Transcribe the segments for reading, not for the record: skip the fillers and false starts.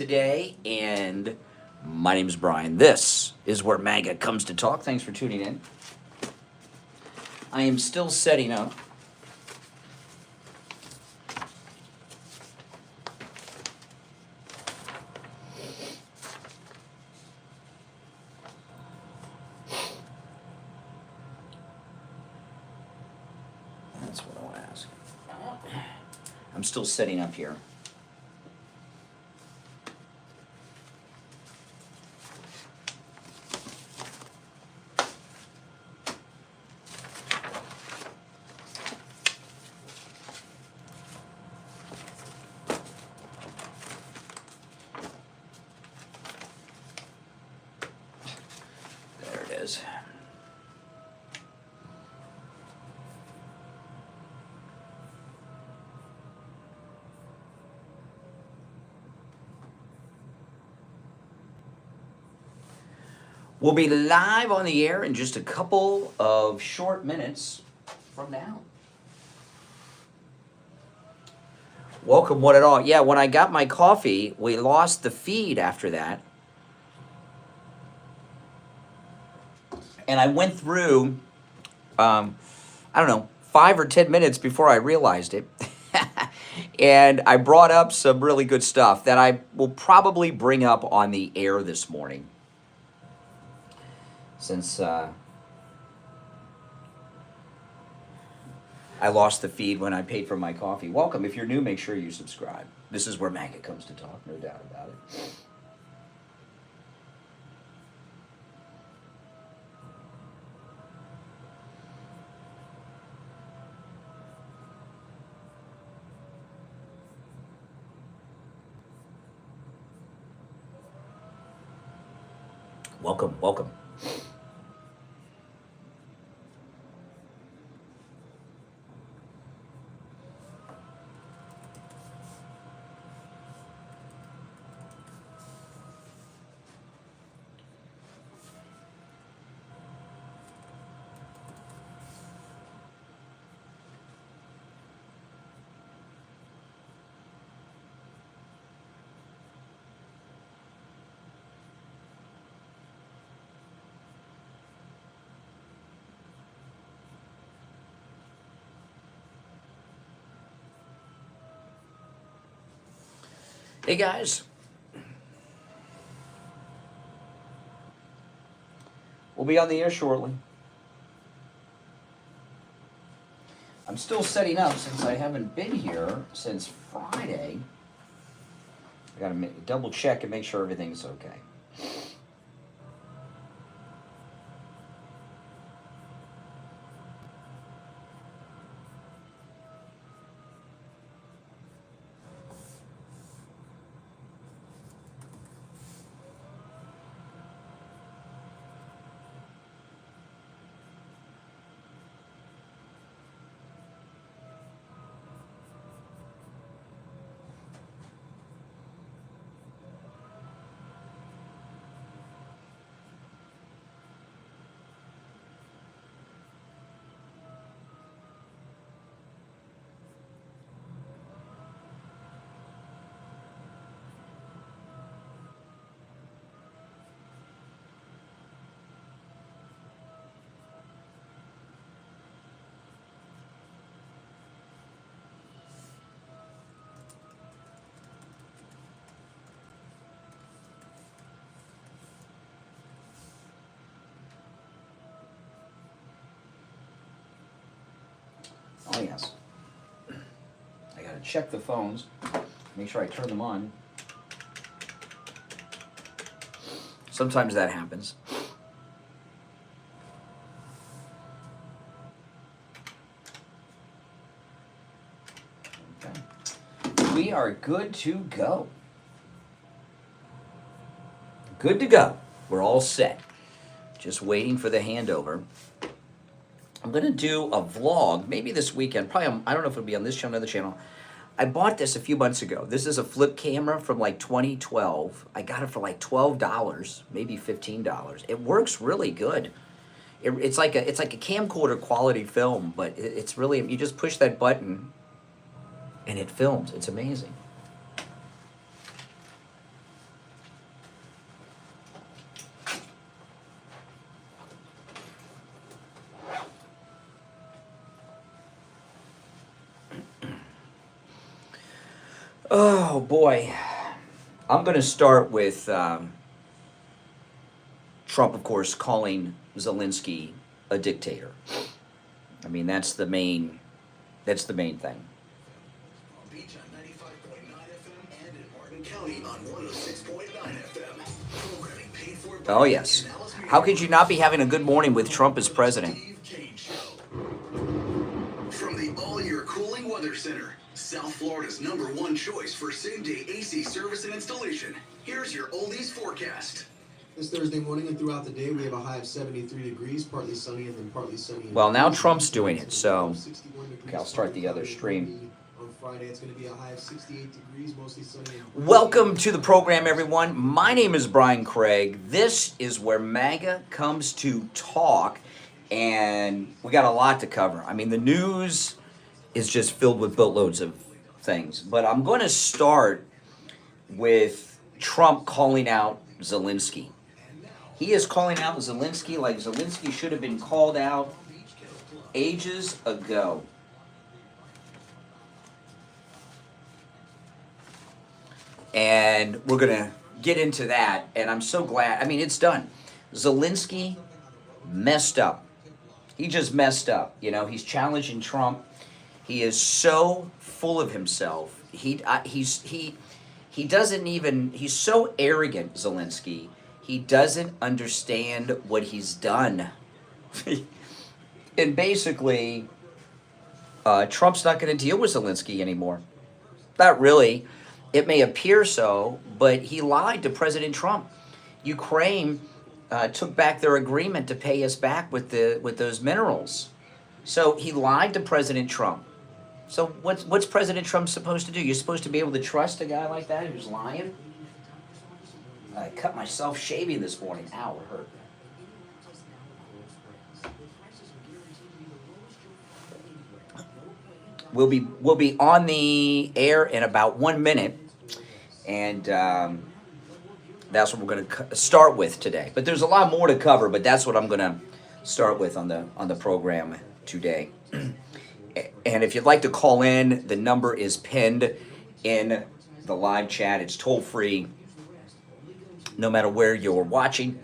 today, and my name is Brian. This is where MAGA comes to talk. Thanks for tuning in. I am still setting up. That's what I want to ask. I'm still setting up here. We'll be live on the air in just a couple of short minutes from now. Welcome, one and all. Yeah, when I got my coffee, we lost the feed after that. And I went through, I don't know, 5 or 10 minutes before I realized it. And I brought up some really good stuff that I will probably bring up on the air this morning. Since I lost the feed when I paid for my coffee. Welcome. If you're new, make sure you subscribe. This is where MAGA comes to talk, no doubt about it. Welcome, welcome. Hey guys, we'll be on the air shortly. I'm still setting up since I haven't been here since Friday. I gotta double check and make sure everything's okay. Oh yes. I gotta check the phones, make sure I turn them on. Sometimes that happens. Okay. We are good to go. Good to go. We're all set. Just waiting for the handover. I'm going to do a vlog, maybe this weekend, probably, I don't know if it'll be on this channel or another channel. I bought this a few months ago. This is a flip camera from like 2012. I got it for like $12, maybe $15. It works really good. It's like a camcorder quality film, but it's really, you just push that button and it films. It's amazing. Oh boy. I'm going to start with Trump, of course, calling Zelensky a dictator. I mean, that's the main thing. Beach on 95.9 FM and in Martin County on 106.9 FM. Programming paid for by Oh yes. How could you not be having a good morning with Trump as president? Steve Kane Show. From the all-year cooling weather center, South Florida's #1 choice for same-day AC service and installation. Here's your oldies forecast. This Thursday morning and throughout the day, we have a high of 73 degrees, partly sunny and then partly sunny. Well, now Trump's doing it, so okay, I'll start the other stream. On Friday, it's going to be a high of 68 degrees, mostly sunny. Welcome to the program, everyone. My name is Brian Craig. This is where MAGA comes to talk, and we got a lot to cover. I mean, the news is just filled with boatloads of things, but I'm going to start with Trump calling out Zelensky. He is calling out Zelensky like Zelensky should have been called out ages ago. And we're going to get into that, and I'm so glad. I mean, it's done. Zelensky messed up. He just messed up. You know, he's challenging Trump. He is so full of himself. He doesn't even, he's so arrogant, Zelensky. He doesn't understand what he's done. And basically, Trump's not going to deal with Zelensky anymore. Not really. It may appear so, but he lied to President Trump. Ukraine took back their agreement to pay us back with those minerals. So he lied to President Trump. So what's President Trump supposed to do? You're supposed to be able to trust a guy like that who's lying? I cut myself shaving this morning. Ow, it hurt. We'll be on the air in about 1 minute, and that's what we're going to start with today. But there's a lot more to cover, but that's what I'm going to start with on the program today. And if you'd like to call in, the number is pinned in the live chat. It's toll free, no matter where you're watching,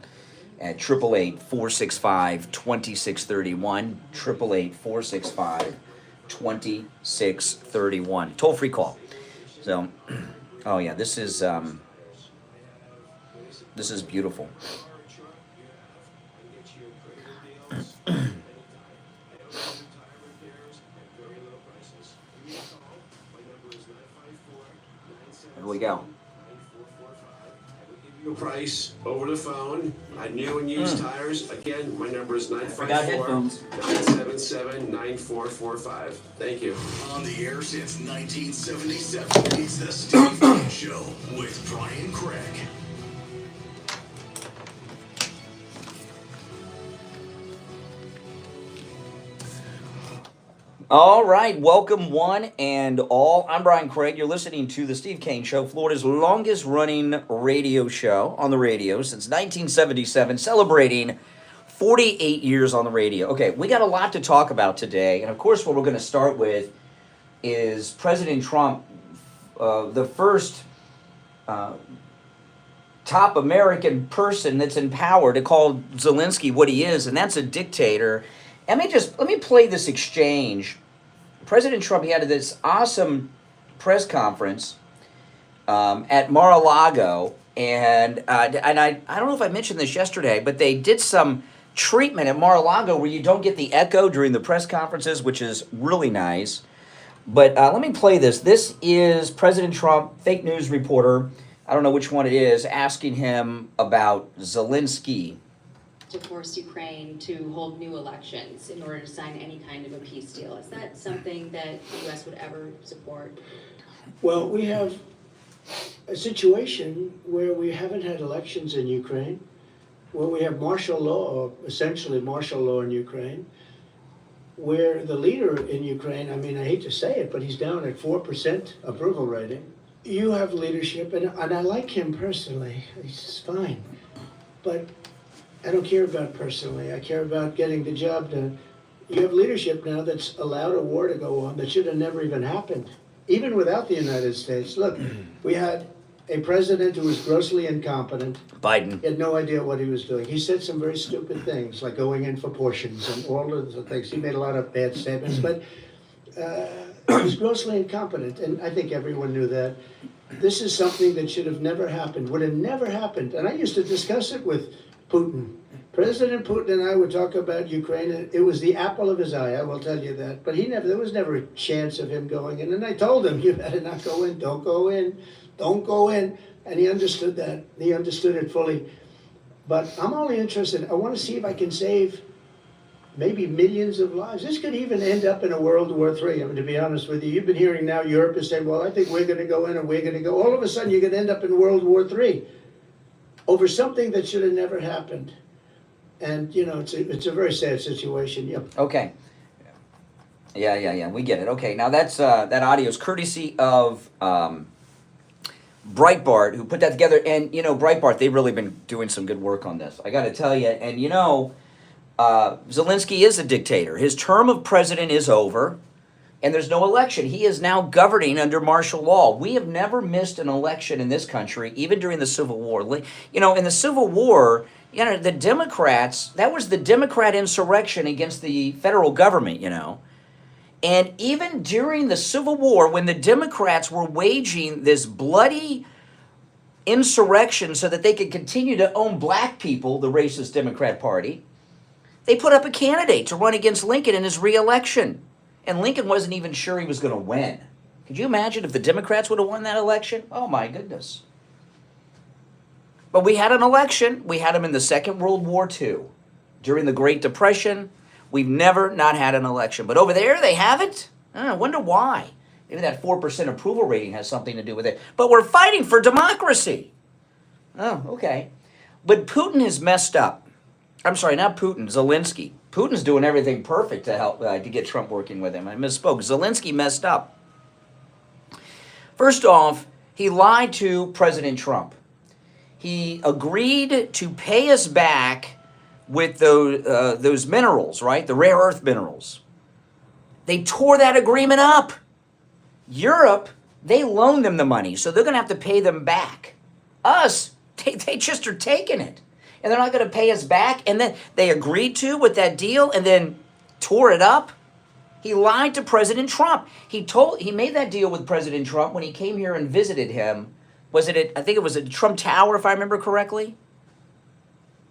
at 888-465-2631, 888-465-2631. Toll free call. So, oh yeah, this is beautiful. Here we go. Price over the phone. I new and used tires. Again, my number is 954-977-9445. Thank you. On the air since 1977, it's the Steve Kane Show with Brian Craig. All right, welcome one and all. I'm Brian Craig. You're listening to the Steve Kane Show, Florida's longest running radio show on the radio since 1977, celebrating 48 years on the radio. Okay, we got a lot to talk about today, and of course what we're going to start with is President Trump, the first top American person that's in power to call Zelensky what he is, and that's a dictator. Let me play this exchange. President Trump, he had this awesome press conference at Mar-a-Lago, and I don't know if I mentioned this yesterday, but they did some treatment at Mar-a-Lago where you don't get the echo during the press conferences, which is really nice. But let me play this. This is President Trump, fake news reporter, I don't know which one it is, asking him about Zelensky. To force Ukraine to hold new elections in order to sign any kind of a peace deal. Is that something that the U.S. would ever support? Well, we have a situation where we haven't had elections in Ukraine, where we have martial law, or essentially martial law in Ukraine, where the leader in Ukraine, I mean, I hate to say it, but he's down at 4% approval rating. You have leadership, and I like him personally. He's fine. But I don't care about personally. I care about getting the job done. You have leadership now that's allowed a war to go on that should have never even happened. even without the United States, look, we had a president who was grossly incompetent. Biden. He had no idea what he was doing. He said some very stupid things, like going in for portions and all of the things. He made a lot of bad statements, but he was grossly incompetent, and I think everyone knew that. This is something that should have never happened, would have never happened. And I used to discuss it with Putin. President Putin and I would talk about Ukraine, and it was the apple of his eye, I will tell you that. But there was never a chance of him going in. And I told him, you better not go in, don't go in, don't go in. And he understood that. He understood it fully. But I'm only interested, I want to see if I can save maybe millions of lives. This could even end up in a World War III. I mean, to be honest with you, you've been hearing now Europe is saying, well, I think we're going to go in and we're going to go. All of a sudden, you're going to end up in World War III over something that should have never happened. And, you know, it's a very sad situation. Yep. Okay. Yeah. We get it. Okay. Now that's that audio is courtesy of Breitbart, who put that together. And you know, Breitbart, they've really been doing some good work on this. I got to tell you. And you know, Zelensky is a dictator. His term of president is over, and there's no election. He is now governing under martial law. We have never missed an election in this country, even during the Civil War. You know, in the Civil War, you know, the Democrats, that was the Democrat insurrection against the federal government, you know. And even during the Civil War, when the Democrats were waging this bloody insurrection so that they could continue to own black people, the racist Democrat Party, they put up a candidate to run against Lincoln in his re-election. And Lincoln wasn't even sure he was going to win. Could you imagine if the Democrats would have won that election? Oh, my goodness. But we had an election. We had them in the Second World War II. During the Great Depression, we've never not had an election. But over there, they have it? I wonder why. Maybe that 4% approval rating has something to do with it. But we're fighting for democracy. Oh, okay. But Putin has messed up. I'm sorry, not Putin, Zelensky. Putin's doing everything perfect to help to get Trump working with him. I misspoke. Zelensky messed up. First off, he lied to President Trump. He agreed to pay us back with those minerals, right? The rare earth minerals. They tore that agreement up. Europe, they loaned them the money, so they're going to have to pay them back. Us, they just are taking it. And they're not going to pay us back. And then they agreed to with that deal and then tore it up. He lied to President Trump. He made that deal with President Trump when he came here and visited him. I think it was at Trump Tower, if I remember correctly.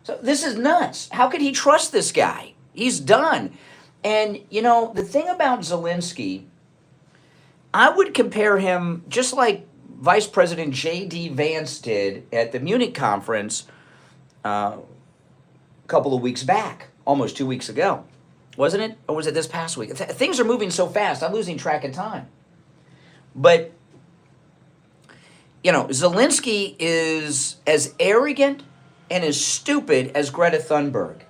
So this is nuts. How could he trust this guy? He's done. And, you know, the thing about Zelensky, I would compare him just like Vice President J.D. Vance did at the Munich conference a couple of weeks back, almost 2 weeks ago. Wasn't it? Or was it this past week? Things are moving so fast, I'm losing track of time. But, you know, Zelensky is as arrogant and as stupid as Greta Thunberg.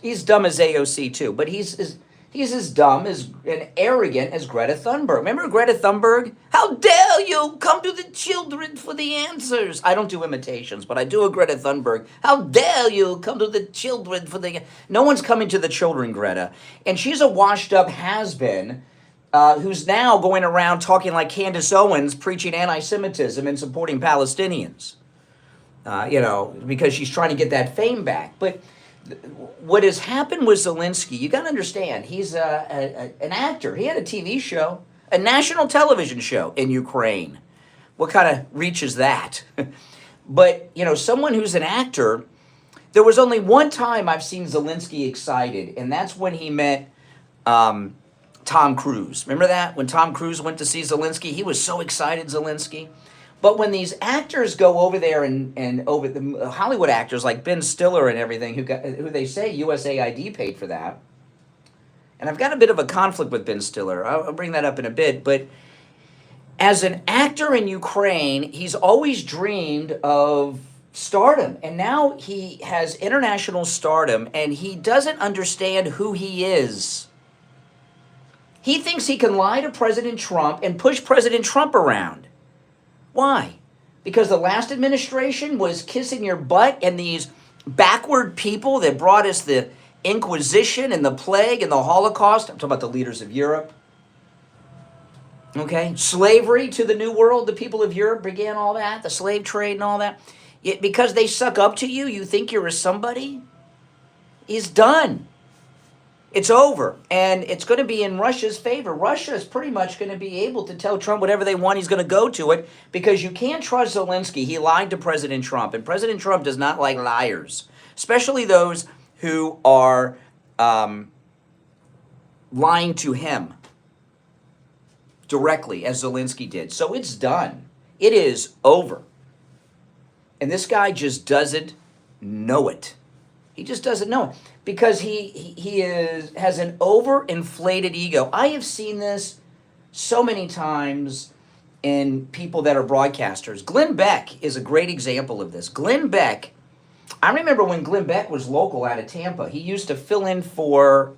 He's dumb as AOC too, but he's as dumb and arrogant as Greta Thunberg. Remember Greta Thunberg? How dare you come to the children for the answers? I don't do imitations, but I do a Greta Thunberg. How dare you come to the children for the... No one's coming to the children, Greta. And she's a washed-up has-been who's now going around talking like Candace Owens, preaching anti-Semitism and supporting Palestinians. You know, because she's trying to get that fame back. But what has happened with Zelensky, you got to understand, he's an actor. He had a TV show, a national television show in Ukraine. What kind of reach is that? But, you know, someone who's an actor, there was only one time I've seen Zelensky excited, and that's when he met Tom Cruise. Remember that? When Tom Cruise went to see Zelensky, he was so excited, Zelensky. But when these actors go over there and over the Hollywood actors like Ben Stiller and everything, who they say USAID paid for that, and I've got a bit of a conflict with Ben Stiller. I'll bring that up in a bit. But as an actor in Ukraine, he's always dreamed of stardom, and now he has international stardom, and he doesn't understand who he is. He thinks he can lie to President Trump and push President Trump around. Why? Because the last administration was kissing your butt and these backward people that brought us the Inquisition and the plague and the Holocaust. I'm talking about the leaders of Europe. Okay, slavery to the New World, the people of Europe began all that, the slave trade and all that. Because they suck up to you, you think you're a somebody? Is done. It's over. And it's going to be in Russia's favor. Russia is pretty much going to be able to tell Trump whatever they want. He's going to go to it because you can't trust Zelensky. He lied to President Trump. And President Trump does not like liars, especially those who are lying to him directly, as Zelensky did. So it's done. It is over. And this guy just doesn't know it. He just doesn't know it because he has an overinflated ego. I have seen this so many times in people that are broadcasters. Glenn Beck is a great example of this. Glenn Beck, I remember when Glenn Beck was local out of Tampa, he used to fill in for,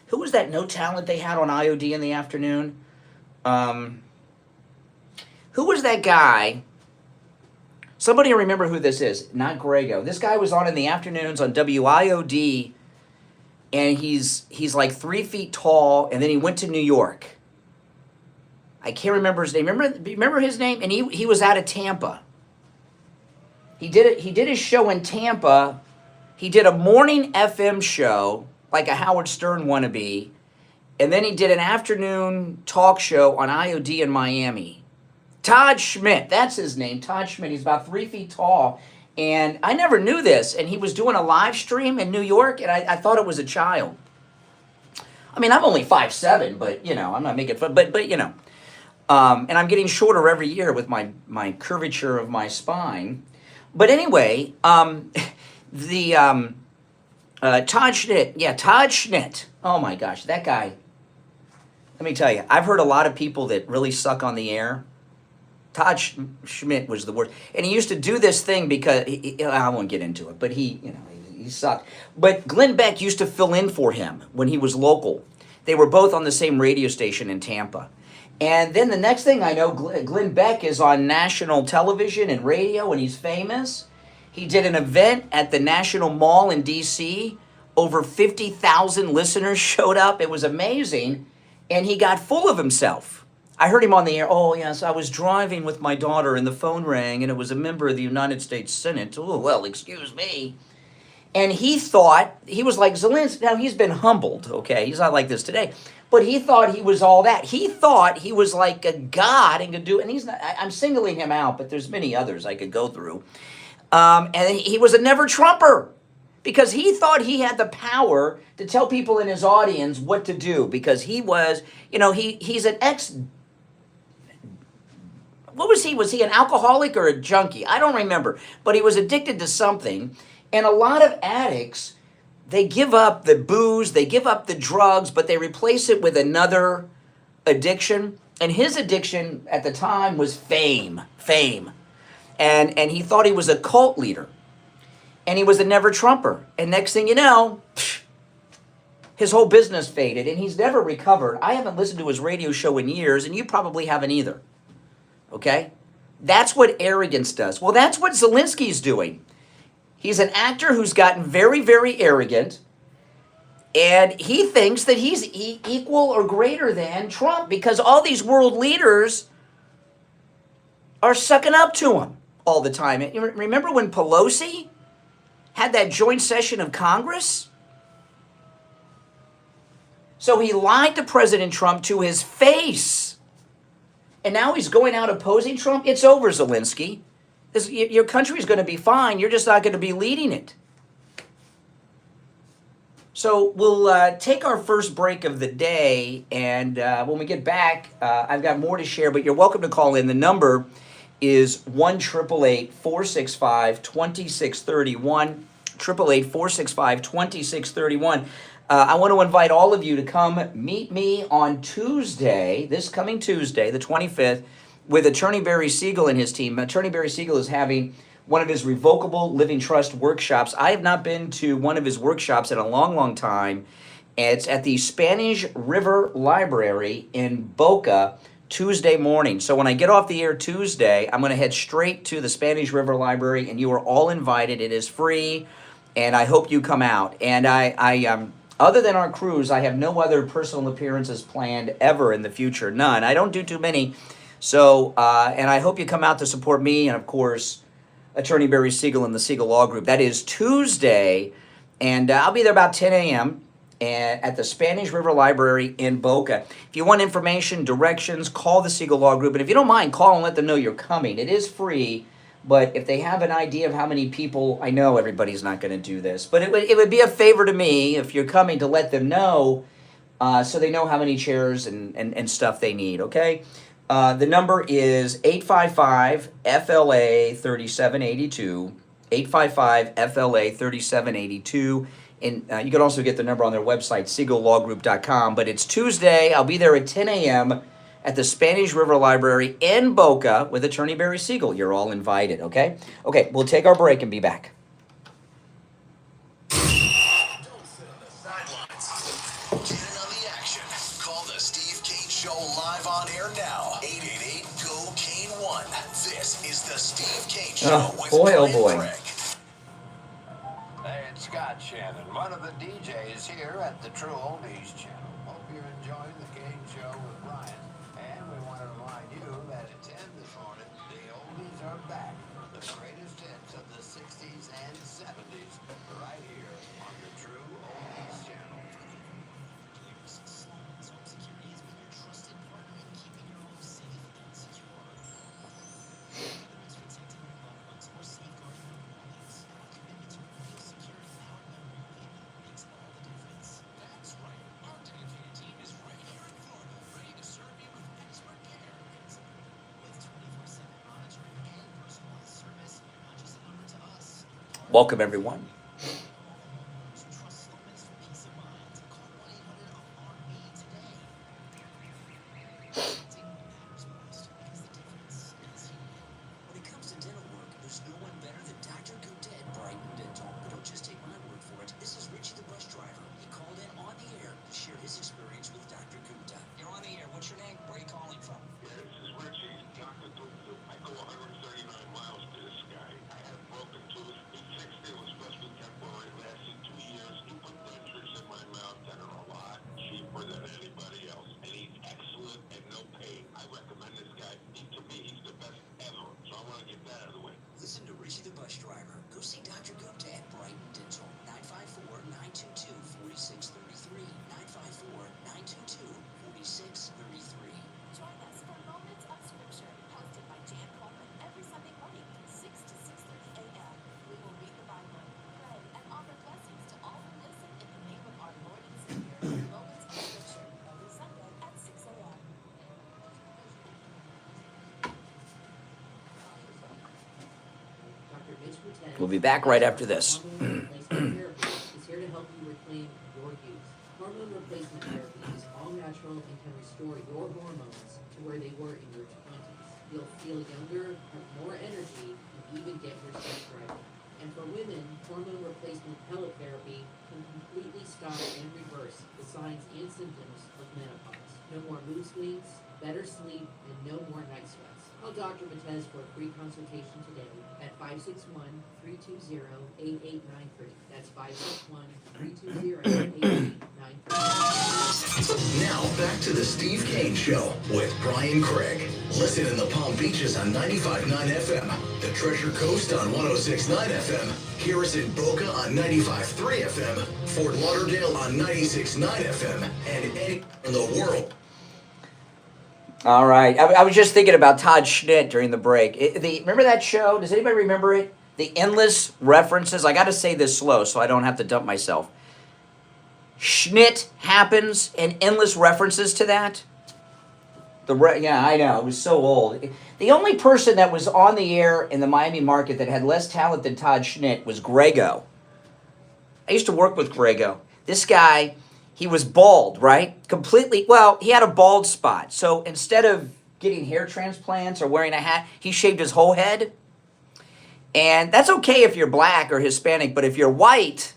who was that no talent they had on IOD in the afternoon? Who was that guy? Somebody remember who this is. Not Grego. This guy was on in the afternoons on WIOD, and he's like 3 feet tall, and then he went to New York. I can't remember his name. Remember his name? And he was out of Tampa. He did his show in Tampa. He did a morning FM show, like a Howard Stern wannabe, and then he did an afternoon talk show on IOD in Miami. Todd Schmidt, that's his name, Todd Schmidt. He's about 3 feet tall, and I never knew this, and he was doing a live stream in New York, and I thought it was a child. I mean, I'm only 5'7", but, you know, I'm not making fun, but you know. And I'm getting shorter every year with my curvature of my spine. But anyway, Todd Schmidt, oh my gosh, that guy, let me tell you, I've heard a lot of people that really suck on the air. Todd Schmidt was the worst. And he used to do this thing because, I won't get into it, but he sucked. But Glenn Beck used to fill in for him when he was local. They were both on the same radio station in Tampa. And then the next thing I know, Glenn Beck is on national television and radio, and he's famous. He did an event at the National Mall in D.C. Over 50,000 listeners showed up. It was amazing. And he got full of himself. I heard him on the air. Oh, yes, I was driving with my daughter and the phone rang and it was a member of the United States Senate. Oh, well, excuse me. And he thought, he was like Zelensky. Now, he's been humbled, okay? He's not like this today. But he thought he was all that. He thought he was like a god and could do, and he's not, I'm singling him out, but there's many others I could go through. And he was a never-Trumper because he thought he had the power to tell people in his audience what to do because he was, you know, he's an what was he? Was he an alcoholic or a junkie? I don't remember. But he was addicted to something. And a lot of addicts, they give up the booze, they give up the drugs, but they replace it with another addiction. And his addiction at the time was fame. And he thought he was a cult leader. And he was a never-Trumper. And next thing you know, his whole business faded. And he's never recovered. I haven't listened to his radio show in years, and you probably haven't either. Okay? That's what arrogance does. Well, that's what Zelensky's doing. He's an actor who's gotten very, very arrogant, and he thinks that he's equal or greater than Trump because all these world leaders are sucking up to him all the time. You remember when Pelosi had that joint session of Congress? So he lied to President Trump to his face. And now he's going out opposing Trump. It's over, Zelensky. Your country's going to be fine. You're just not going to be leading it. So we'll take our first break of the day. And when we get back, I've got more to share. But you're welcome to call in. The number is 1-888-465-2631. 888-465-2631. I want to invite all of you to come meet me on Tuesday, this coming Tuesday, the 25th, with Attorney Barry Siegel and his team. Attorney Barry Siegel is having one of his revocable living trust workshops. I have not been to one of his workshops in a long, long time. It's at the Spanish River Library in Boca Tuesday morning. So when I get off the air Tuesday, I'm going to head straight to the Spanish River Library, and you are all invited. It is free, and I hope you come out. And Other than our cruise, I have no other personal appearances planned ever in the future. None. I don't do too many. So, and I hope you come out to support me and, of course, Attorney Barry Siegel and the Siegel Law Group. That is Tuesday, and I'll be there about 10 a.m. At the Spanish River Library in Boca. If you want information, directions, call the Siegel Law Group. And if you don't mind, call and let them know you're coming. It is free, but if they have an idea of how many people, I know everybody's not going to do this, but it would be a favor to me if you're coming to let them know so they know how many chairs and stuff they need, okay? The number is 855-FLA-3782, 855-FLA-3782. And you can also get the number on their website, SiegelLawGroup.com. But it's Tuesday. I'll be there at 10 a.m. at the Spanish River Library in Boca with Attorney Barry Siegel. You're all invited, okay? Okay, we'll take our break and be back. Don't sit on the sidelines. Get in on the action. Call the Steve Kane Show live on air now. 888-GO-KANE-1. This is the Steve Kane Show with Brian Craig. Hey, it's Scott Shannon, one of the DJs here at the True Oldies channel. Hope you're enjoying the Kane Show with Brian. And we want to remind you that at 10 this morning, the oldies are back. The greatest hits of the 60s and 70s right here on the True Oldies channel. Welcome, everyone. We'll be back right after this. Hormone replacement therapy is here to help you reclaim your youth. Hormone replacement therapy is all natural and can restore your hormones to where they were in your 20s. You'll feel younger, have more energy, and even get your sex drive. And for women, hormone replacement pellet therapy can completely stop and reverse the signs and symptoms of menopause. No more mood swings, better sleep, and no more night sweats. Call Dr. Matez for a free consultation today at 561-320-8893. That's 561-320-8893. Now back to the Steve Kane Show with Brian Craig. Listen in the Palm Beaches on 95.9 FM, the Treasure Coast on 106.9 FM, hear us in Boca on 95.3 FM, Fort Lauderdale on 96.9 FM, and anywhere in the world. All right. I was just thinking about Todd Schnitt during the break. Remember that show? Does anybody remember it? The endless references. I got to say this slow so I don't have to dump myself. Schnitt happens and endless references to that. Yeah, I know. It was so old. The only person that was on the air in the Miami market that had less talent than Todd Schnitt was Grego. I used to work with Grego. This guy... He was bald, right? Completely, well, he had a bald spot. So instead of getting hair transplants or wearing a hat, he shaved his whole head. And that's okay if you're black or Hispanic, but if you're white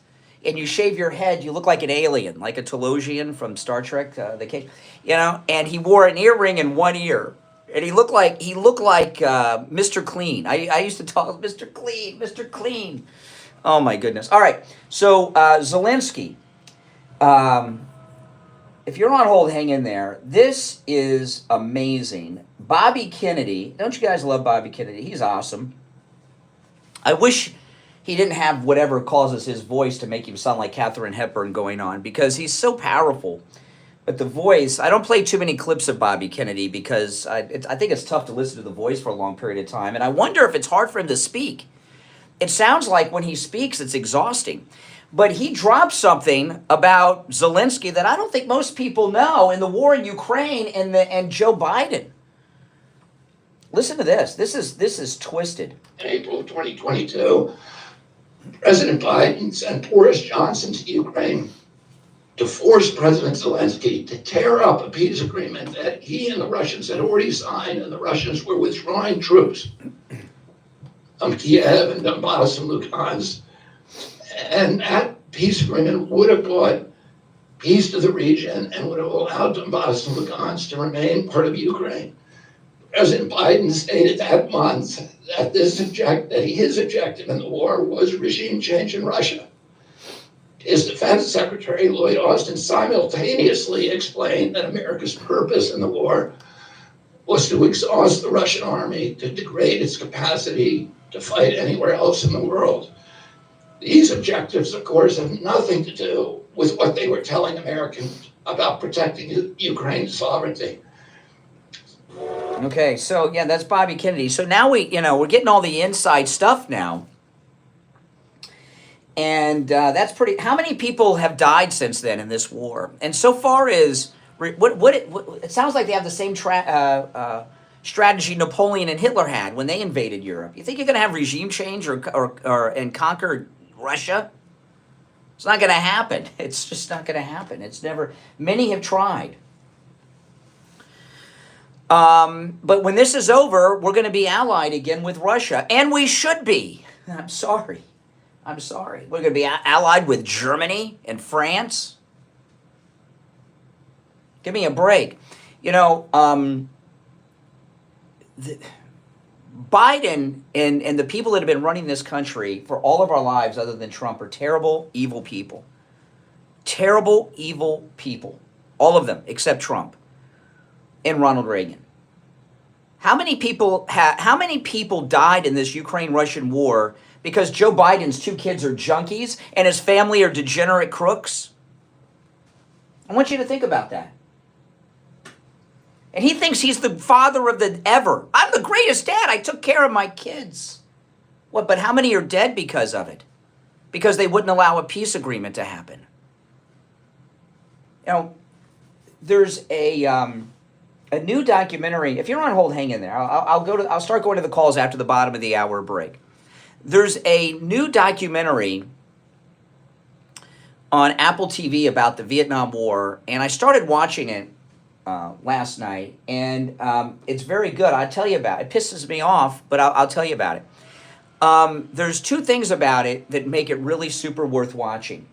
and you shave your head, you look like an alien, like a Telosian from Star Trek, and he wore an earring in one ear. And he looked like Mr. Clean. I used to talk, Mr. Clean, Mr. Clean. Oh, my goodness. All right, so Zelensky. If you're on hold, hang in there. This is amazing. Bobby Kennedy. Don't you guys love Bobby Kennedy? He's awesome. I wish he didn't have whatever causes his voice to make him sound like Katharine Hepburn going on, because he's so powerful. But the voice, I don't play too many clips of Bobby Kennedy because I think it's tough to listen to the voice for a long period of time. And I wonder if it's hard for him to speak. It sounds like when he speaks, it's exhausting. But he dropped something about Zelensky that I don't think most people know in the war in Ukraine and Joe Biden. Listen to this. This is twisted. In April of 2022, President Biden sent Boris Johnson to Ukraine to force President Zelensky to tear up a peace agreement that he and the Russians had already signed, and the Russians were withdrawing troops from Kiev and Donbass and Lugansk. And that peace agreement would have brought peace to the region and would have allowed Donbass and Lugansk to remain part of Ukraine. President Biden stated that month that his objective in the war was regime change in Russia. His Defense Secretary, Lloyd Austin, simultaneously explained that America's purpose in the war was to exhaust the Russian army, to degrade its capacity to fight anywhere else in the world. These objectives, of course, have nothing to do with what they were telling Americans about protecting Ukraine's sovereignty. Okay, so yeah, that's Bobby Kennedy. So now we're getting all the inside stuff now. And that's pretty. How many people have died since then in this war? And so far as it sounds like they have the same strategy Napoleon and Hitler had when they invaded Europe. You think you're going to have regime change and conquer Russia? It's not going to happen. It's just not going to happen. It's never. Many have tried. But when this is over, we're going to be allied again with Russia, and we should be. I'm sorry. We're going to be allied with Germany and France. Give me a break. Biden and the people that have been running this country for all of our lives other than Trump are terrible, evil people. Terrible, evil people. All of them, except Trump and Ronald Reagan. How many people died in this Ukraine-Russian war because Joe Biden's 2 kids are junkies and his family are degenerate crooks? I want you to think about that. And he thinks he's the father of the ever. I'm the greatest dad. I took care of my kids. What? But how many are dead because of it? Because they wouldn't allow a peace agreement to happen. There's a new documentary. If you're on hold, hang in there. I'll start going to the calls after the bottom of the hour break. There's a new documentary on Apple TV about the Vietnam War, and I started watching it last night, and it's very good. I'll tell you about it. It pisses me off, but I'll tell you about it. There's 2 things about it that make it really super worth watching.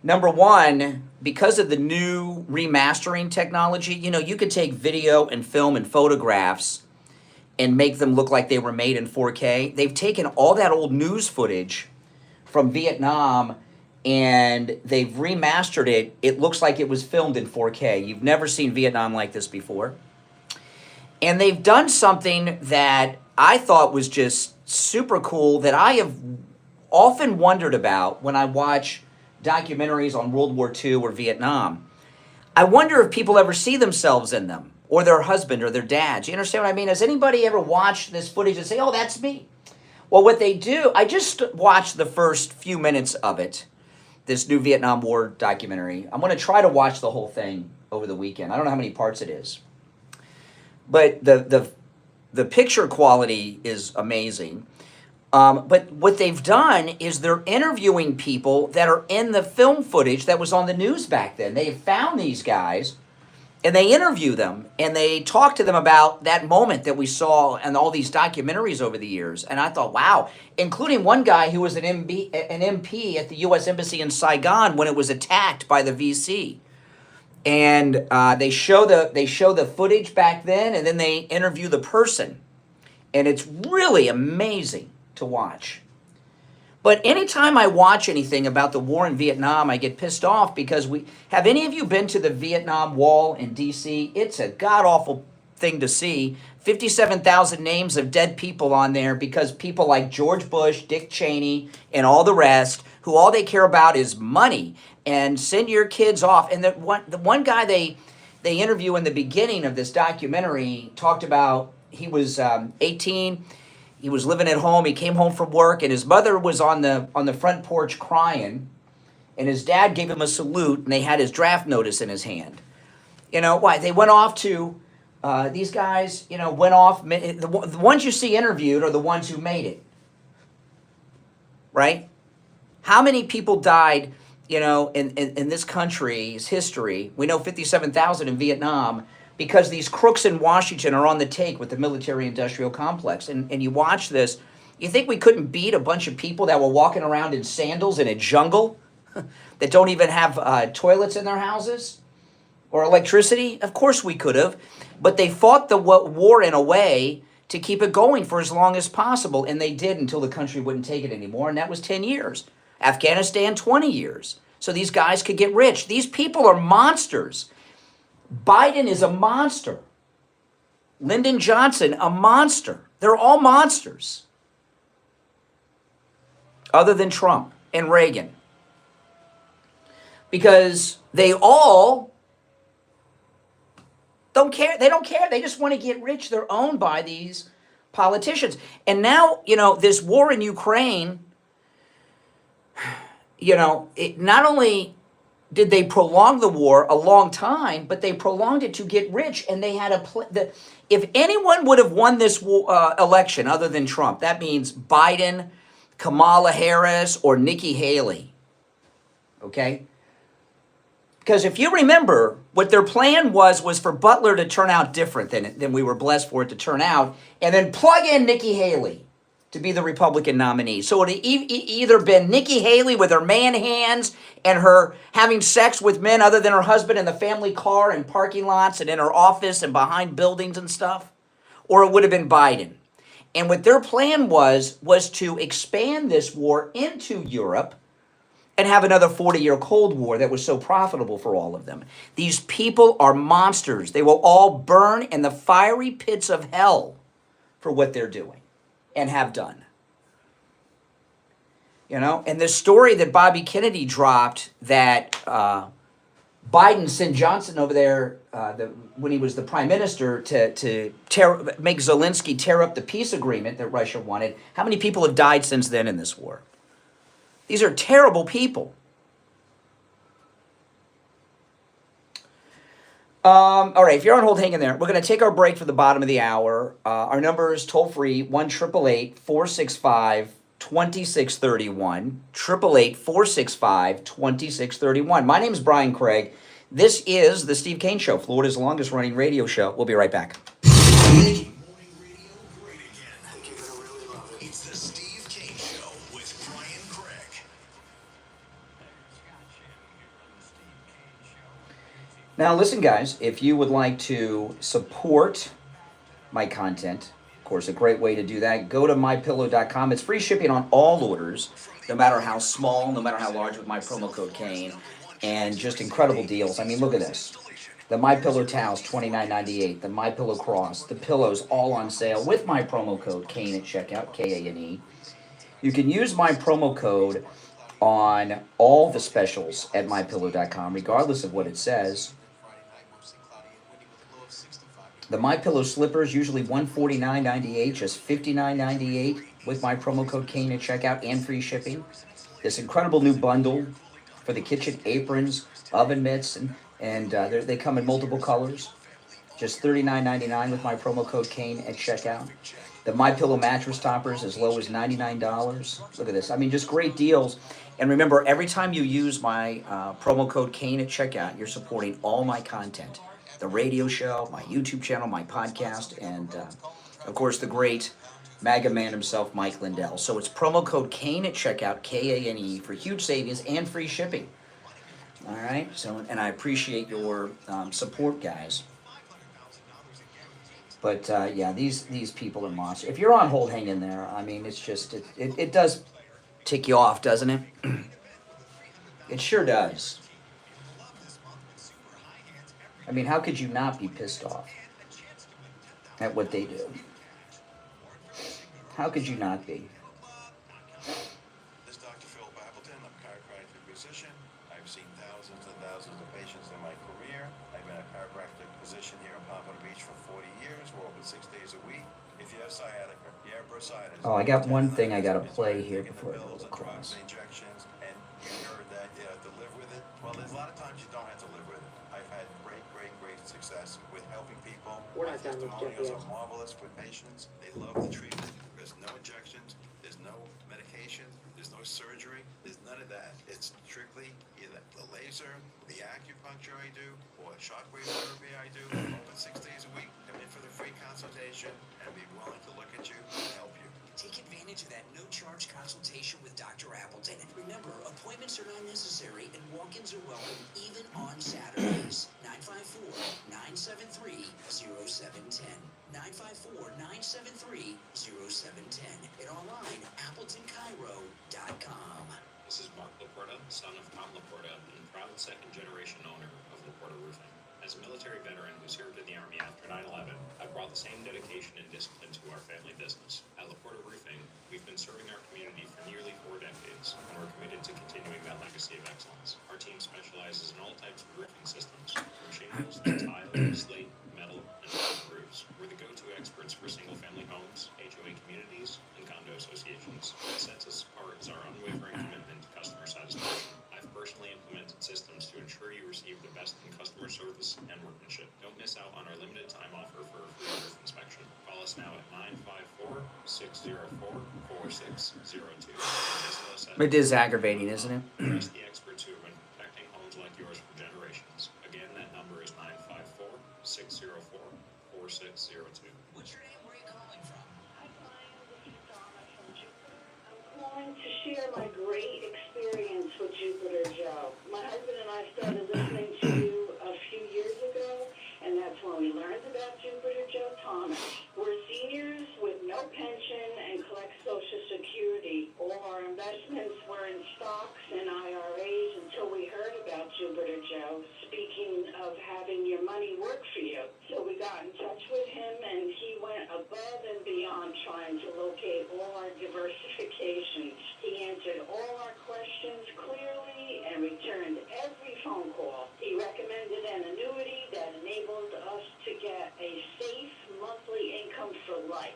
Number one, because of the new remastering technology, you could take video and film and photographs and make them look like they were made in 4K. They've taken all that old news footage from Vietnam and they've remastered it. It looks like it was filmed in 4K. You've never seen Vietnam like this before. And they've done something that I thought was just super cool that I have often wondered about when I watch documentaries on World War II or Vietnam. I wonder if people ever see themselves in them, or their husband or their dads. You understand what I mean? Has anybody ever watched this footage and say, oh, that's me? Well, what they do, I just watched the first few minutes of it, this new Vietnam War documentary. I'm going to try to watch the whole thing over the weekend. I don't know how many parts it is. But the picture quality is amazing. But what they've done is they're interviewing people that are in the film footage that was on the news back then. They found these guys, and they interview them, and they talk to them about that moment that we saw in all these documentaries over the years. And I thought, wow, including one guy who was an MP at the U.S. Embassy in Saigon when it was attacked by the VC. And they show the footage back then, and then they interview the person. And it's really amazing to watch. But anytime I watch anything about the war in Vietnam, I get pissed off because have any of you been to the Vietnam Wall in D.C.? It's a god-awful thing to see. 57,000 names of dead people on there because people like George Bush, Dick Cheney, and all the rest, who all they care about is money and send your kids off. And the one guy they interview in the beginning of this documentary talked about he was 18. He was living at home. He came home from work, and his mother was on the front porch crying, and his dad gave him a salute, and they had his draft notice in his hand. You know why? They went off to these guys. You know, went off. The ones you see interviewed are the ones who made it. Right? How many people died? You know, in this country's history, we know 57,000 in Vietnam. Because these crooks in Washington are on the take with the military-industrial complex. And you watch this, you think we couldn't beat a bunch of people that were walking around in sandals in a jungle that don't even have toilets in their houses or electricity? Of course we could have. But they fought the war in a way to keep it going for as long as possible. And they did until the country wouldn't take it anymore. And that was 10 years. Afghanistan, 20 years. So these guys could get rich. These people are monsters. Biden is a monster. Lyndon Johnson, a monster. They're all monsters. Other than Trump and Reagan. Because they all don't care. They don't care. They just want to get rich. They're owned by these politicians. And now, you know, this war in Ukraine, you know, it not only did they prolong the war a long time, but they prolonged it to get rich, and they had if anyone would have won this election other than Trump, that means Biden, Kamala Harris, or Nikki Haley, okay? Because if you remember, what their plan was for Butler to turn out different than we were blessed for it to turn out, and then plug in Nikki Haley to be the Republican nominee. So it either been Nikki Haley with her man hands and her having sex with men other than her husband in the family car and parking lots and in her office and behind buildings and stuff, or it would have been Biden. And what their plan was to expand this war into Europe and have another 40-year Cold War that was so profitable for all of them. These people are monsters. They will all burn in the fiery pits of hell for what they're doing and have done. You know, and this story that Bobby Kennedy dropped that Biden sent Johnson over there when he was the prime minister to make Zelensky tear up the peace agreement that Russia wanted. How many people have died since then in this war? These are terrible people. All right, if you're on hold, hang in there. We're going to take our break for the bottom of the hour. Our number is toll-free, 1-888-465-2631, 888-465-2631. My name is Brian Craig. This is the Steve Kane Show, Florida's longest-running radio show. We'll be right back. Morning radio great again. I think you're gonna really love it. It's the Steve Kane Show with Brian Craig. Now, listen, guys, if you would like to support my content, of course, a great way to do that, go to mypillow.com. It's free shipping on all orders, no matter how small, no matter how large, with my promo code Kane, and just incredible deals. I mean, look at this. The MyPillow towels, $29.98. The MyPillow cross, the pillows, all on sale with my promo code Kane at checkout, K-A-N-E. You can use my promo code on all the specials at mypillow.com, regardless of what it says. The MyPillow slippers, usually $149.98, just $59.98 with my promo code Kane at checkout and free shipping. This incredible new bundle for the kitchen aprons, oven mitts, and they come in multiple colors. Just $39.99 with my promo code Kane at checkout. The MyPillow mattress toppers as low as $99. Look at this. I mean, just great deals. And remember, every time you use my promo code Kane at checkout, you're supporting all my content. The radio show, my YouTube channel, my podcast, and, of course, the great MAGA man himself, Mike Lindell. So it's promo code Kane at checkout, K-A-N-E, for huge savings and free shipping. All right? So, and I appreciate your support, guys. But, yeah, these people are monsters. If you're on hold, hang in there. I mean, it's just, it does tick you off, doesn't it? It sure does. I mean, how could you not be pissed off at what they do? How could you not be? This is Dr. Phil Appleton. I'm a chiropractic physician. I've seen thousands and thousands of patients in my career. I've been a chiropractic physician here in Pompano Beach for 40 years. We're open 6 days a week. If you have sciatica, you have bursitis. Oh, I got one thing I gotta play here before I go Pills and drugs across. and injections, and you heard that you have to live with it. Well, there's a lot of times you don't have to live with it. I've had great success with helping people. We're not done with Testimonials Jeffrey. are marvelous with patients. They love the treatment. There's no injections. There's no medication. There's no surgery. There's none of that. It's strictly either the laser, the acupuncture I do, or shockwave therapy I do. Open 6 days a week. Come in for the free consultation and be willing to look at you and help you. Take advantage of that no-charge consultation with Dr. Appleton. Remember, appointments are not necessary and walk-ins are welcome even on Saturdays. 954-973-0710. 954-973-0710. And online, AppletonCairo.com. This is Mark Laporta, son of Tom Laporta and proud second-generation owner of Laporta Roofing. As a military veteran who served in the Army after 9/11, I brought the same dedication and discipline to our family business. At Laporta Roofing, we've been serving our community for nearly 4 decades, and we're committed to continuing that legacy of excellence. Our team specializes in all types of roofing systems, from shingles to tile, slate, metal, and wood roofs. We're the go-to experts for single-family homes, HOA communities, and condo associations. What sets us apart is our unwavering commitment to customer satisfaction. I've personally implemented systems to ensure you receive the best in customer service and workmanship. Don't miss out on our limited time offer for a free roof inspection. Call us now at 954-604-4602. It is aggravating, isn't it? Trust the experts who have been protecting homes like yours for generations. Again, that number is 954-604-4602. What's your name? Where are you calling from? Hi, Brian. This is Shawna from Jupiter. I'm calling to share my great experience with Jupiter Joe. My husband and I started listening to you a few years ago, and that's when we learned about Jupiter Joe Thomas. We're seniors with no pension and collect Social Security. All our investments were in stocks and IRAs until we heard about Jupiter Joe, speaking of having your money work for you. So we got in touch with him, and he went above and beyond trying to locate all our diversifications. He answered all our questions clearly and returned every phone call. He recommended an annuity that enabled us to get a safe monthly income for life.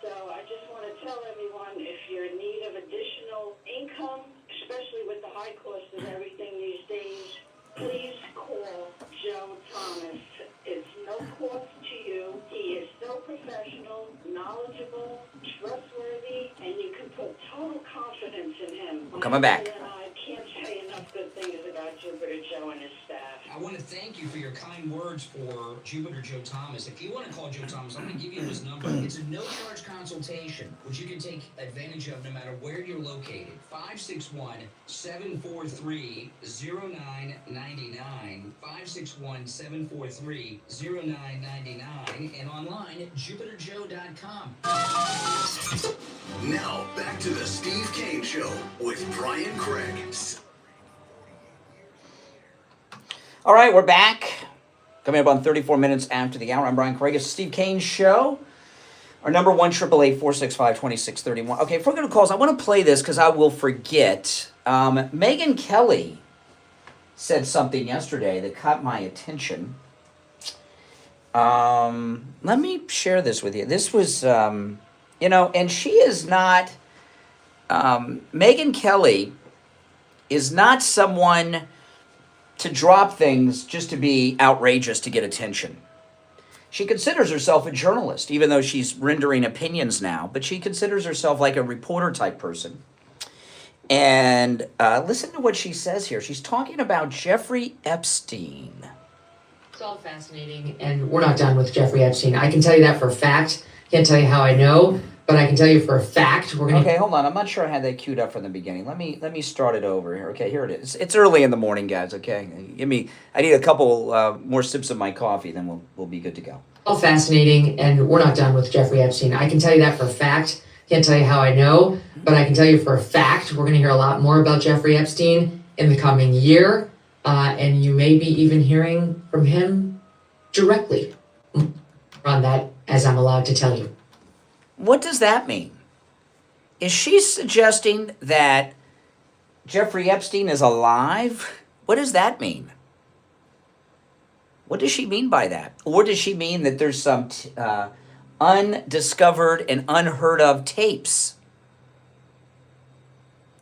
So I just want to tell everyone, if you're in need of additional income, especially with the high cost of everything these days, please call Joe Thomas. It's no cost to you. He is so professional, knowledgeable, trustworthy, and you can put total confidence in him. Coming back. And I can't say enough good things about Jupiter Joe and his staff. I want to thank you for your kind words for Jupiter Joe Thomas. If you want to call Joe Thomas, I'm going to give you his number. It's a no-charge consultation, which you can take advantage of no matter where you're located. 561-743-0999. 561-743-0999. And online at JupiterJoe.com. Now, back to the Steve Kane Show with Brian Craig. All right, we're back. Coming up on 34 minutes after the hour. I'm Brian Craig. It's the Steve Kane Show. Our number 1-888-465-2631. Okay, if we're going to calls, I want to play this because I will forget. Megyn Kelly said something yesterday that caught my attention. Let me share this with you. This was, and she is not, Megyn Kelly is not someone to drop things just to be outrageous to get attention. She considers herself a journalist, even though she's rendering opinions now, but she considers herself like a reporter type person. And listen to what she says here. She's talking about Jeffrey Epstein. It's all fascinating, and we're not done with Jeffrey Epstein. I can tell you that for a fact. Can't tell you how I know, but I can tell you for a fact. Okay, hold on. I'm not sure I had that queued up from the beginning. Let me start it over here. Okay, here it is. It's early in the morning, guys. Okay, I need a couple more sips of my coffee, then we'll be good to go. All fascinating, and we're not done with Jeffrey Epstein. I can tell you that for a fact. Can't tell you how I know, but I can tell you for a fact we're going to hear a lot more about Jeffrey Epstein in the coming year, and you may be even hearing from him directly on that, as I'm allowed to tell you. What does that mean? Is she suggesting that Jeffrey Epstein is alive? What does that mean? What does she mean by that? Or does she mean that there's some undiscovered and unheard of tapes?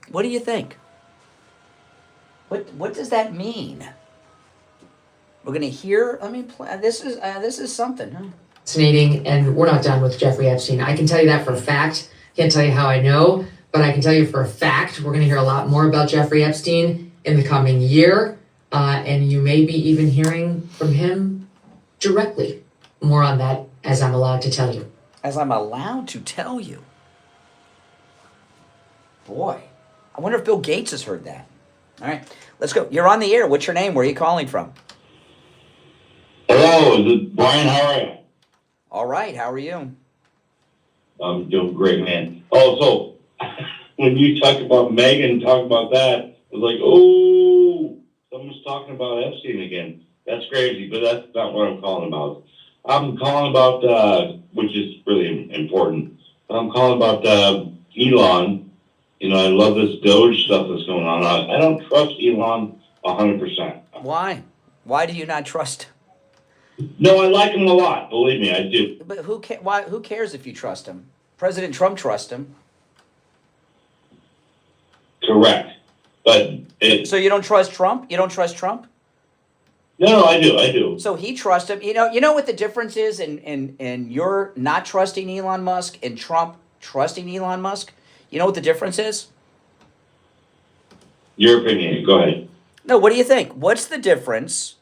What do you think? What does that mean? We're gonna hear. I mean, this is something. Huh? Fascinating, and we're not done with Jeffrey Epstein. I can tell you that for a fact. Can't tell you how I know, but I can tell you for a fact we're going to hear a lot more about Jeffrey Epstein in the coming year, and you may be even hearing from him directly. More on that, as I'm allowed to tell you. As I'm allowed to tell you. Boy, I wonder if Bill Gates has heard that. All right, let's go. You're on the air. What's your name? Where are you calling from? Hello, is it Brian? How are you? All right, how are you? I'm doing great, man. Oh, so when you talk about Megyn, talk about that, it was like, oh, someone's talking about Epstein again. That's crazy, but that's not what I'm calling about. I'm calling about, which is really important, but I'm calling about Elon. You know, I love this Doge stuff that's going on. I don't trust Elon 100%. Why? Why do you not trust him? No, I like him a lot. Believe me, I do. But who cares if you trust him? President Trump trusts him. Correct. But so you don't trust Trump? You don't trust Trump? No, I do. So he trusts him. You know what the difference is in you're not trusting Elon Musk and Trump trusting Elon Musk? You know what the difference is? Your opinion. Go ahead. No, what do you think? What's the difference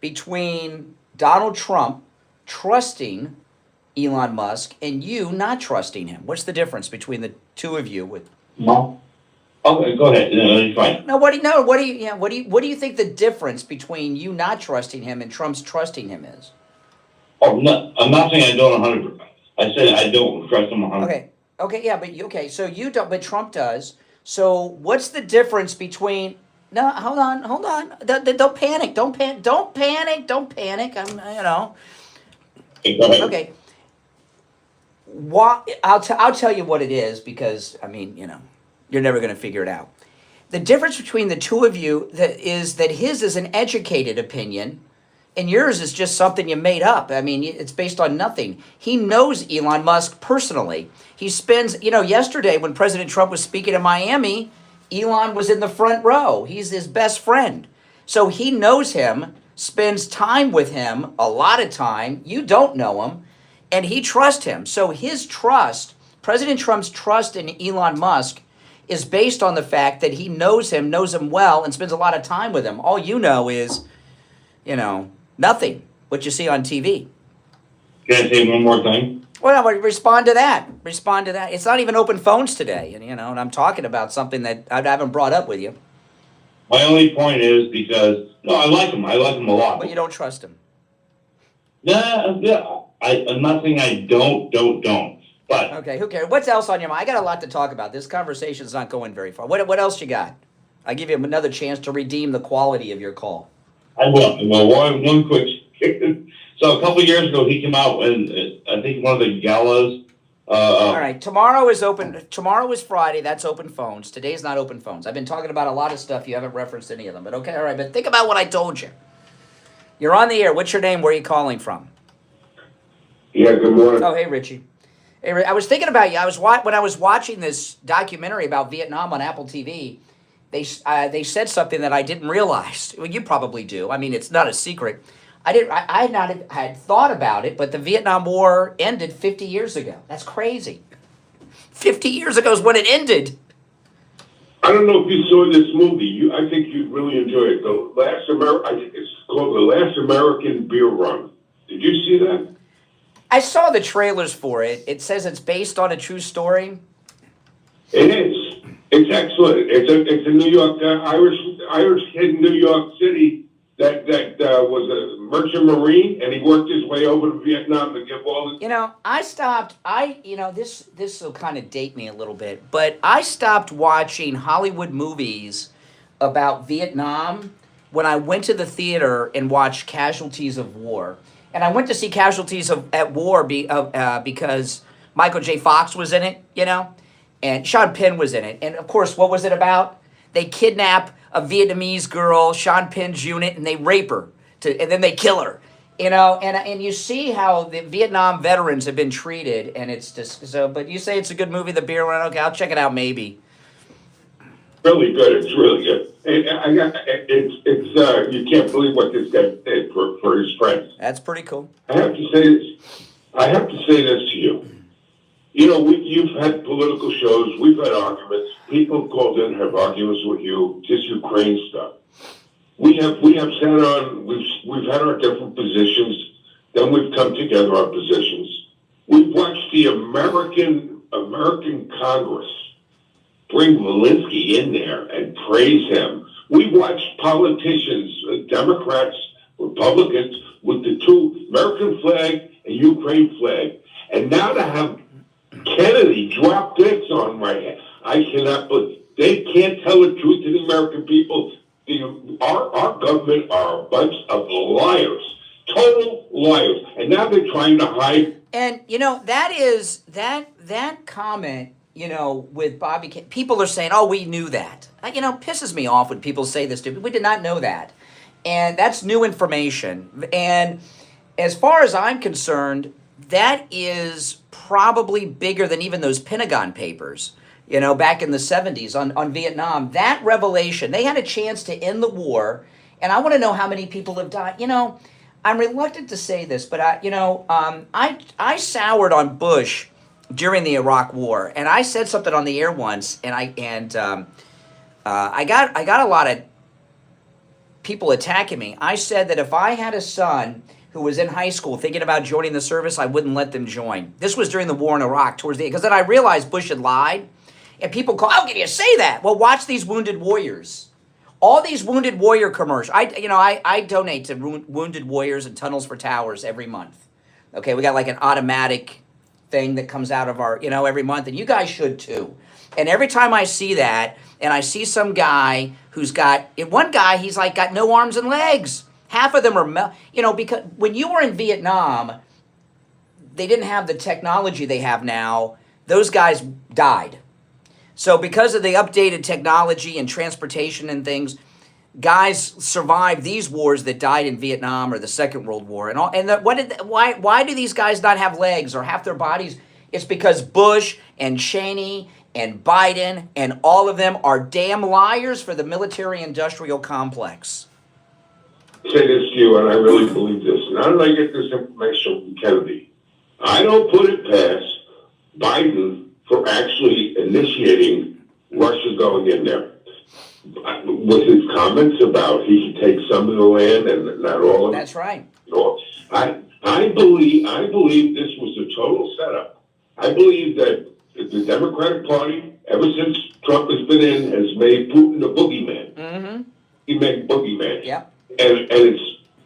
between Donald Trump trusting Elon Musk and you not trusting him? What's the difference between the two of you? No. Okay, go ahead. No, it's fine. No, what do you think the difference between you not trusting him and Trump's trusting him is? Oh, no, I'm not saying I don't 100%. I said I don't trust him 100%. Okay, yeah, but so you don't, but Trump does. So what's the difference between? No, hold on. Don't panic. Don't panic. Okay. I'll tell you what it is, because I mean, you're never going to figure it out. The difference between the two of you is that his is an educated opinion, and yours is just something you made up. I mean, it's based on nothing. He knows Elon Musk personally. He spends, yesterday when President Trump was speaking in Miami, Elon was in the front row. He's his best friend. So he knows him, spends time with him, a lot of time. You don't know him, and he trusts him. So his trust, President Trump's trust in Elon Musk, is based on the fact that he knows him well, and spends a lot of time with him. All you know is, nothing, what you see on TV. Can I say one more thing? Well, respond to that. It's not even open phones today, and I'm talking about something that I haven't brought up with you. My only point is because, no, I like him a lot. But you don't trust him. Yeah, I'm not saying I don't. But okay, who cares? What's else on your mind? I got a lot to talk about. This conversation's not going very far. What else you got? I'll give you another chance to redeem the quality of your call. I will. One quick. So a couple of years ago, he came out and I think one of the galas. All right, tomorrow is open. Tomorrow is Friday. That's open phones. Today's not open phones. I've been talking about a lot of stuff. You haven't referenced any of them, but okay, all right. But think about what I told you. You're on the air. What's your name? Where are you calling from? Yeah, good morning. Oh, hey, Richie. Hey, I was thinking about you. When I was watching this documentary about Vietnam on Apple TV. They said something that I didn't realize. Well, you probably do. I mean, it's not a secret. I had thought about it, but the Vietnam War ended 50 years ago. That's crazy. 50 years ago is when it ended. I don't know if you saw this movie. I think you'd really enjoy it. I think it's called The Last American Beer Run. Did you see that? I saw the trailers for it. It says it's based on a true story. It is. It's excellent. It's a New York Irish kid in New York City that was merchant marine, and he worked his way over to Vietnam to give all the. You know, this will kind of date me a little bit, but I stopped watching Hollywood movies about Vietnam when I went to the theater and watched Casualties of War. And I went to see Casualties at War because Michael J. Fox was in it, you know, and Sean Penn was in it. And of course, what was it about? They kidnap a Vietnamese girl, Sean Penn's unit, and they rape her, and then they kill her. You know, and you see how the Vietnam veterans have been treated, and it's just so. But you say it's a good movie, The Beer Run. Okay, I'll check it out maybe. Really good. It's really good. And you can't believe what this guy did for his friends. That's pretty cool. I have to say this to you. You know, you've had political shows. We've had arguments. People called in, have arguments with you, just Ukraine stuff. We have sat on. We've had our different positions. Then we've come together our positions. We've watched the American Congress bring Zelensky in there and praise him. We've watched politicians, Democrats, Republicans, with the two American flag and Ukraine flag, and now to have Kennedy drop this on my head. I cannot believe they can't tell the truth to the American people. Our government are a bunch of liars, total liars, and now they're trying to hide. And you know that comment. You know, with Bobby, people are saying, "Oh, we knew that." You know, pisses me off when people say this to me. We did not know that, and that's new information. And as far as I'm concerned, that is probably bigger than even those Pentagon papers. You know, back in the 70s on Vietnam, that revelation, they had a chance to end the war, and I want to know how many people have died. You know, I'm reluctant to say this, but I soured on Bush during the Iraq War, and I said something on the air once, and I got a lot of people attacking me. I said that if I had a son who was in high school thinking about joining the service, I wouldn't let them join. This was during the war in Iraq, towards the end, because then I realized Bush had lied, and people call, "How can you say that?" Well, watch these Wounded Warriors. All these Wounded Warrior commercials. I donate to Wounded Warriors and Tunnels for Towers every month. Okay, we got like an automatic thing that comes out of our, every month, and you guys should too. And every time I see that, and I see some guy who's got, one guy, he's like got no arms and legs. Half of them are, because when you were in Vietnam, they didn't have the technology they have now. Those guys died. So because of the updated technology and transportation and things, guys survived these wars that died in Vietnam or the Second World War. Why do these guys not have legs or half their bodies? It's because Bush and Cheney and Biden and all of them are damn liars for the military-industrial complex. I say this to you, and I really believe this. And how did I get this information from Kennedy? I don't put it past Biden for actually initiating Russia going in there. With his comments about he should take some of the land and not all of it. That's right. I believe this was a total setup. I believe that the Democratic Party, ever since Trump has been in, has made Putin a boogeyman. Mm-hmm. He made boogeyman. Yep. And it's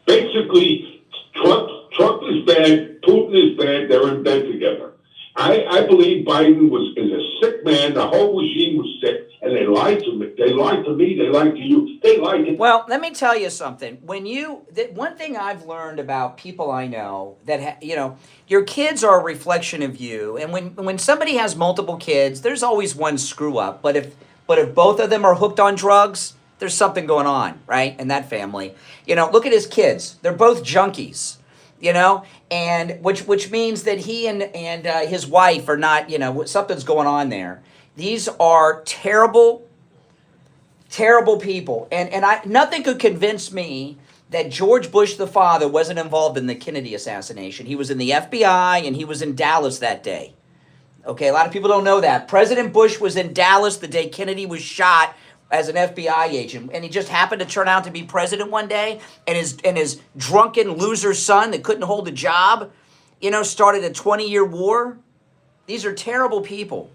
basically Trump is bad, Putin is bad, they're in bed together. I believe Biden is a sick man, the whole regime was sick, and they lied to me. They lied to me, they lied to you. They lied to me. Well, let me tell you something. One thing I've learned about people I know that, your kids are a reflection of you. And when somebody has multiple kids, there's always one screw up. But if both of them are hooked on drugs, there's something going on, right, in that family. Look at his kids. They're both junkies. And which means that he and his wife are not, something's going on there. These are terrible, terrible people. And nothing could convince me that George Bush the father wasn't involved in the Kennedy assassination. He was in the FBI and he was in Dallas that day. Okay, a lot of people don't know that. President Bush was in Dallas the day Kennedy was shot as an FBI agent, and he just happened to turn out to be president one day, and his drunken loser son that couldn't hold a job, started a 20-year war. These are terrible people.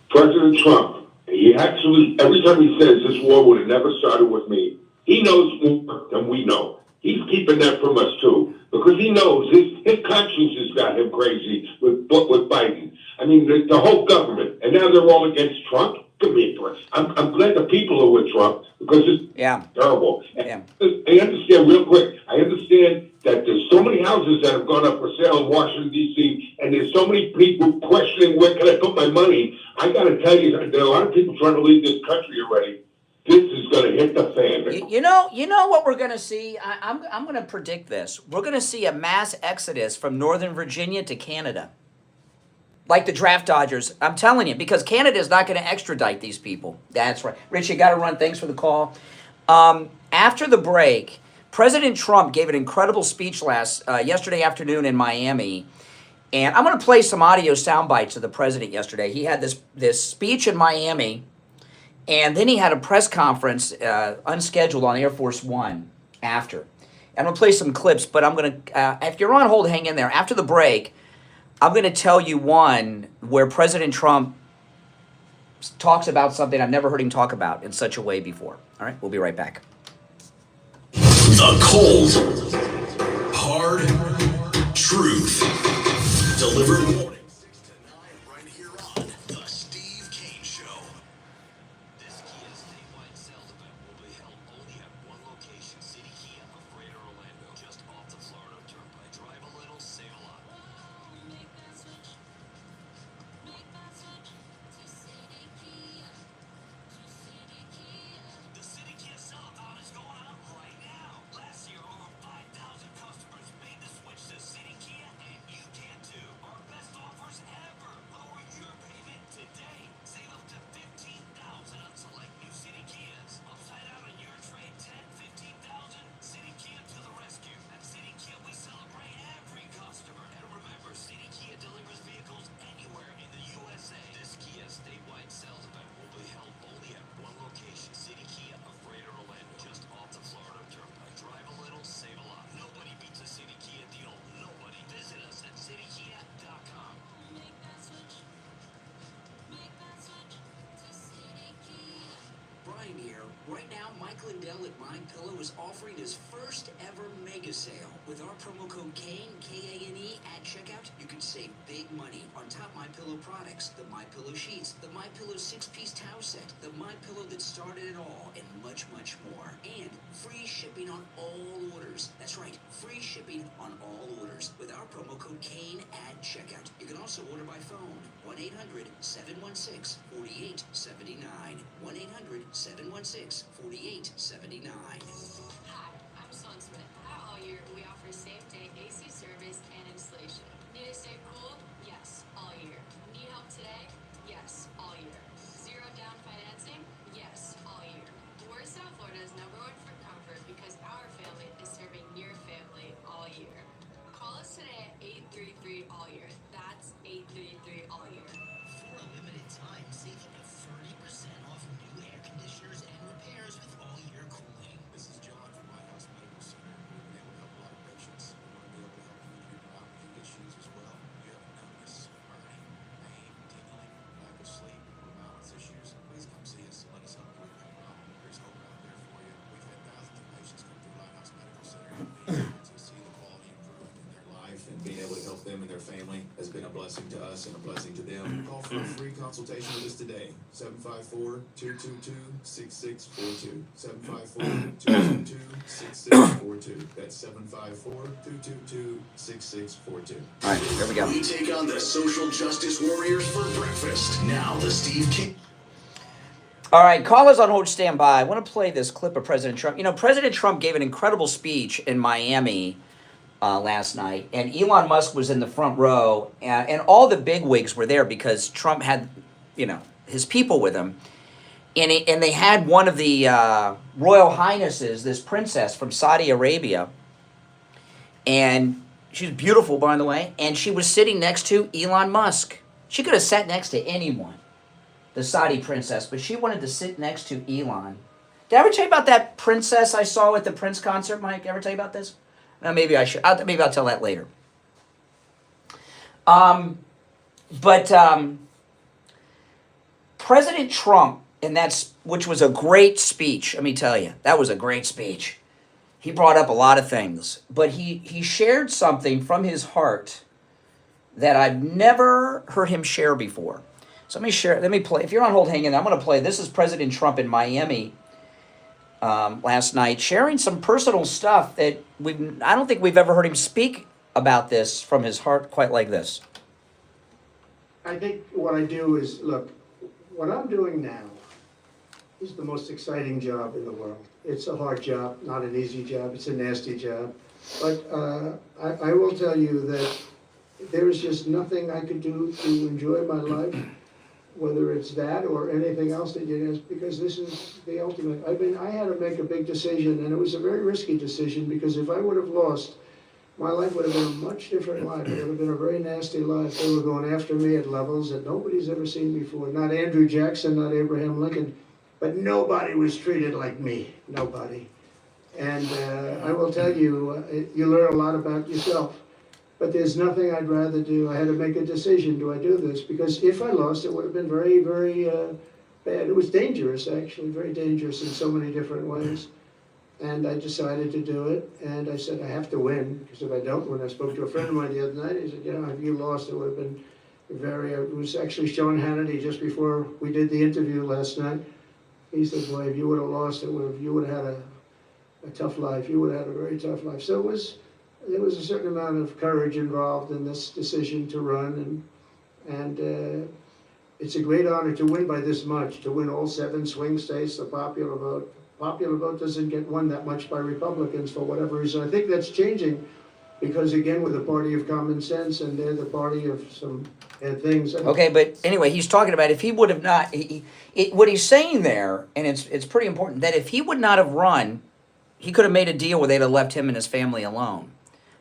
President Trump, he actually, every time he says this war would have never started with me, he knows more than we know. He's keeping that from us too, because he knows his conscience has got him crazy with Biden. I mean, the whole government, and now they're all against Trump. Give me a break. I'm glad the people are with Trump, because it's terrible. Yeah. I understand real quick. I understand that there's so many houses that have gone up for sale in Washington, D.C., and there's so many people questioning where can I put my money. I got to tell you, there are a lot of people trying to leave this country already. This is going to hit the fan. You know what we're going to see? I'm going to predict this. We're going to see a mass exodus from Northern Virginia to Canada. Like the draft dodgers. I'm telling you, because Canada is not going to extradite these people. That's right. Rich, you got to run. Thanks for the call. After the break, President Trump gave an incredible speech yesterday afternoon in Miami. And I'm going to play some audio sound bites of the president yesterday. He had this speech in Miami. And then he had a press conference unscheduled on Air Force One after. And I'm going to play some clips, but I'm going to, if you're on hold, hang in there. After the break, I'm going to tell you one where President Trump talks about something I've never heard him talk about in such a way before. All right, we'll be right back. The cold, hard truth. Delivered morning 6 to 9 right here on The Steve Kane Show. This Kia statewide sales event will be held only at one location, City Kia of Greater Orlando, just off the Florida Turnpike. Drive a little, save a lot. Make that switch to City Kia. The City Kia sell-a-thon is going on right now. Last year, over 5,000 customers made the switch to City Kia, and you can too. Our best offers ever. Lower your payment today. Save up to $15,000 on select new City Kias. Upside down on your trade, 10, 15,000. City Kia to the rescue. At City Kia, we celebrate every customer. And remember, City Kia delivers vehicles anywhere in the USA. This Kia statewide sales event will be held only at one location, City Kia of Greater Orlando, just off the Florida Turnpike. Drive a little, save a lot. Nobody beats a City Kia deal. Nobody. Visit us at citykia.com. Make that switch. Make that switch to City Kia. Brian here. Right now, Mike Lindell at MyPillow is offering his first ever mega sale. With our promo code KANE, K-A-N-E, at checkout, you can save big money on top MyPillow products, the MyPillow sheets, the MyPillow 6-piece towel set, the MyPillow that started it all, and much, much more. And free shipping on all orders. That's right, free shipping on all orders with our promo code KANE at checkout. You can also order by phone, 1-800-716-4879. 1-800-716-4879. Hi, I'm Sloan Smith. At All Year, we offer same-day AC service and installation. Need to stay cool? Yes, all year. Need help today? Yes, all year. Zero down financing? Yes, all year. We're South Florida's #1 for comfort because our family is serving your family all year. Call us today at 833-ALL-YEAR. That's 833-ALL-YEAR. For a limited time, save up to 30% off new air conditioners and repairs with All Year Cooling. This is John from My House Medical Center. We've been able to help a lot of patients. We want to be able to help you with your with issues as well. You have numbness, burning, pain, tingling, lack of sleep, or balance issues. Please come see us and let us help you with that problem. There's hope out there for you. We've had thousands of patients come through Lighthouse Medical Center and being able to see the quality improvement in their life and being able to help them and their family has been a blessing to us and a blessing to them. Call for a free consultation with us today. 754-222-6642. 754-222-6642. That's 754-222-6642. All right, here we go. We take on the social justice warriors for breakfast. Now, the Steve Kane. All right, callers on hold, stand by. I want to play this clip of President Trump. You know, President Trump gave an incredible speech in Miami last night, and Elon Musk was in the front row, and all the bigwigs were there because Trump had, his people with him. And they had one of the royal highnesses, this princess from Saudi Arabia, and she's beautiful, by the way, and she was sitting next to Elon Musk. She could have sat next to anyone, the Saudi princess, but she wanted to sit next to Elon. Did I ever tell you about that princess I saw at the Prince concert, Mike? Ever tell you about this? No, maybe I should. Maybe I'll tell that later. President Trump, which was a great speech, let me tell you, that was a great speech. he brought up a lot of things, but he shared something from his heart that I've never heard him share before. So let me play. If you're on hold, hang in. I'm going to play. This is President Trump in Miami last night, sharing some personal stuff that I don't think we've ever heard him speak about this from his heart quite like this. I think what I do is, look, what I'm doing now is the most exciting job in the world. It's a hard job, not an easy job. It's a nasty job. But I will tell you that there is just nothing I could do to enjoy my life, whether it's that or anything else that you ask, because this is the ultimate. I had to make a big decision, and it was a very risky decision, because if I would have lost, my life would have been a much different life. It would have been a very nasty life. They were going after me at levels that nobody's ever seen before. Not Andrew Jackson, not Abraham Lincoln, but nobody was treated like me. Nobody. And I will tell you, you learn a lot about yourself. But there's nothing I'd rather do. I had to make a decision. Do I do this? Because if I lost, it would have been very, very bad. It was dangerous, actually, very dangerous in so many different ways. And I decided to do it. And I said, I have to win. Because if I don't win, I spoke to a friend of mine the other night. He said, you know, if you lost, it would have been very, it was actually Sean Hannity just before we did the interview last night. He said, boy, if you would have lost, you would have had a tough life. You would have had a very tough life. So there was a certain amount of courage involved in this decision to run, and it's a great honor to win by this much, to win all 7 swing states, the popular vote. Popular vote doesn't get won that much by Republicans for whatever reason. I think that's changing because, again, we're the party of common sense, and they're the party of some things. Okay, but anyway, he's talking about if he would have not, what he's saying there, and it's pretty important, that if he would not have run, he could have made a deal where they'd have left him and his family alone.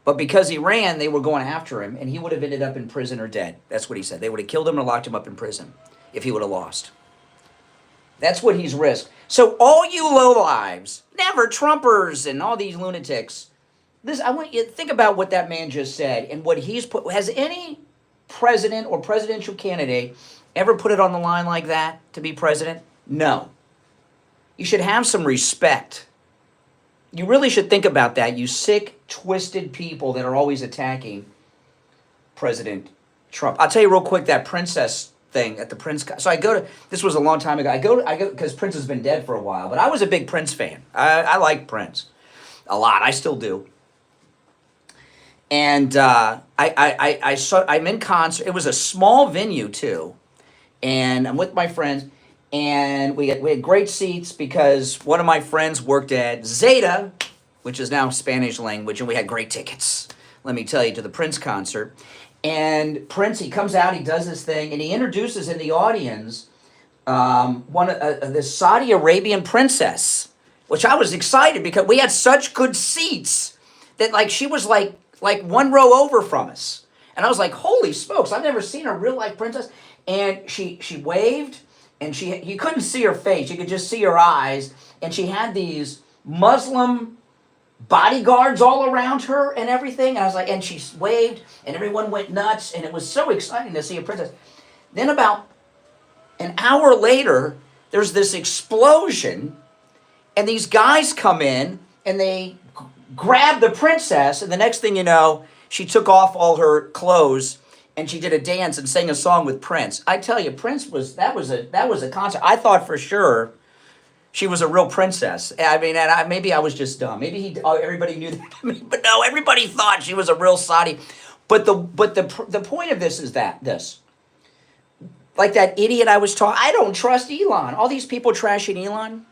But because he ran, they were going after him, and he would have ended up in prison or dead. That's what he said. They would have killed him or locked him up in prison if he would have lost. That's what he's risked. So all you lowlives, never Trumpers and all these lunatics, I want you to think about what that man just said and what he's put. Has any president or presidential candidate ever put it on the line like that to be president? No. You should have some respect. You really should think about that, you sick, twisted people that are always attacking President Trump. I'll tell you real quick, that princess thing at the Prince. So I go to, this was a long time ago. I go because Prince has been dead for a while, but I was a big Prince fan. I like Prince a lot. I still do. And I'm in concert. It was a small venue too, and I'm with my friends. And we had great seats because one of my friends worked at Zeta, which is now Spanish language, and we had great tickets, let me tell you, to the Prince concert. And Prince, he comes out, he does this thing, and he introduces in the audience this Saudi Arabian princess, which I was excited because we had such good seats that like she was like one row over from us. And I was like, holy smokes, I've never seen a real life princess. And she waved. And you couldn't see her face, you could just see her eyes, and she had these Muslim bodyguards all around her and everything, and I was like, and she waved, and everyone went nuts, and it was so exciting to see a princess. Then about an hour later, there's this explosion, and these guys come in, and they grab the princess, and the next thing you know, she took off all her clothes, and she did a dance and sang a song with Prince. I tell you, Prince that was a concert. I thought for sure she was a real princess. I mean, and maybe I was just dumb. Maybe everybody knew that, but no, everybody thought she was a real Saudi. But the point of this is this. Like that idiot I was talking, I don't trust Elon. All these people trashing Elon.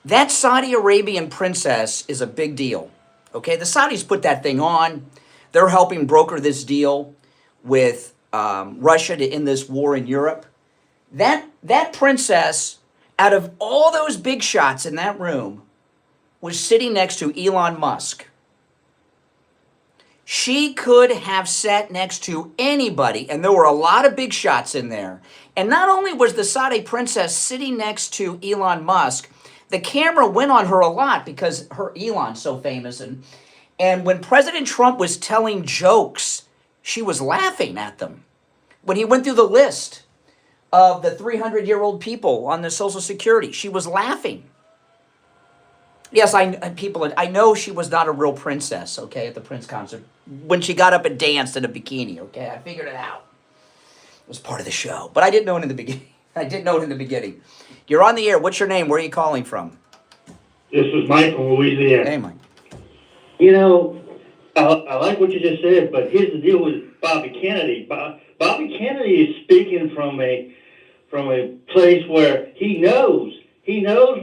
That Saudi Arabian princess is a big deal. Okay, the Saudis put that thing on. They're helping broker this deal with Russia to end this war in Europe. That princess, out of all those big shots in that room, was sitting next to Elon Musk. She could have sat next to anybody, and there were a lot of big shots in there. And not only was the Saudi princess sitting next to Elon Musk, the camera went on her a lot because Elon's so famous. And when President Trump was telling jokes, she was laughing at them. When he went through the list of the 300-year-old people on the Social Security, she was laughing. Yes, I know she was not a real princess, okay, at the Prince concert. When she got up and danced in a bikini, okay? I figured it out. It was part of the show. But I didn't know it in the beginning. I didn't know it in the beginning. You're on the air. What's your name? Where are you calling from? This is Mike from Louisiana. Hey, Mike. You know, I like what you just said, but here's the deal with Bobby Kennedy. Bobby Kennedy is speaking from a place where he knows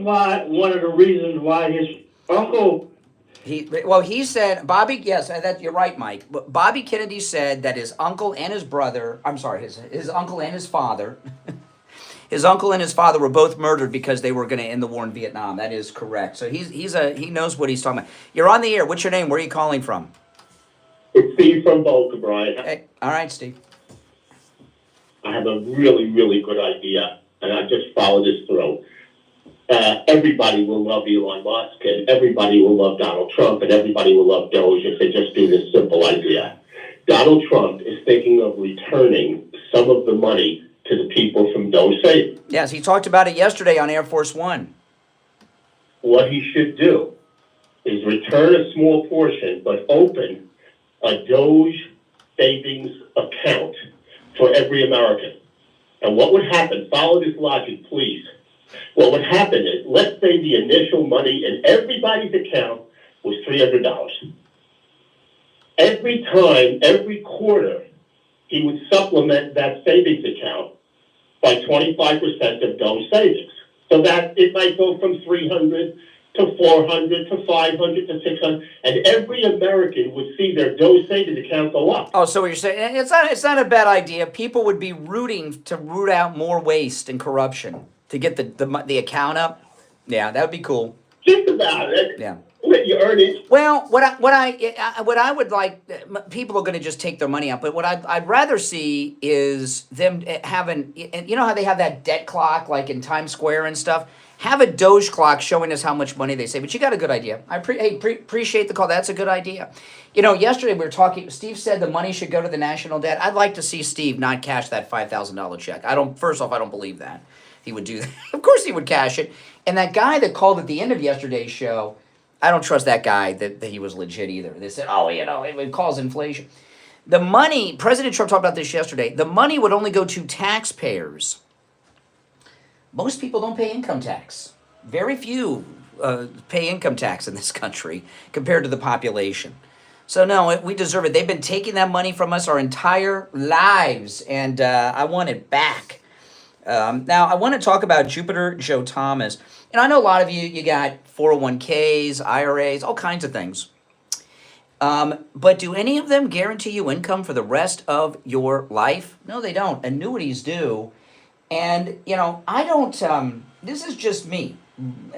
why, one of the reasons why his uncle. He said, Bobby, yes, that you're right, Mike. Bobby Kennedy said that his uncle and his brother, I'm sorry, his uncle and his father, his uncle and his father were both murdered because they were going to end the war in Vietnam. That is correct. So he knows what he's talking about. You're on the air. What's your name? Where are you calling from? It's Steve from Boca, Brian. Hey, all right, Steve. I have a really, really good idea, and I just follow this through. Everybody will love Elon Musk, and everybody will love Donald Trump, and everybody will love Doge if they just do this simple idea. Donald Trump is thinking of returning some of the money to the people from Doge savings. Yes, he talked about it yesterday on Air Force One. What he should do is return a small portion, but open a Doge savings account for every American. And what would happen, follow this logic, please. What would happen is, let's say the initial money in everybody's account was $300. Every time, every quarter, he would supplement that savings account by 25% of Doge savings. So that it might go from 300 to 400 to 500 to 600, and every American would see their Doge savings account go up. Oh, so what you're saying, it's not a bad idea. People would be rooting to root out more waste and corruption to get the account up. Yeah, that would be cool. Think about it. Yeah. When you earn it. Well, what I would like, people are going to just take their money out, but what I'd rather see is them having, you know how they have that debt clock like in Times Square and stuff? Have a Doge clock showing us how much money they save. But you got a good idea. I appreciate the call. That's a good idea. You know, yesterday we were talking, Steve said the money should go to the national debt. I'd like to see Steve not cash that $5,000 check. First off, I don't believe that he would do that. Of course he would cash it. And that guy that called at the end of yesterday's show, I don't trust that guy that he was legit either. They said, oh, you know, it would cause inflation. The money, President Trump talked about this yesterday, the money would only go to taxpayers. Most people don't pay income tax. Very few pay income tax in this country compared to the population. So no, we deserve it. They've been taking that money from us our entire lives, and I want it back. Now, I want to talk about Jupiter Joe Thomas. And I know a lot of you got 401ks, IRAs, all kinds of things. But do any of them guarantee you income for the rest of your life? No, they don't. Annuities do. And, you know, I don't, this is just me,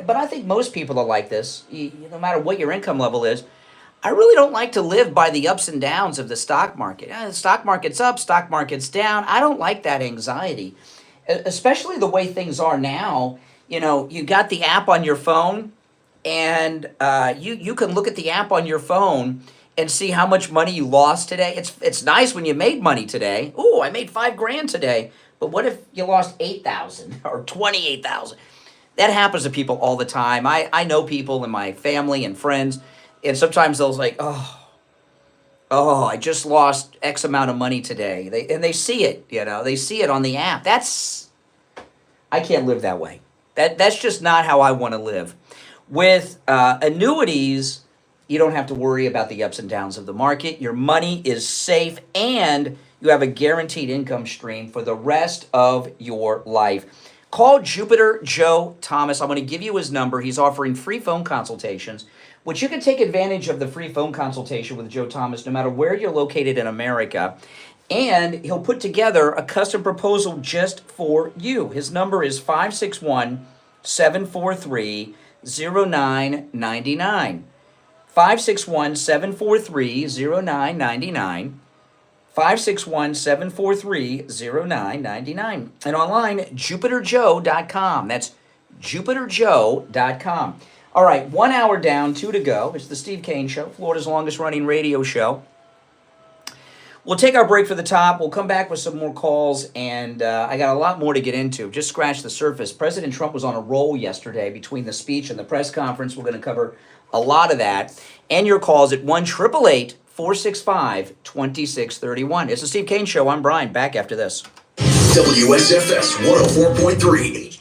but I think most people are like this, no matter what your income level is. I really don't like to live by the ups and downs of the stock market. The stock market's up, stock market's down. I don't like that anxiety, especially the way things are now. You know, you got the app on your phone, and you can look at the app on your phone and see how much money you lost today. It's nice when you made money today. Ooh, I made $5,000 today. But what if you lost 8,000 or 28,000? That happens to people all the time. I know people in my family and friends, and sometimes they'll like, oh, I just lost X amount of money today. They see it, you know, they see it on the app. I can't live that way. That's just not how I want to live. With annuities, you don't have to worry about the ups and downs of the market. Your money is safe, and you have a guaranteed income stream for the rest of your life. Call Jupiter Joe Thomas. I'm going to give you his number. He's offering free phone consultations, which you can take advantage of the free phone consultation with Joe Thomas no matter where you're located in America. And he'll put together a custom proposal just for you. His number is 561-743-0999. 561-743-0999. 561-743-0999. And online, JupiterJoe.com. That's JupiterJoe.com. All right, 1 hour down, 2 to go. It's the Steve Kane Show, Florida's longest running radio show. We'll take our break for the top. We'll come back with some more calls, and I got a lot more to get into. Just scratch the surface. President Trump was on a roll yesterday between the speech and the press conference. We're going to cover a lot of that. And your calls at 1-888-465-2631. It's the Steve Kane Show. I'm Brian. Back after this. WSFS 104.3.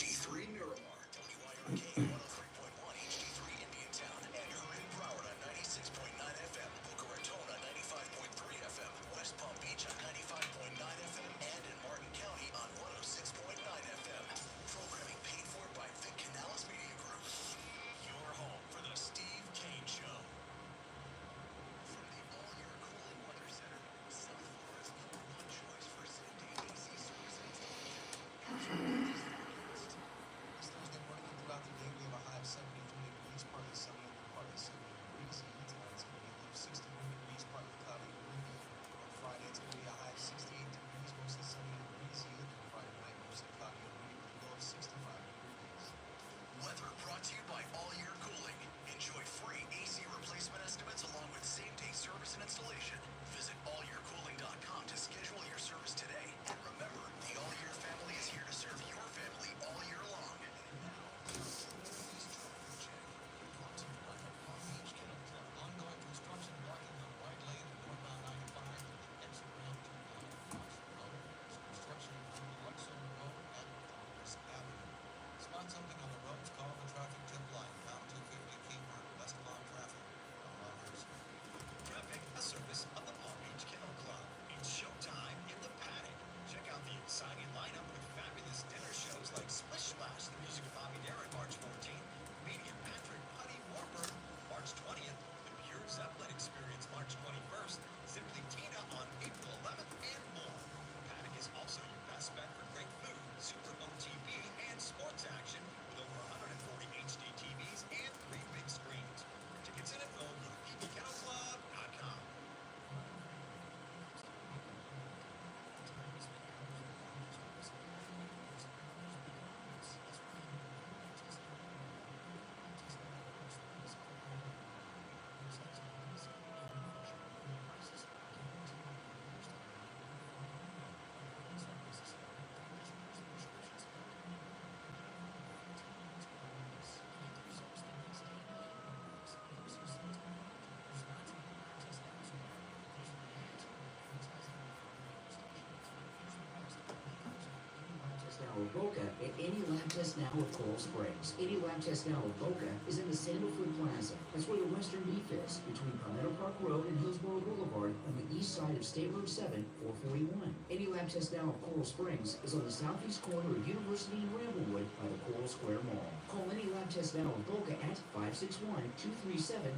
With Boca at any lab test now with Coral Springs. Any lab test now with Boca is in the Sandalwood Plaza. That's where the Western Beef is, between Palmetto Park Road and Hillsborough Boulevard on the east side of State Road 7, 441. Any lab test now at Coral Springs is on the southeast corner of University and Ramblewood by the Coral Square Mall. Call any lab test now with Boca at 561-237-5009.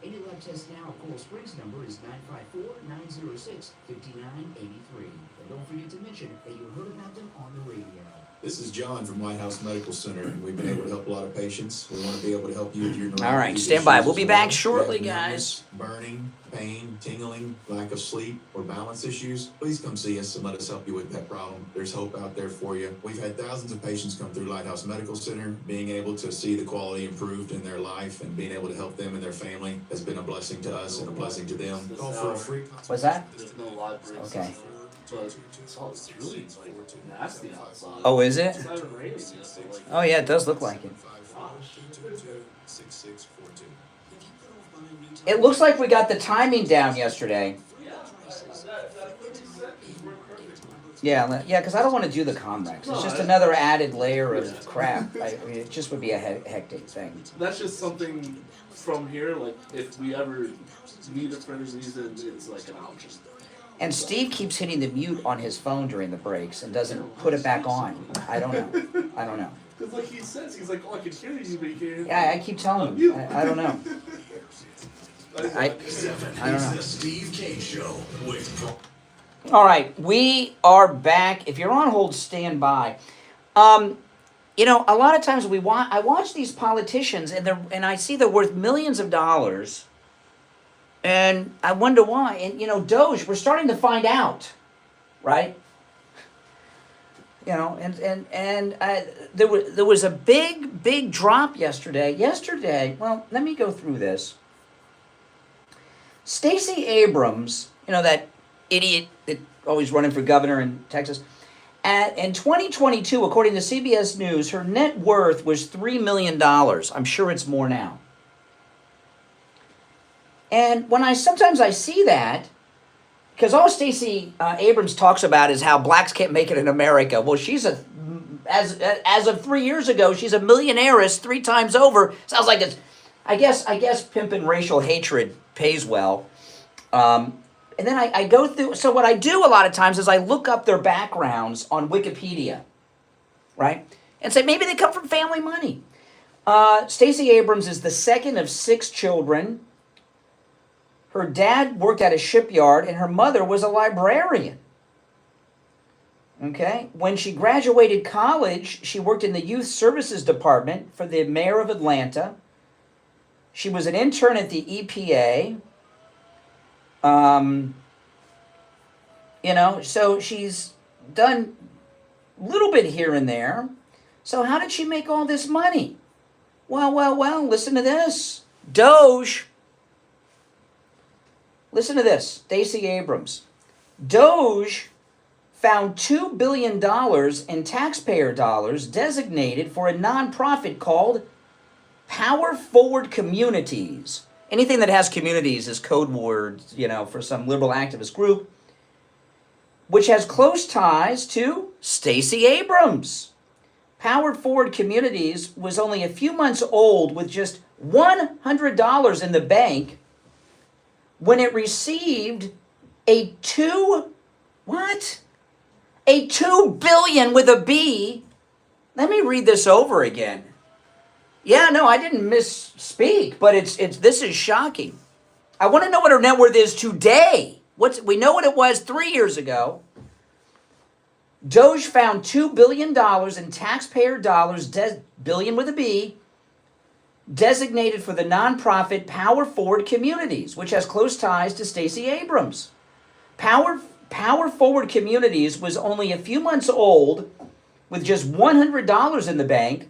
Any lab test now at Coral Springs number is 954-906-5983. And don't forget to mention that you heard about them on the radio. This is John from White House Medical Center, and we've been able to help a lot of patients. We want to be able to help you with your neuropathy. All right, stand by. issues We'll be as back well. shortly, If you have guys. numbness, burning, pain, tingling, lack of sleep, or balance issues, please come see us and let us help you with that problem. There's hope out there for you. We've had thousands of patients come through Lighthouse Medical Center. Being able to see the quality improved in their life and being able to help them and their family has been a blessing to us and a blessing to them. Call for a free What's that? There's no live breaks. Okay. But it's really nasty outside. Oh, is it? It's not even raining, so like, Oh, yeah, it does look like it. It looks like we got the timing down yesterday. Yeah, because I don't want to do the Comrex. It's just another added layer of crap. I mean, it just would be a hectic thing. that's just something from here, like, if we ever need it for any reason, it's like an option. And Steve keeps hitting the mute on his phone during the breaks and doesn't put it back on. I don't know. Because like he says, he's like, oh, I can hear you, but you can't hear me. Yeah, I keep telling him. I don't know. I don't know. The Steve Kane Show with All right, we are back. If you're on hold, stand by. You know, a lot of times I watch these politicians and I see they're worth millions of dollars, and I wonder why. And you know, Doge, we're starting to find out, right? You know, and there was a big drop yesterday. Well, let me go through this. Stacy Abrams You know, that idiot that always running for governor in Texas. In 2022, according to CBS News, her net worth was $3 million. I'm sure it's more now. And when sometimes I see that, because all Stacy Abrams talks about is how blacks can't make it in America. Well, as of 3 years ago, she's a millionairess 3 times over. Sounds like it's, I guess pimping racial hatred pays well. And then I go through, so what I do a lot of times is I look up their backgrounds on Wikipedia, right? And say maybe they come from family money. Stacy Abrams is the second of 6 children. Her dad worked at a shipyard and her mother was a librarian. Okay? When she graduated college, she worked in the youth services department for the mayor of Atlanta. She was an intern at the EPA. You know, so she's done a little bit here and there. So how did she make all this money? Well, listen to this. Doge. Listen to this, Stacey Abrams. Doge found $2 billion in taxpayer dollars designated for a nonprofit called Power Forward Communities. Anything that has communities is code words, you know, for some liberal activist group, which has close ties to Stacey Abrams. Power Forward Communities was only a few months old with just $100 in the bank when it received a $2 billion with a B. Let me read this over again. Yeah, no, I didn't misspeak, but this is shocking. I want to know what her net worth is today. We know what it was 3 years ago. Doge found $2 billion in taxpayer dollars, billion with a B, designated for the nonprofit Power Forward Communities, which has close ties to Stacey Abrams. Power Forward Communities was only a few months old with just $100 in the bank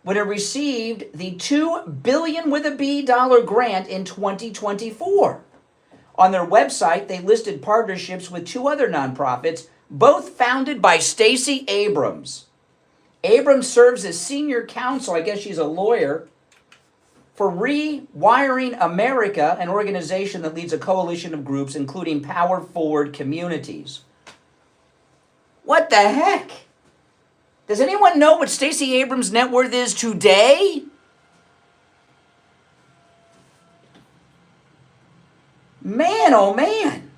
when it received the $2 billion with a B dollar grant in 2024. On their website, they listed partnerships with 2 other nonprofits, both founded by Stacey Abrams. Abrams serves as senior counsel, I guess she's a lawyer, for Rewiring America, an organization that leads a coalition of groups, including Power Forward Communities. What the heck? Does anyone know what Stacey Abrams' net worth is today? Man, oh man.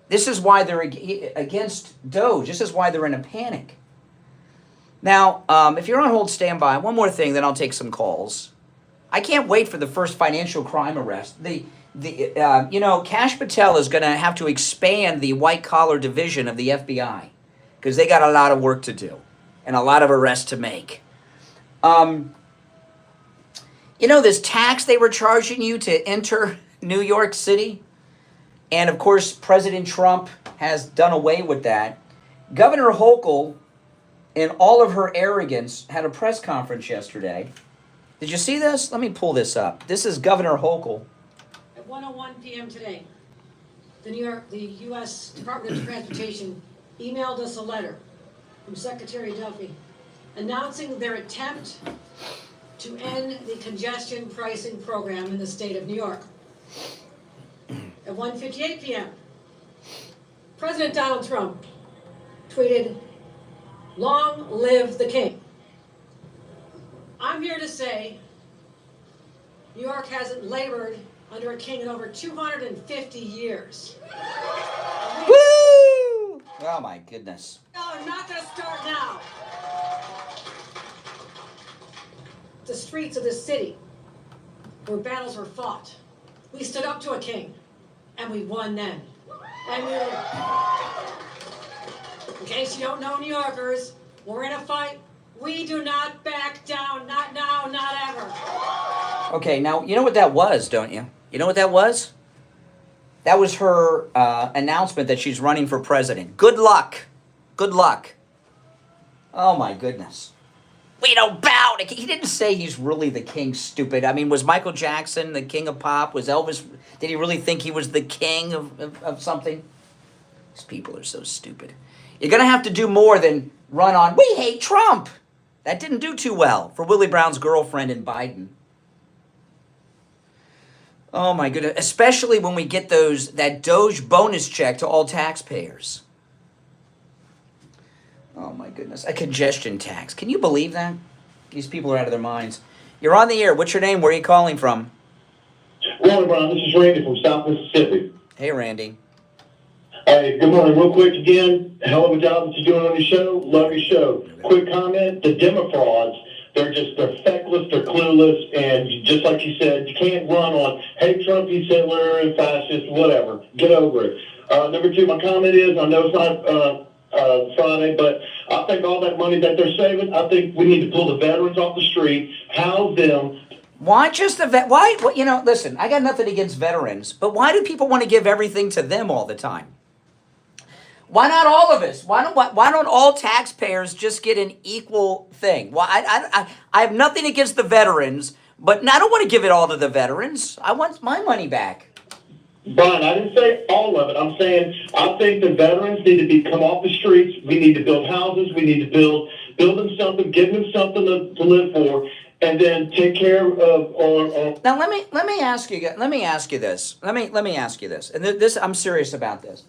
This is why they're against Doge. This is why they're in a panic. Now, if you're on hold, stand by. One more thing, then I'll take some calls. I can't wait for the first financial crime arrest. Cash Patel is going to have to expand the white-collar division of the FBI because they got a lot of work to do and a lot of arrests to make. This tax they were charging you to enter New York City? And, of course, President Trump has done away with that. Governor Hochul, in all of her arrogance, had a press conference yesterday. Did you see this? Let me pull this up. This is Governor Hochul. At 1:01 p.m. today, the U.S. Department of Transportation emailed us a letter from Secretary Duffy announcing their attempt to end the congestion pricing program in the state of New York. At 1:58 p.m., President Donald Trump tweeted, "Long live the king." I'm here to say New York hasn't labored under a king in over 250 years. Woo! Oh my goodness. No, I'm not going to start now. The streets of this city where battles were fought, we stood up to a king, and we won then. And in case you don't know, New Yorkers, we're in a fight. We do not back down. Not now, not ever. Okay, now, you know what that was, don't you? You know what that was? That was her announcement that she's running for president. Good luck. Good luck. Oh, my goodness. We don't bow to. He didn't say he's really the king, stupid. I mean, was Michael Jackson the king of pop? Was Elvis, did he really think he was the king of something? These people are so stupid. You're going to have to do more than run on, we hate Trump. That didn't do too well for Willie Brown's girlfriend and Biden. Oh my goodness, especially when we get that Doge bonus check to all taxpayers. Oh my goodness, a congestion tax. Can you believe that? These people are out of their minds. You're on the air. What's your name? Where are you calling from? Morning, Brian. This is Randy from South Mississippi. Hey, Randy. Hey, good morning. Real quick again, hell of a job that you're doing on your show. Love your show. Quick comment, the Demofrauds, they're feckless, they're clueless, and just like you said, you can't run on, hey, Trump, he's Hitler and fascist, whatever. Get over it. Number two, my comment is, I know it's not Friday, but I think all that money that they're saving, I think we need to pull the veterans off the street, house them. Why just the vet? Why? You know, listen, I got nothing against veterans, but why do people want to give everything to them all the time? Why not all of us? Why don't all taxpayers just get an equal thing? Well, I have nothing against the veterans, but I don't want to give it all to the veterans. I want my money back. Brian, I didn't say all of it. I'm saying I think the veterans need to come off the streets. We need to build houses. We need to build them something, give them something to live for, and then take care of. Now let me ask you this. Let me ask you this, and this I'm serious about this.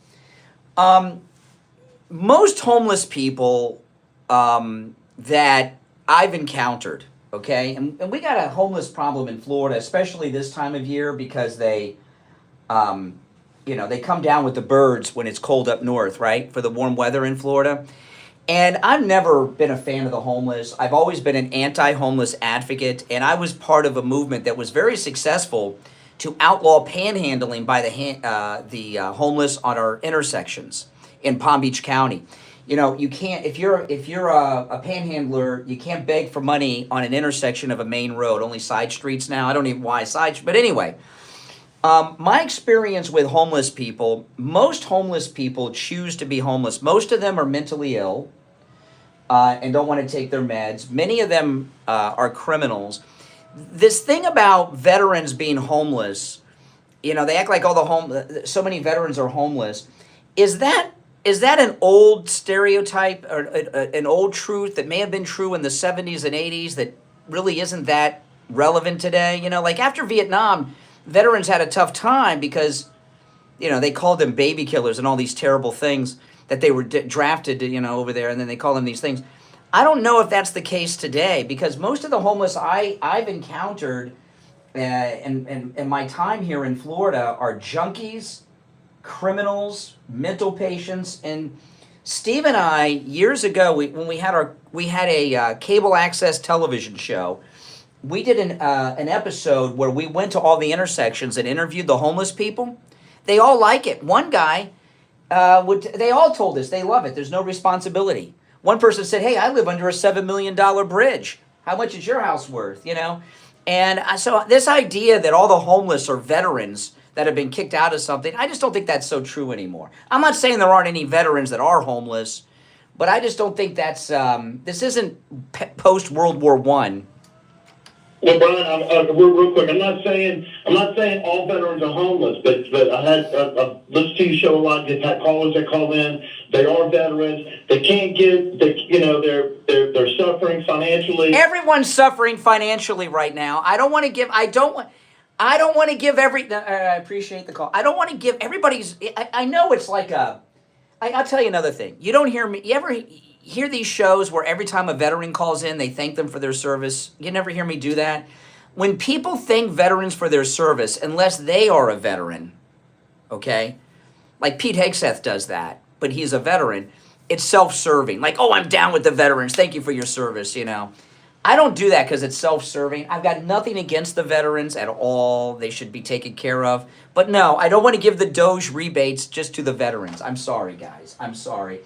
Most homeless people that I've encountered, okay, and we got a homeless problem in Florida, especially this time of year, because they come down with the birds when it's cold up north, right, for the warm weather in Florida. And I've never been a fan of the homeless. I've always been an anti-homeless advocate, and I was part of a movement that was very successful to outlaw panhandling by the homeless on our intersections in Palm Beach County. You know, you can't, if you're a panhandler, you can't beg for money on an intersection of a main road, only side streets now. I don't even why but anyway, my experience with homeless people, most homeless people choose to be homeless. Most of them are mentally ill and don't want to take their meds. Many of them are criminals. This thing about veterans being homeless, you know, they act like so many veterans are homeless. Is that an old stereotype or an old truth that may have been true in the 70s and 80s that really isn't that relevant today? You know, like after Vietnam, veterans had a tough time because, you know, they called them baby killers and all these terrible things that they were drafted to, you know, over there, and then they call them these things. I don't know if that's the case today, because most of the homeless I've encountered in my time here in Florida are junkies, criminals, mental patients. And Steve and I, years ago, when we had a cable access television show, we did an episode where we went to all the intersections and interviewed the homeless people. They all like it. One guy, they all told us they love it. There's no responsibility. One person said, hey, I live under a $7 million bridge. How much is your house worth? You know? And so this idea that all the homeless are veterans that have been kicked out of something, I just don't think that's so true anymore. I'm not saying there aren't any veterans that are homeless, but I just don't think that's, this isn't post-World War I. Well, Brian, real quick, I'm not saying all veterans are homeless, but I had listened to your show a lot. You've had callers that call in. They are veterans. They can't they're suffering financially. Everyone's suffering financially right now. I appreciate the call. I don't want to give everybody's. I know it's like I'll tell you another thing. You don't hear me. You ever hear these shows where every time a veteran calls in, they thank them for their service? You never hear me do that. When people thank veterans for their service, unless they are a veteran, okay, like Pete Hegseth does that, but he's a veteran, it's self-serving. Like, oh, I'm down with the veterans. Thank you for your service, you know. I don't do that because it's self-serving. I've got nothing against the veterans at all. They should be taken care of. But no, I don't want to give the Doge rebates just to the veterans. I'm sorry, guys. I'm sorry.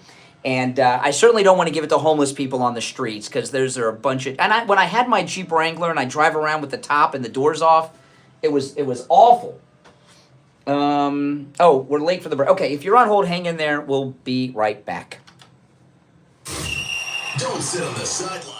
And I certainly don't want to give it to homeless people on the streets, because there's a bunch of... And when I had my Jeep Wrangler and I drive around with the top and the doors off, it was awful. Oh, we're late for the break. Okay, if you're on hold, hang in there. We'll be right back. Don't sit on the sidelines.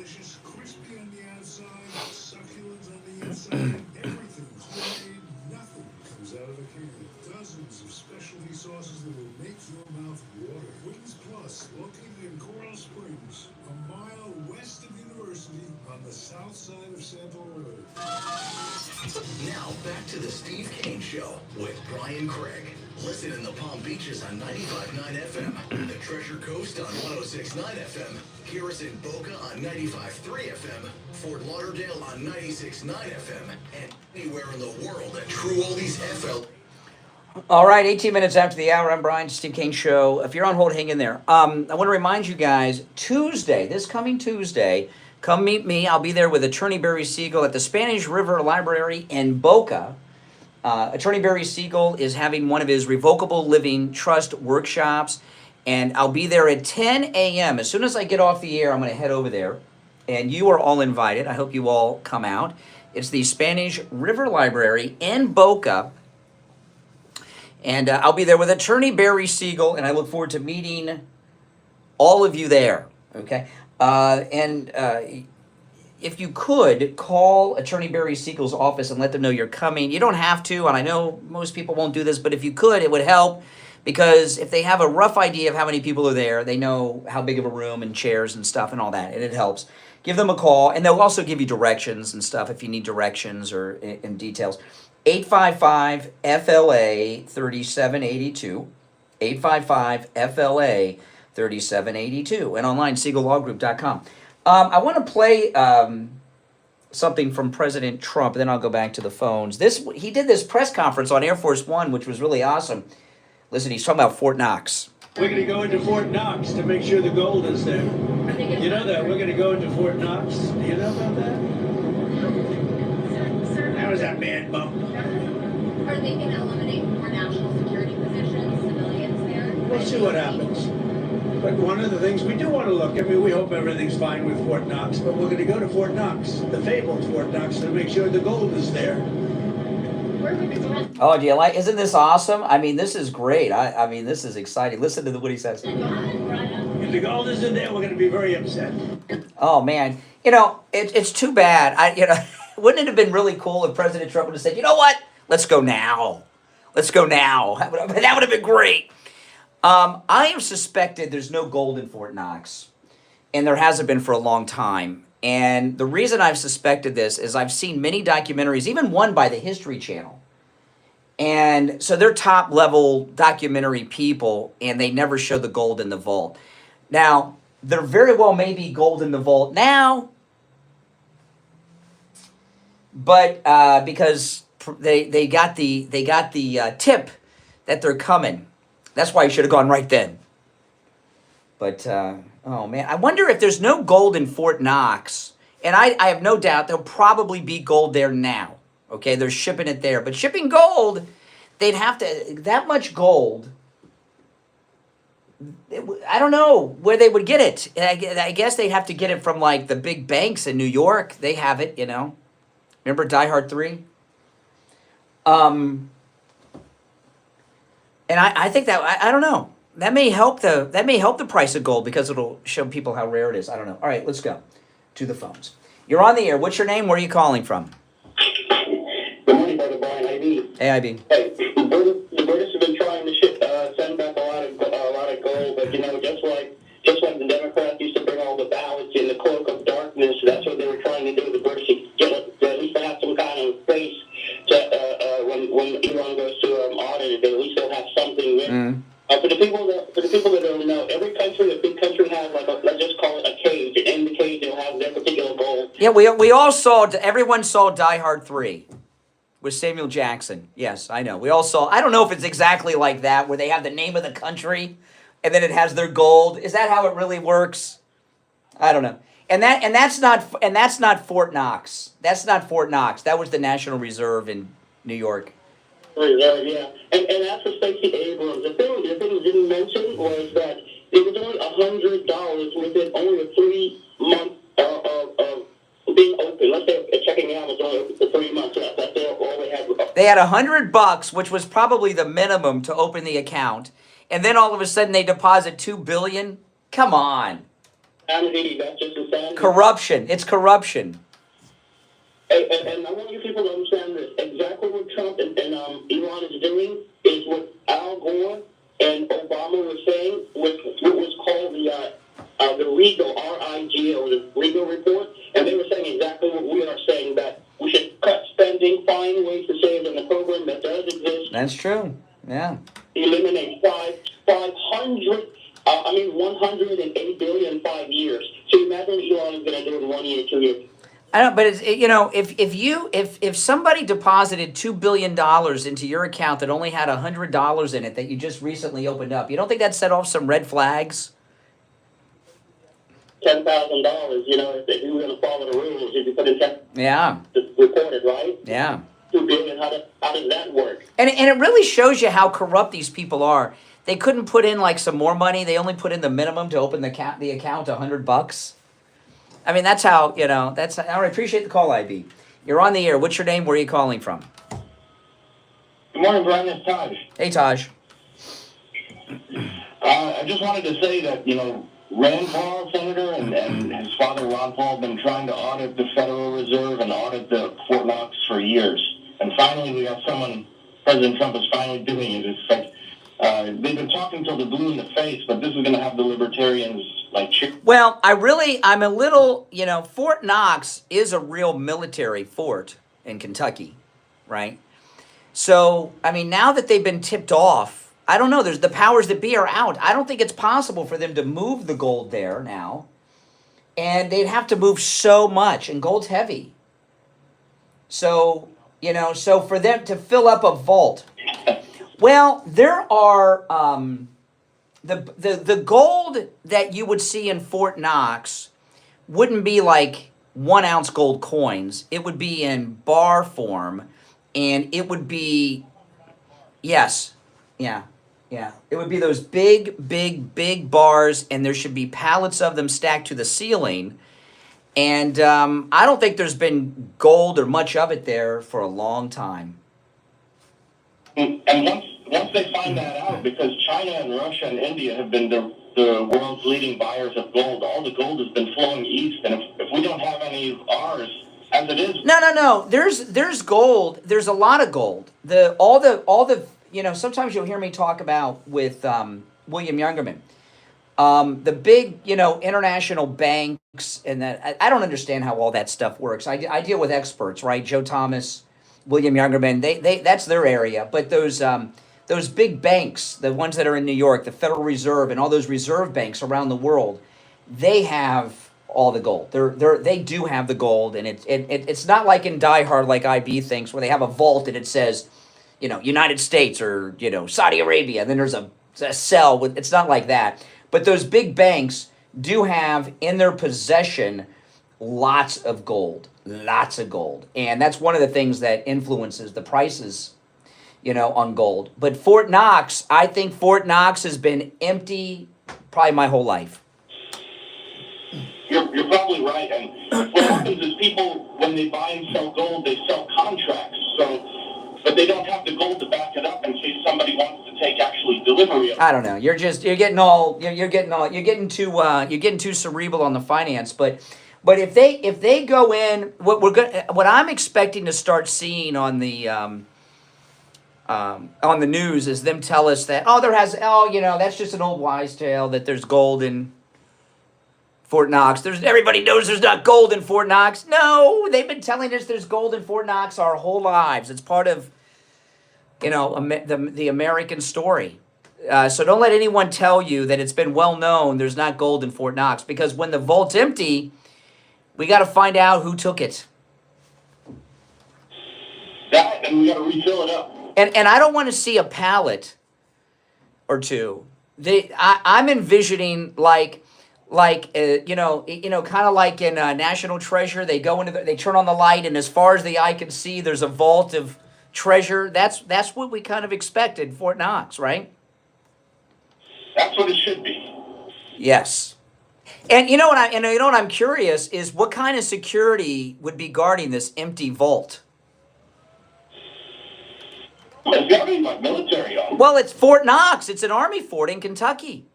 delicious, crispy on the outside, succulent on the inside. Everything's homemade. Nothing comes out of a can. Dozens of specialty sauces that will make your mouth water. Wings Plus, located in Coral Springs, a mile west of University on the south side of Sample Road. Now back to the Steve Kane Show with Brian Craig. Listen in the Palm Beaches on 95.9 FM, the Treasure Coast on 106.9 FM, hear us in Boca on 95.3 FM, Fort Lauderdale on 96.9 FM, and anywhere in the world at True Oldies FL. All right, 18 minutes after the hour. I'm Brian, Steve Kane Show. If you're on hold, hang in there. I want to remind you guys, Tuesday, this coming Tuesday, come meet me. I'll be there with Attorney Barry Siegel at the Spanish River Library in Boca. Attorney Barry Siegel is having one of his revocable living trust workshops, and I'll be there at 10 a.m. As soon as I get off the air, I'm going to head over there, and you are all invited. I hope you all come out. It's the Spanish River Library in Boca, and I'll be there with Attorney Barry Siegel, and I look forward to meeting all of you there, okay? If you could, call Attorney Barry Siegel's office and let them know you're coming. You don't have to, and I know most people won't do this, but if you could, it would help, because if they have a rough idea of how many people are there, they know how big of a room and chairs and stuff and all that, and it helps. Give them a call, and they'll also give you directions and stuff if you need directions or in details. 855-FLA-3782, 855-FLA-3782, and online, SiegelLawGroup.com. I want to play something from President Trump, and then I'll go back to the phones. He did this press conference on Air Force One, which was really awesome. Listen, he's talking about Fort Knox. We're going to go into Fort Knox to make sure the gold is there. You know that? We're going to go into Fort Knox. Do you know about that? That was that man bump. Are they going to eliminate more national security positions, civilians there? We'll see what happens. But one of the things we do want to look, I mean, we hope everything's fine with Fort Knox, but we're going to go to Fort Knox, the fabled Fort Knox, to make sure the gold is there. Oh, do you like? Isn't this awesome? I mean, this is great. I mean, this is exciting. Listen to what he says. If the gold isn't there, we're going to be very upset. Oh man, it's too bad. Wouldn't it have been really cool if President Trump would have said, you know what? Let's go now. Let's go now. That would have been great. I have suspected there's no gold in Fort Knox, and there hasn't been for a long time. And the reason I've suspected this is I've seen many documentaries, even one by the History Channel. And so they're top-level documentary people, and they never show the gold in the vault. Now, there very well may be gold in the vault now, but because they got the tip that they're coming. That's why you should have gone right then. But, oh man, I wonder if there's no gold in Fort Knox. And I have no doubt there'll probably be gold there now. Okay, they're shipping it there. But shipping gold, they'd have to, that much gold, I don't know where they would get it. I guess they'd have to get it from like the big banks in New York. They have it, Remember Die Hard 3? And I think that, I don't know. That may help the price of gold because it'll show people how rare it is. I don't know. All right, let's go to the phones. You're on the air. What's your name? Where are you calling from? Good morning, Brother Brian. IB. Hey, IB. Hey, the British have been trying to send back a lot of gold, but just like the Democrats used to bring all the ballots in the cloak of darkness, that's what they were trying to do. The British at least have some kind of face to when Elon goes to audit it. At least they'll have something there. For the people that don't know, every country, a big country, has let's just call it a cage, and in the cage they'll have their particular gold. Yeah, everyone saw Die Hard 3 with Samuel Jackson. Yes, I know. We all saw. I don't know if it's exactly like that, where they have the name of the country, and then it has their gold. Is that how it really works? I don't know. And that's not Fort Knox. That's not Fort Knox. That was the National Reserve in New York. Yeah. And as for Stacy Abrams, the thing didn't mention was that it was only $100 within only a 3 month of being open. Let's say checking out was only open for 3 months. That's all they had. They had $100, which was probably the minimum to open the account, and then all of a sudden they deposit $2 billion. Come on. insanity. That's just insanity. Corruption. It's corruption. And I want you people to understand this. Exactly what Trump and Elon is doing is what Al Gore and Obama were saying, what was called the legal, RIGO, the legal report, and they were saying exactly what we are saying, that we should cut spending, find ways to save in the program that does exist. That's true. Yeah. Eliminate 108 billion in 5 years. So imagine Elon is going to do it in 1 year, 2 years. I don't, but it's, if somebody deposited $2 billion into your account that only had $100 in it that you just recently opened up, you don't think that set off some red flags? $10,000, if you were going to follow the rules, if you put in 10, Yeah. it's recorded, right? Yeah. $2 billion, how does that work? And it really shows you how corrupt these people are. They couldn't put in like some more money. They only put in the minimum to open the account, $100. I mean, that's how, I appreciate the call, IB. You're on the air. What's your name? Where are you calling from? Good morning, Brian. It's Taj. Hey, Taj. I just wanted to say that, Rand Paul, Senator, and his father, Ron Paul, have been trying to audit the Federal Reserve and audit the Fort Knox for years. And finally, we got President Trump is finally doing it. It's like, they've been talking till they're blue in the face, but this is going to have the libertarians cheer. Well, I'm a little, Fort Knox is a real military fort in Kentucky, right? So, now that they've been tipped off, I don't know, there's the powers that be are out. I don't think it's possible for them to move the gold there now. And they'd have to move so much, and gold's heavy. So, so for them to fill up a vault, well, there are the gold that you would see in Fort Knox wouldn't be like 1 ounce gold coins. It would be in bar form, and it would be, yes, yeah. It would be those big bars, and there should be pallets of them stacked to the ceiling. And I don't think there's been gold or much of it there for a long time. And once they find that out, because China and Russia and India have been the world's leading buyers of gold, all the gold has been flowing east, and if we don't have any of ours, as it is... No. There's gold. There's a lot of gold. All the sometimes you'll hear me talk about with William Youngerman. The big, international banks, and that I don't understand how all that stuff works. I deal with experts, right? Joe Thomas, William Youngerman, they that's their area. But those big banks, the ones that are in New York, the Federal Reserve, and all those reserve banks around the world, they have all the gold. They do have the gold, and it's not like in Die Hard, like IB thinks, where they have a vault and it says, United States or Saudi Arabia. And then there's a cell with. It's not like that. But those big banks do have in their possession lots of gold, and that's one of the things that influences the prices, on gold. But Fort Knox, I think Fort Knox has been empty probably my whole life. You're probably right. And what happens is people, when they buy and sell gold, they sell contracts. But they don't have the gold to back it up in case somebody wants to take actually delivery of it. I don't know. You're getting too cerebral on the finance. But if they go in, what I'm expecting to start seeing on the news is them tell us that that's just an old wives' tale that there's gold in Fort Knox. Everybody knows there's not gold in Fort Knox. No, they've been telling us there's gold in Fort Knox our whole lives. It's part of, the American story. So don't let anyone tell you that it's been well known there's not gold in Fort Knox, because when the vault's empty, we got to find out who took it. That, and we got to refill it up. And I don't want to see a pallet or two. I'm envisioning kind of like in National Treasure, they go they turn on the light, and as far as the eye can see, there's a vault of treasure. That's what we kind of expect in Fort Knox, right? That's what it should be. Yes. And what I'm curious is what kind of security would be guarding this empty vault? It's got to be like military. Well, it's Fort Knox. It's an army fort in Kentucky.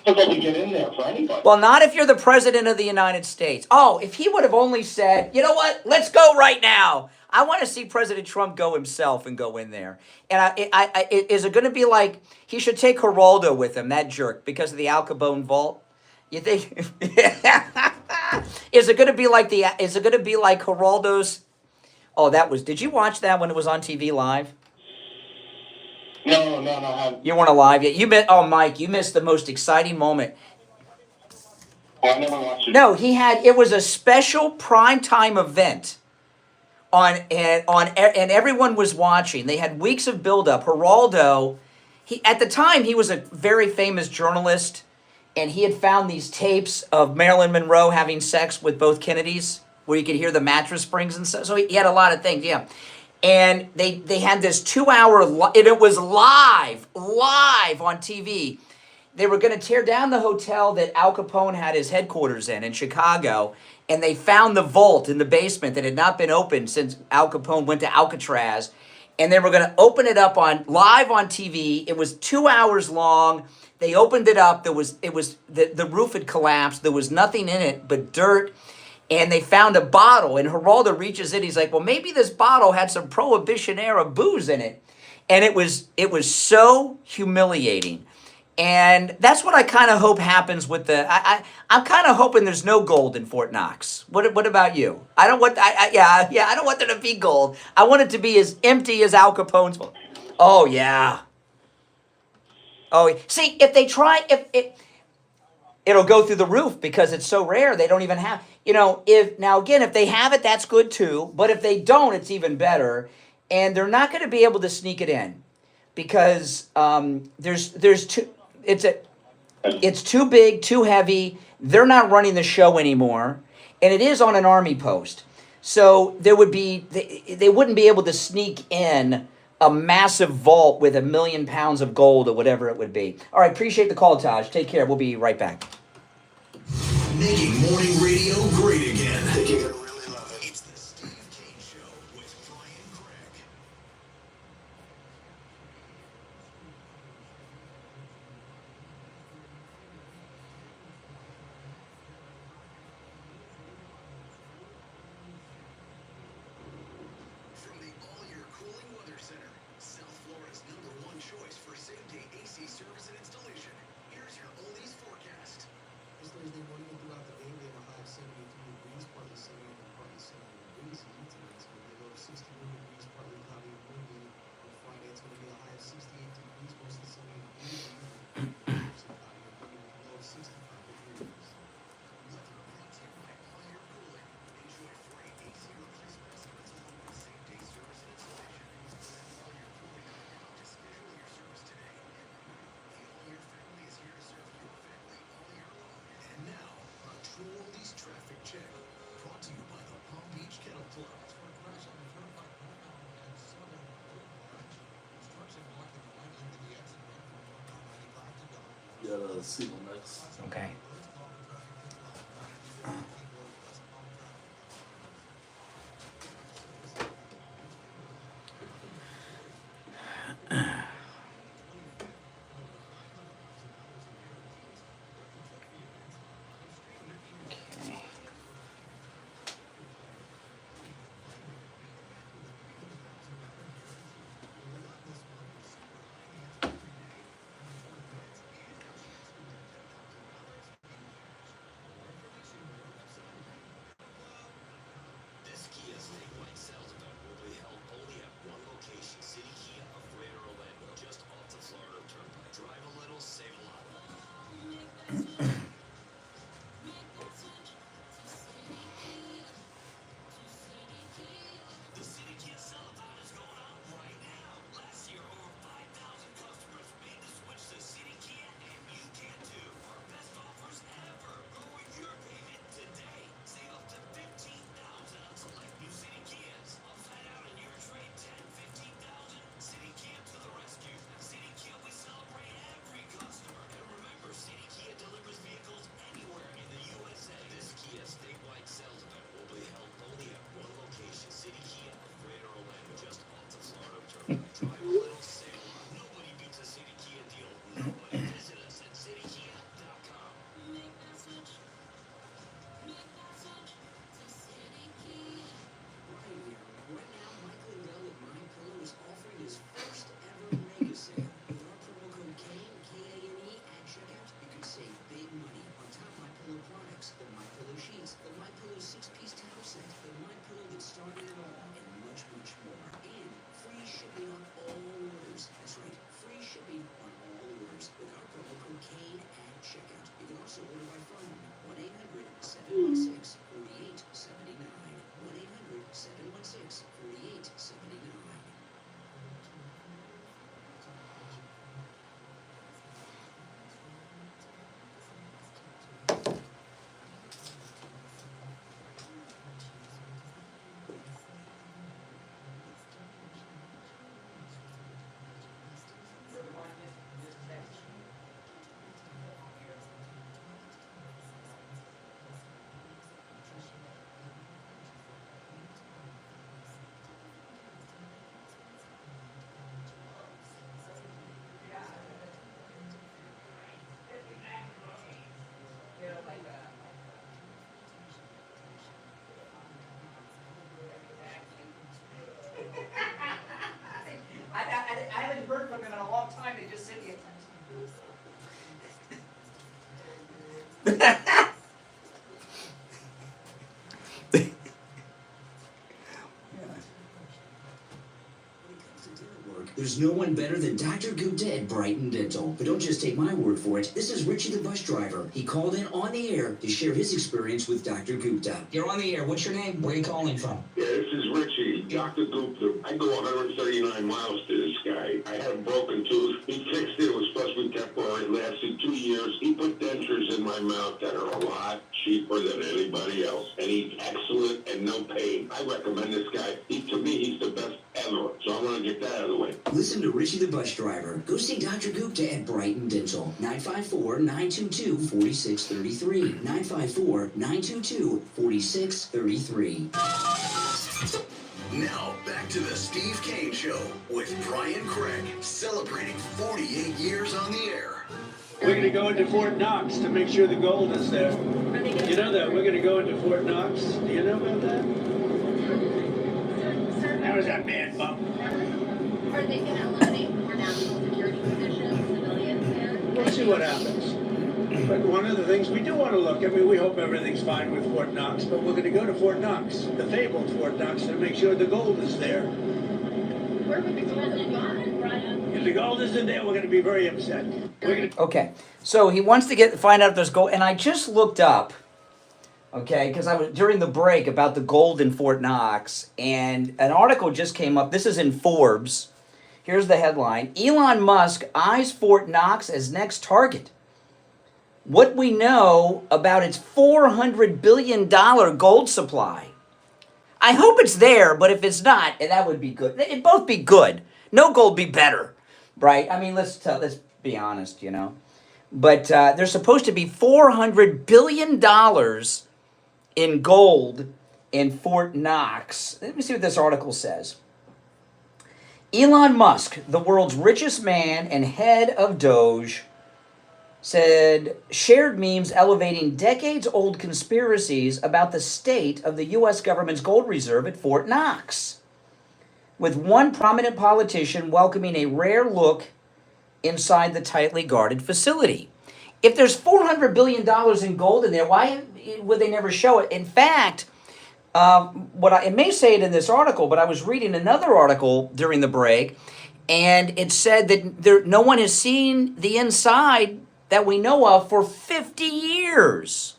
difficult to get in there for anybody. Well, not if you're the president of the United States. Oh, if he would have only said, you know what, let's go right now. I want to see President Trump go himself and go in there. And is it going to be like, he should take Geraldo with him, that jerk, because of the Al Capone vault? You think? Is it going to be like Geraldo's? Oh, did you watch that when it was on TV live? No. You weren't alive yet. Mike, you missed the most exciting moment. I never watched it. No, it was a special primetime event and everyone was watching. They had weeks of buildup. Geraldo, at the time, he was a very famous journalist, and he had found these tapes of Marilyn Monroe having sex with both Kennedys, where you could hear the mattress springs and stuff. So he had a lot of things, yeah. And they had this 2-hour, and it was live on TV. They were going to tear down the hotel that Al Capone had his headquarters in Chicago, and they found the vault in the basement that had not been opened since Al Capone went to Alcatraz, and they were going to open it up live on TV. It was 2 hours long. They opened it up. The roof had collapsed. There was nothing in it but dirt. And they found a bottle, and Geraldo reaches in. He's like, well, maybe this bottle had some Prohibition-era booze in it. And it was so humiliating. And that's what I kind of hope happens with I'm kind of hoping there's no gold in Fort Knox. What about you? I don't want, I don't want there to be gold. I want it to be as empty as Al Capone's. Oh, yeah. Oh, see, if they try, it'll go through the roof because it's so rare. They don't even have, if they have it, that's good too. But if they don't, it's even better. And they're not going to be able to sneak it in because it's too big, too heavy. They're not running the show anymore. And it is on an army post. So they wouldn't be able to sneak in a massive vault with 1 million pounds of gold or whatever it would be. All right, appreciate the call, Taj. Take care. We'll be right back. Making morning radio great again. You're gonna really love it. It's the Steve Kane Show with Brian Craig. From the all-year cooling weather center, South Florida's #1 choice for same-day AC service and installation. Here's your oldies forecast. This Thursday morning and throughout the day, we have a high of 73 degrees, partly sunny and partly sunny and windy. Tonight it's going to be a low of 61 degrees, partly cloudy and windy. On Friday, it's going to be a high of 68 degrees, mostly sunny and windy. Some cloudy and windy with a low of 65 degrees. Weather brought to you by All Year Cooling. Enjoy free AC replacement estimates along with same-day service and installation. All Year Cooling on now to schedule your service today. The All Year family is here to serve your family all year long. And now, a true oldies traffic check. Brought to you by the Palm Beach Kennel Club. Yeah, the single mix. Okay. This Kia statewide sales event will be held only at one location, City Kia of Greater Orlando, just off the Florida Turnpike. Drive a little, save a lot. The City Kia sell-a-thon is going on right now. Last year, over 5,000 customers made the switch to City Kia, and you can too. Our best offers ever. Lower your payment today. Save up to $15,000 on select new City Kias. Upside down in your trade, 10, 15,000. City Kia to the rescue. City Kia, we celebrate every customer. And remember, City Kia delivers vehicles anywhere in the USA. This Kia statewide sales event will be held only at one location, City Kia of Greater Orlando, just off the Florida Turnpike. Drive a little, save a lot. Nobody beats a City Kia deal. Nobody. Visit us at citykia.com. There's no one better than Dr. Gupta at Brighton Dental. But don't just take my word for it. This is Richie the bus driver. He called in on the air to share his experience with Dr. Gupta. You're on the air. What's your name? Where are you calling from? Yeah, this is Richie, Dr. Gupta. I go 139 miles to this guy. I had a broken tooth. He fixed it. It was supposed to be temporary. It lasted 2 years. He put dentures in my mouth that are a lot cheaper than anybody else. And he's excellent and no pain. I recommend this guy. To me, he's the best ever. So I want to get that out of the way. Listen to Richie the bus driver. Go see Dr. Gupta at Brighton Dental. 954-922-4633. 954-922-4633. Now, back to the Steve Kane Show with Brian Craig, celebrating 48 years on the air. We're going to go into Fort Knox to make sure the gold is there. You know that? We're going to go into Fort Knox. Do you know about that? How is that man bump? Are they going to eliminate more national security positions, civilians there? We'll see what happens. But one of the things we do want to look at, we hope everything's fine with Fort Knox, but we're going to go to Fort Knox, the fabled Fort Knox, to make sure the gold is there. Where would the gold have gone, Brian? If the gold isn't there, we're going to be very upset. Okay, so he wants to find out if there's gold, and I just looked up, okay, because I was during the break about the gold in Fort Knox, and an article just came up. This is in Forbes. Here's the headline: Elon Musk eyes Fort Knox as next target. What we know about its $400 billion gold supply. I hope it's there, but if it's not, that would be good. It'd both be good. No gold be better, right? I mean, let's be honest, you know. But there's supposed to be $400 billion in gold in Fort Knox. Let me see what this article says. Elon Musk, the world's richest man and head of Doge, said shared memes elevating decades-old conspiracies about the state of the U.S. government's gold reserve at Fort Knox, with one prominent politician welcoming a rare look inside the tightly guarded facility. If there's $400 billion in gold in there, why would they never show it? In fact, it may say it in this article, but I was reading another article during the break, and it said that no one has seen the inside that we know of for 50 years.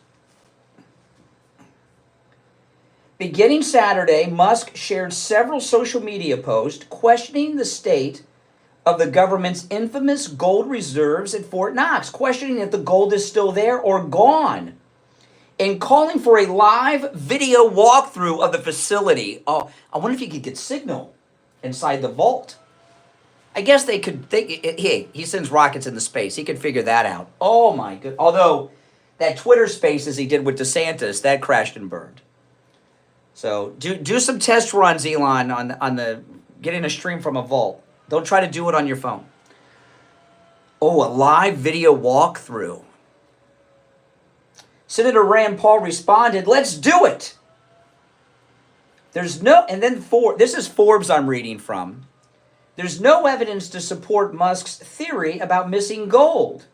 Beginning Saturday, Musk shared several social media posts questioning the state of the government's infamous gold reserves at Fort Knox, questioning if the gold is still there or gone, and calling for a live video walkthrough of the facility. Oh, I wonder if you could get signal inside the vault. I guess they could. Hey, he sends rockets into space. He could figure that out. Oh my good. Although that Twitter Spaces he did with DeSantis, that crashed and burned. So do some test runs, Elon, on the getting a stream from a vault. Don't try to do it on your phone. Oh, a live video walkthrough. Senator Rand Paul responded, "Let's do it." There's no, and then this is Forbes I'm reading from. There's no evidence to support Musk's theory about missing gold,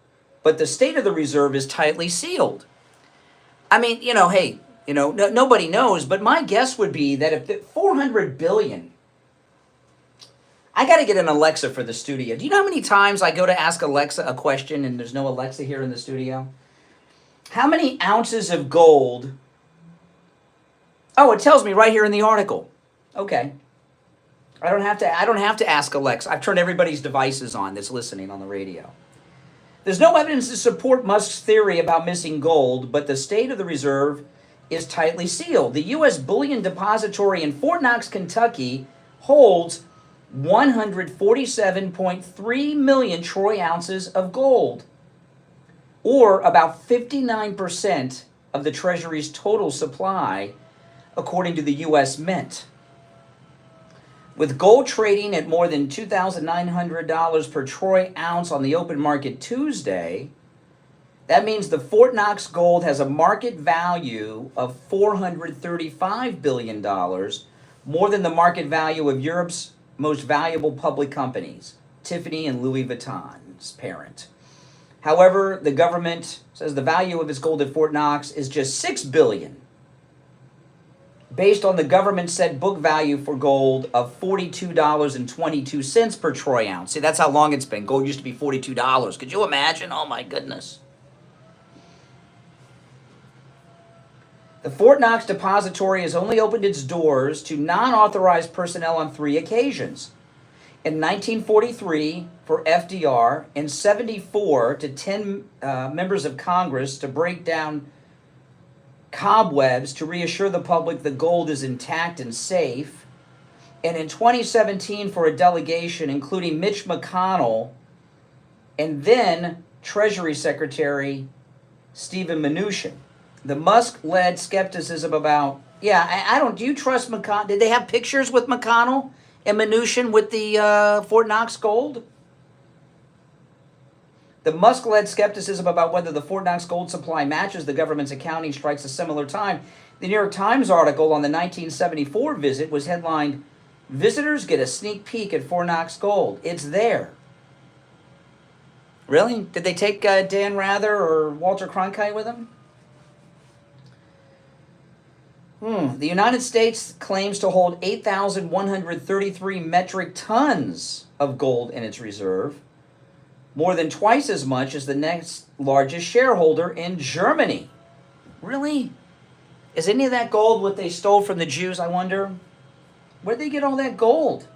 but the state of the reserve is tightly sealed. I mean, hey, nobody knows, but my guess would be that if the $400 billion, I got to get an Alexa for the studio. Do you know how many times I go to ask Alexa a question and there's no Alexa here in the studio? How many ounces of gold? Oh, it tells me right here in the article. Okay. I don't have to ask Alexa. I've turned everybody's devices on that's listening on the radio. There's no evidence to support Musk's theory about missing gold, but the state of the reserve is tightly sealed. The U.S. Bullion Depository in Fort Knox, Kentucky holds 147.3 million troy ounces of gold, or about 59% of the Treasury's total supply, according to the U.S. Mint. With gold trading at more than $2,900 per troy ounce on the open market Tuesday, that means the Fort Knox gold has a market value of $435 billion, more than the market value of Europe's most valuable public companies, Tiffany and Louis Vuitton's parent. However, the government says the value of its gold at Fort Knox is just $6 billion. based on the government said book value for gold of $42.22 per troy ounce. See, that's how long it's been. Gold used to be $42. Could you imagine? Oh my goodness. The Fort Knox Depository has only opened its doors to non-authorized personnel on 3 occasions. In 1943 for FDR, and 74 to 10 members of Congress to break down cobwebs to reassure the public the gold is intact and safe. And in 2017 for a delegation including Mitch McConnell and then Treasury Secretary Stephen Mnuchin. The Musk-led skepticism about, do you trust McConnell? Did they have pictures with McConnell and Mnuchin with the Fort Knox gold? The Musk-led skepticism about whether the Fort Knox gold supply matches the government's accounting strikes a similar time. The New York Times article on the 1974 visit was headlined, "Visitors get a sneak peek at Fort Knox gold. It's there." Really? Did they take Dan Rather or Walter Cronkite with them? The United States claims to hold 8,133 metric tons of gold in its reserve, more than twice as much as the next largest shareholder in Germany. Really? Is any of that gold what they stole from the Jews, I wonder? Where'd they get all that gold?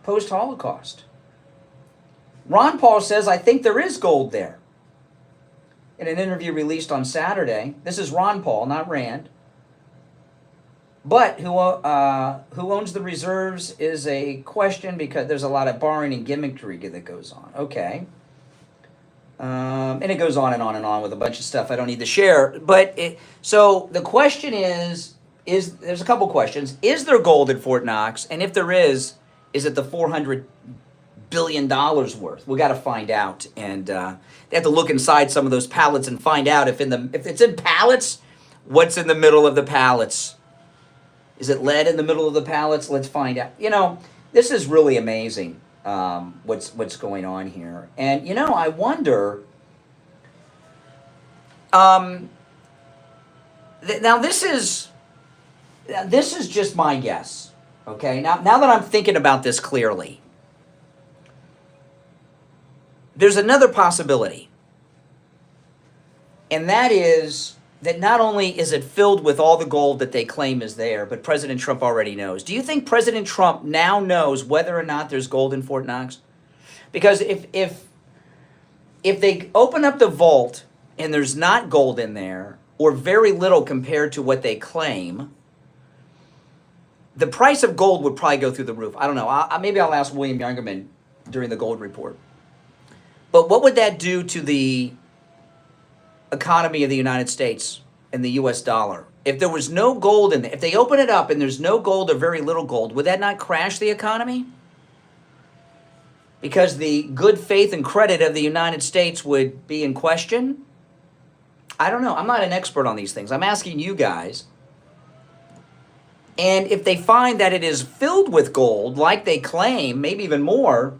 Post-Holocaust. Ron Paul says, "I think there is gold there." In an interview released on Saturday, this is Ron Paul, not Rand. But who owns the reserves is a question because there's a lot of borrowing and gimmickry that goes on. Okay. And it goes on and on and on with a bunch of stuff I don't need to share. So the question is there's a couple questions. Is there gold at Fort Knox? And if there is it the $400 billion worth? We got to find out. And they have to look inside some of those pallets and find out if it's in pallets, what's in the middle of the pallets? Is it lead in the middle of the pallets? Let's find out. This is really amazing what's going on here. And, I wonder... now, this is just my guess. Okay? Now that I'm thinking about this clearly, there's another possibility. And that is... that not only is it filled with all the gold that they claim is there, but President Trump already knows. Do you think President Trump now knows whether or not there's gold in Fort Knox? Because if they open up the vault and there's not gold in there, or very little compared to what they claim, the price of gold would probably go through the roof. I don't know. Maybe I'll ask William Youngerman during the gold report. But what would that do to the economy of the United States and the US dollar? If there was no gold in there, if they open it up and there's no gold or very little gold, would that not crash the economy? Because the good faith and credit of the United States would be in question? I don't know. I'm not an expert on these things. I'm asking you guys. And if they find that it is filled with gold, like they claim, maybe even more,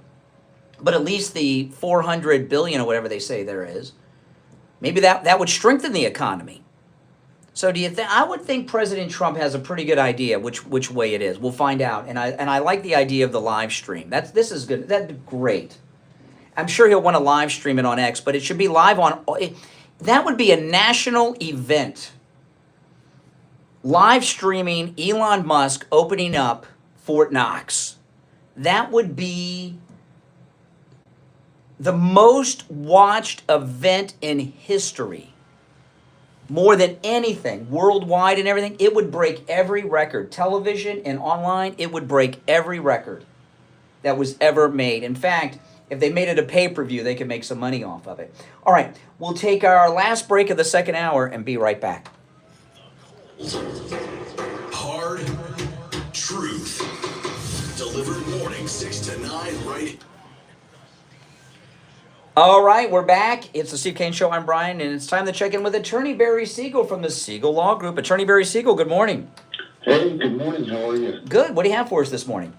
but at least the 400 billion or whatever they say there is, maybe that would strengthen the economy. So do you think? I would think President Trump has a pretty good idea which way it is. We'll find out. And I like the idea of the live stream. This is good. That'd be great. I'm sure he'll want to live stream it on X, but it should be live on. That would be a national event. Live streaming Elon Musk opening up Fort Knox. That would be the most watched event in history. More than anything, worldwide and everything, it would break every record. Television and online, it would break every record that was ever made. In fact, if they made it a pay-per-view, they could make some money off of it. All right, we'll take our last break of the second hour and be right back. Hard truth. Delivered morning 6 to 9 right. All right, we're back. It's the Steve Kane Show. I'm Brian, and it's time to check in with Attorney Barry Siegel from the Siegel Law Group. Attorney Barry Siegel, good morning. Hey, good morning. How are you? Good. What do you have for us this morning?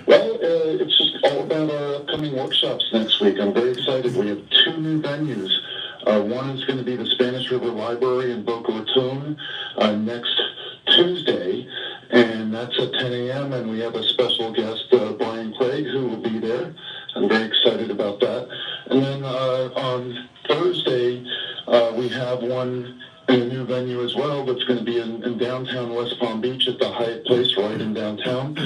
Well, it's just all about our upcoming workshops next week. I'm very excited. We have 2 new venues. One is going to be the Spanish River Library in Boca Raton next Tuesday, that's at 10 a.m., and we have a special guest, Brian Craig, who will be there. I'm very excited about that. And then on Thursday, we have one in a new venue as well that's going to be in downtown West Palm Beach at the Hyatt Place right in downtown.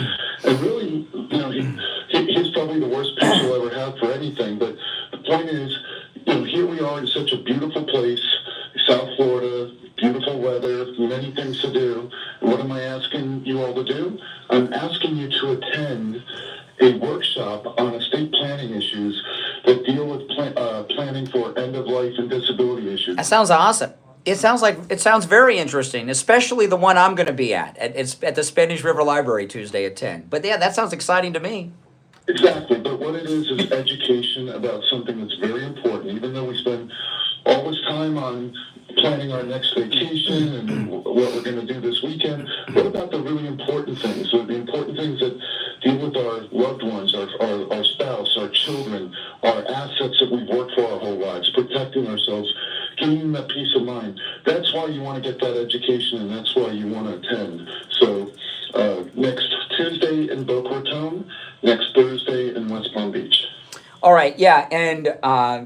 And really, you know, he's probably the worst pitch you'll ever have for anything, but the point is, you know, here we are in such a beautiful place, South Florida, beautiful weather, many things to do. And what am I asking you all to do? I'm asking you to attend a workshop on estate planning issues that deal with planning for end-of-life and disability issues. That sounds awesome. It sounds very interesting, especially the one I'm going to be at. It's at the Spanish River Library Tuesday at 10. But yeah, that sounds exciting to me. Exactly, but what it is education about something that's very important. Even though we spend all this time on planning our next vacation and what we're going to do this weekend, what about the really important things? So the important things that deal with our loved ones, our spouse, our children, our assets that we've worked for our whole lives, protecting ourselves, giving them that peace of mind. That's why you want to get that education, and that's why you want to attend. So next Tuesday in Boca Raton, next Thursday in West Palm Beach. All right, yeah, and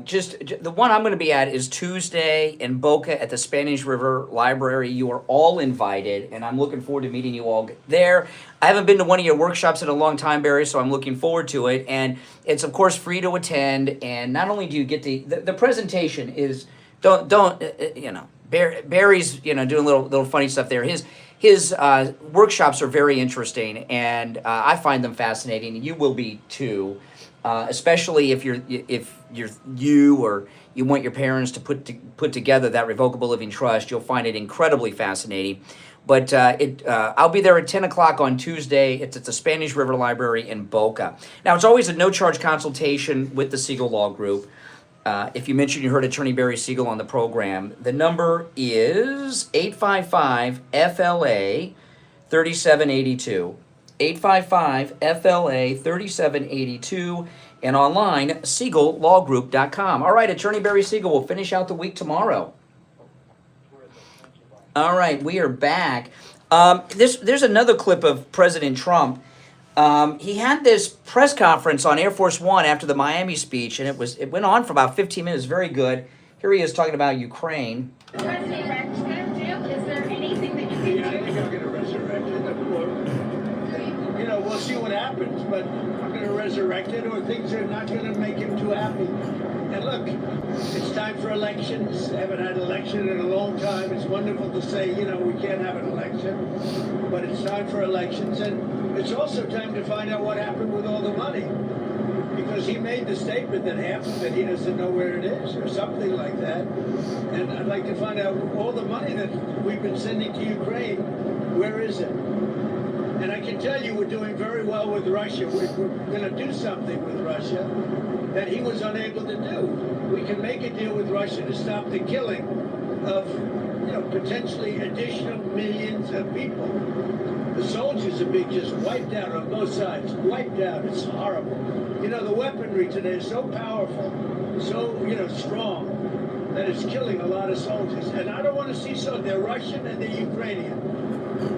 just the one I'm going to be at is Tuesday in Boca at the Spanish River Library. You are all invited, and I'm looking forward to meeting you all there. I haven't been to one of your workshops in a long time, Barry, so I'm looking forward to it. And it's, of course, free to attend, and not only do you get the presentation is, Barry's, doing little funny stuff there. His workshops are very interesting, and I find them fascinating, and you will be too. Especially if you or you want your parents to put together that revocable living trust, you'll find it incredibly fascinating. But I'll be there at 10 o'clock on Tuesday. It's at the Spanish River Library in Boca. Now, it's always a no-charge consultation with the Siegel Law Group. If you mentioned you heard Attorney Barry Siegel on the program, the number is 855-FLA-3782. 855-FLA-3782, and online, SiegelLawGroup.com. All right, Attorney Barry Siegel will finish out the week tomorrow. All right, we are back. There's another clip of President Trump. He had this press conference on Air Force One after the Miami speech, and it went on for about 15 minutes. Very good. Here he is talking about Ukraine. President Rex, is there anything that you can do? I think I'm going to resurrect it. We'll see what happens, but I'm going to resurrect it, or things are not going to make him too happy. And look, it's time for elections. Haven't had an election in a long time. It's wonderful to say, we can't have an election, but it's time for elections. And it's also time to find out what happened with all the money. Because he made the statement that half of it he doesn't know where it is, or something like that. And I'd like to find out all the money that we've been sending to Ukraine, where is it? And I can tell you we're doing very well with Russia. We're going to do something with Russia that he was unable to do. We can make a deal with Russia to stop the killing of, potentially additional millions of people. The soldiers are being just wiped out on both sides. Wiped out. It's horrible. The weaponry today is so powerful, so, strong, that it's killing a lot of soldiers. And I don't want to see they're Russian and they're Ukrainian.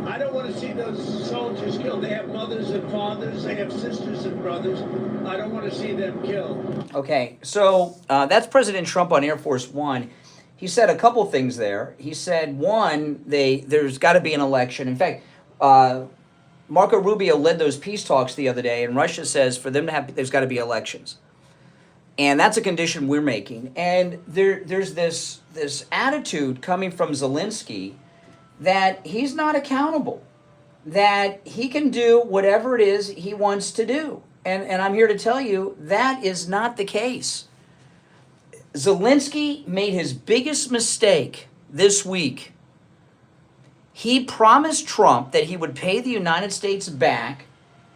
I don't want to see those soldiers killed. They have mothers and fathers. They have sisters and brothers. I don't want to see them killed. Okay, so that's President Trump on Air Force One. He said a couple things there. He said, one, there's got to be an election. In fact, Marco Rubio led those peace talks the other day, and Russia says for them to have, there's got to be elections. And that's a condition we're making. And there's this attitude coming from Zelensky that he's not accountable, that he can do whatever it is he wants to do. And I'm here to tell you that is not the case. Zelensky made his biggest mistake this week. He promised Trump that he would pay the United States back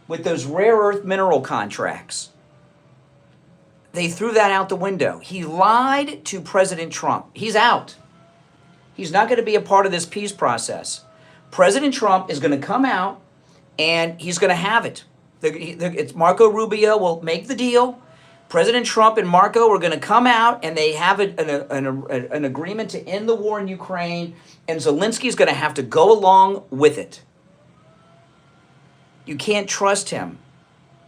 with those rare earth mineral contracts. They threw that out the window. He lied to President Trump. He's out. He's not going to be a part of this peace process. President Trump is going to come out and he's going to have it. It's Marco Rubio will make the deal. President Trump and Marco are going to come out and they have an agreement to end the war in Ukraine, and Zelensky is going to have to go along with it. You can't trust him.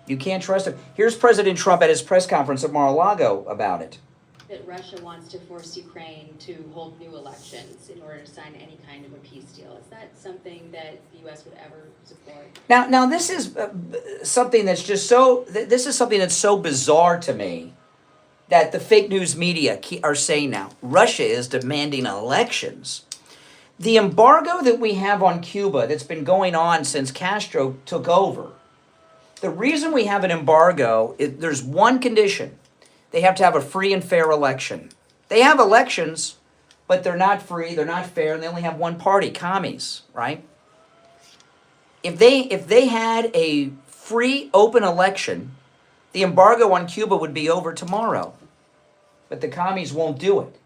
You can't trust him. Here's President Trump at his press conference at Mar-a-Lago about it. That Russia wants to force Ukraine to hold new elections in order to sign any kind of a peace deal. Is that something that the U.S. would ever support? Now this is something that's just so. This is something that's so bizarre to me that the fake news media are saying now. Russia is demanding elections. The embargo that we have on Cuba that's been going on since Castro took over. The reason we have an embargo is there's one condition. They have to have a free and fair election. They have elections, but they're not free, they're not fair, and they only have one party, commies, right? If they had a free, open election, the embargo on Cuba would be over tomorrow. But the commies won't do it.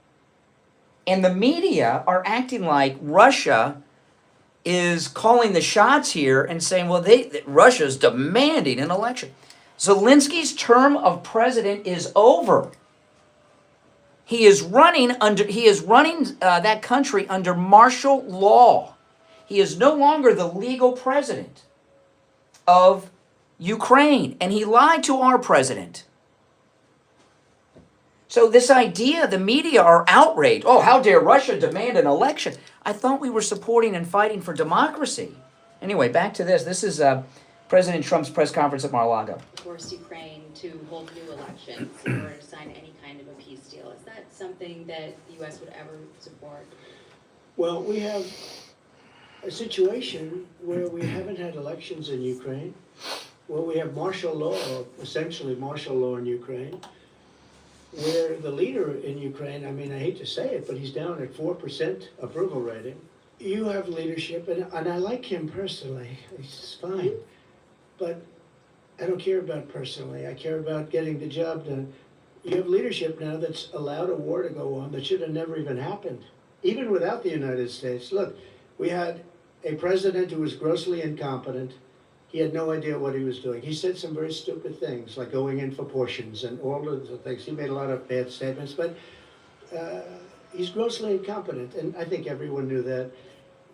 And the media are acting like Russia is calling the shots here and saying, well, Russia's demanding an election. Zelensky's term of president is over. He is running that country under martial law. He is no longer the legal president of Ukraine, and he lied to our president. So this idea, the media are outraged. Oh, how dare Russia demand an election? I thought we were supporting and fighting for democracy. Anyway, back to this. This is President Trump's press conference at Mar-a-Lago. Force Ukraine to hold new elections in order to sign any kind of a peace deal. Is that something that the U.S. would ever support? Well, we have a situation where we haven't had elections in Ukraine, where we have martial law, or essentially martial law in Ukraine, where the leader in Ukraine, I mean, I hate to say it, but he's down at 4% approval rating. You have leadership, and I like him personally. He's fine. But I don't care about personally. I care about getting the job done. You have leadership now that's allowed a war to go on that should have never even happened, even without the United States. Look, we had a president who was grossly incompetent. He had no idea what he was doing. He said some very stupid things, like going in for portions and all of the things. He made a lot of bad statements, but he's grossly incompetent, and I think everyone knew that.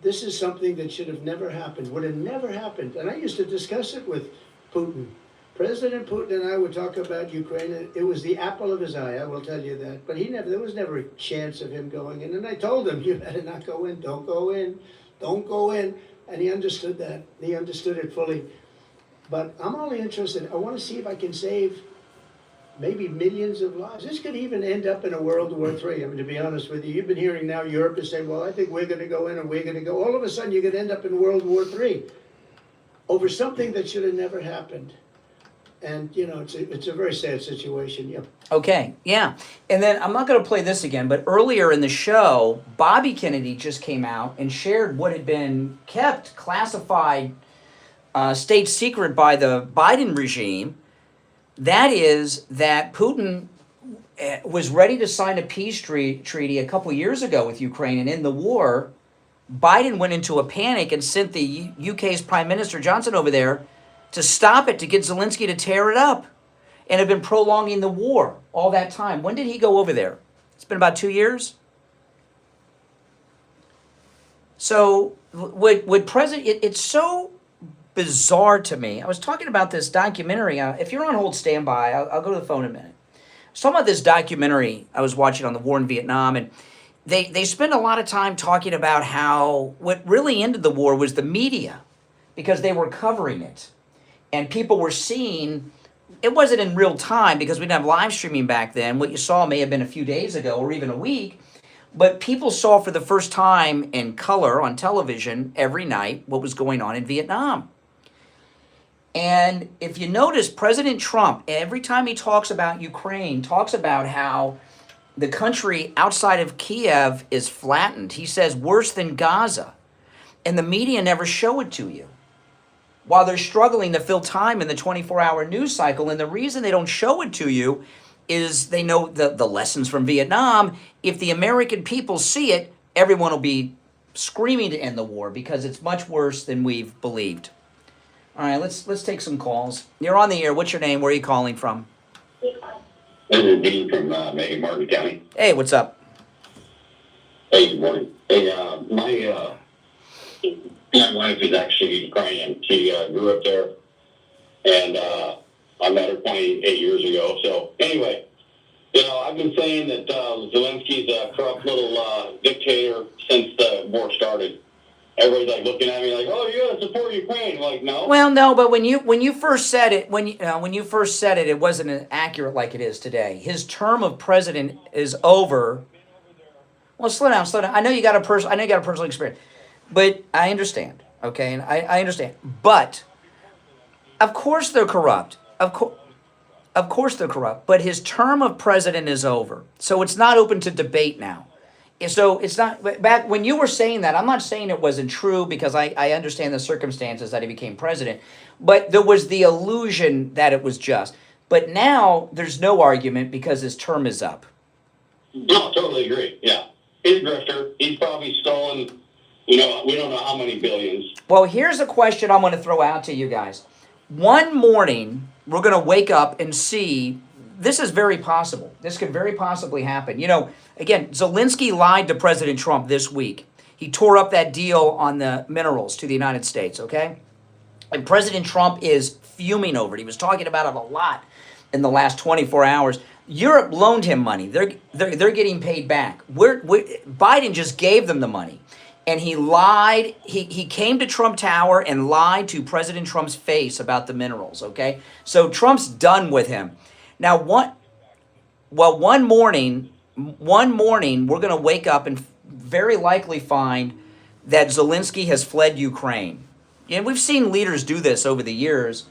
This is something that should have never happened, would have never happened. And I used to discuss it with Putin. President Putin and I would talk about Ukraine, and it was the apple of his eye, I will tell you that. But there was never a chance of him going in. And I told him, you better not go in, don't go in, don't go in. And he understood that. He understood it fully. But I'm only interested, I want to see if I can save maybe millions of lives. This could even end up in a World War III. I mean, to be honest with you, you've been hearing now Europe is saying, well, I think we're going to go in and we're going to go. All of a sudden, you could end up in World War III over something that should have never happened. And, you know, it's a very sad situation, yeah. Okay, yeah. And then I'm not going to play this again, but earlier in the show, Bobby Kennedy just came out and shared what had been kept classified state secret by the Biden regime. That is that Putin was ready to sign a peace treaty a couple years ago with Ukraine, and in the war, Biden went into a panic and sent the UK's Prime Minister Johnson over there to stop it, to get Zelensky to tear it up, and have been prolonging the war all that time. When did he go over there? It's been about 2 years. So would President, it's so bizarre to me. I was talking about this documentary. If you're on hold, stand by. I'll go to the phone in a minute. I was talking about this documentary I was watching on the war in Vietnam, and they spend a lot of time talking about how what really ended the war was the media, because they were covering it. And people were seeing, it wasn't in real time because we didn't have live streaming back then. What you saw may have been a few days ago or even a week. But people saw for the first time in color on television every night what was going on in Vietnam. And if you notice, President Trump, every time he talks about Ukraine, talks about how the country outside of Kiev is flattened. He says worse than Gaza. And the media never show it to you, while they're struggling to fill time in the 24-hour news cycle. And the reason they don't show it to you is they know the lessons from Vietnam. If the American people see it, everyone will be screaming to end the war because it's much worse than we've believed. All right, let's take some calls. You're on the air. What's your name? Where are you calling from? This is Dean from Megyn, Martin County. Hey, what's up? Hey, good morning. Hey, my My wife is actually Ukrainian. She grew up there, and I met her 28 years ago. So anyway, I've been saying that Zelensky's a corrupt little dictator since the war started. Everybody's like looking at me like, "Oh, you gotta support Ukraine." I'm like, no. Well, no, but when you first said it, when you first said it, it wasn't as accurate like it is today. His term of president is over. Well, slow down. I know you got a personal experience, but I understand. Okay, and I understand. But of course they're corrupt. Of course they're corrupt. But his term of president is over, so it's not open to debate now. So it's not, back when you were saying that, I'm not saying it wasn't true because I understand the circumstances that he became president, but there was the illusion that it was just. But now there's no argument because his term is up. No, totally agree. Yeah. He's a grifter. He's probably stolen, we don't know how many billions. Well, here's a question I'm going to throw out to you guys. One morning, we're going to wake up and see, this is very possible. This could very possibly happen. Again, Zelensky lied to President Trump this week. He tore up that deal on the minerals to the United States, okay? And President Trump is fuming over it. He was talking about it a lot in the last 24 hours. Europe loaned him money. They're getting paid back. Biden just gave them the money. And he lied. He came to Trump Tower and lied to President Trump's face about the minerals, okay? So Trump's done with him. Now, one morning, we're going to wake up and very likely find that Zelensky has fled Ukraine. And we've seen leaders do this over the years.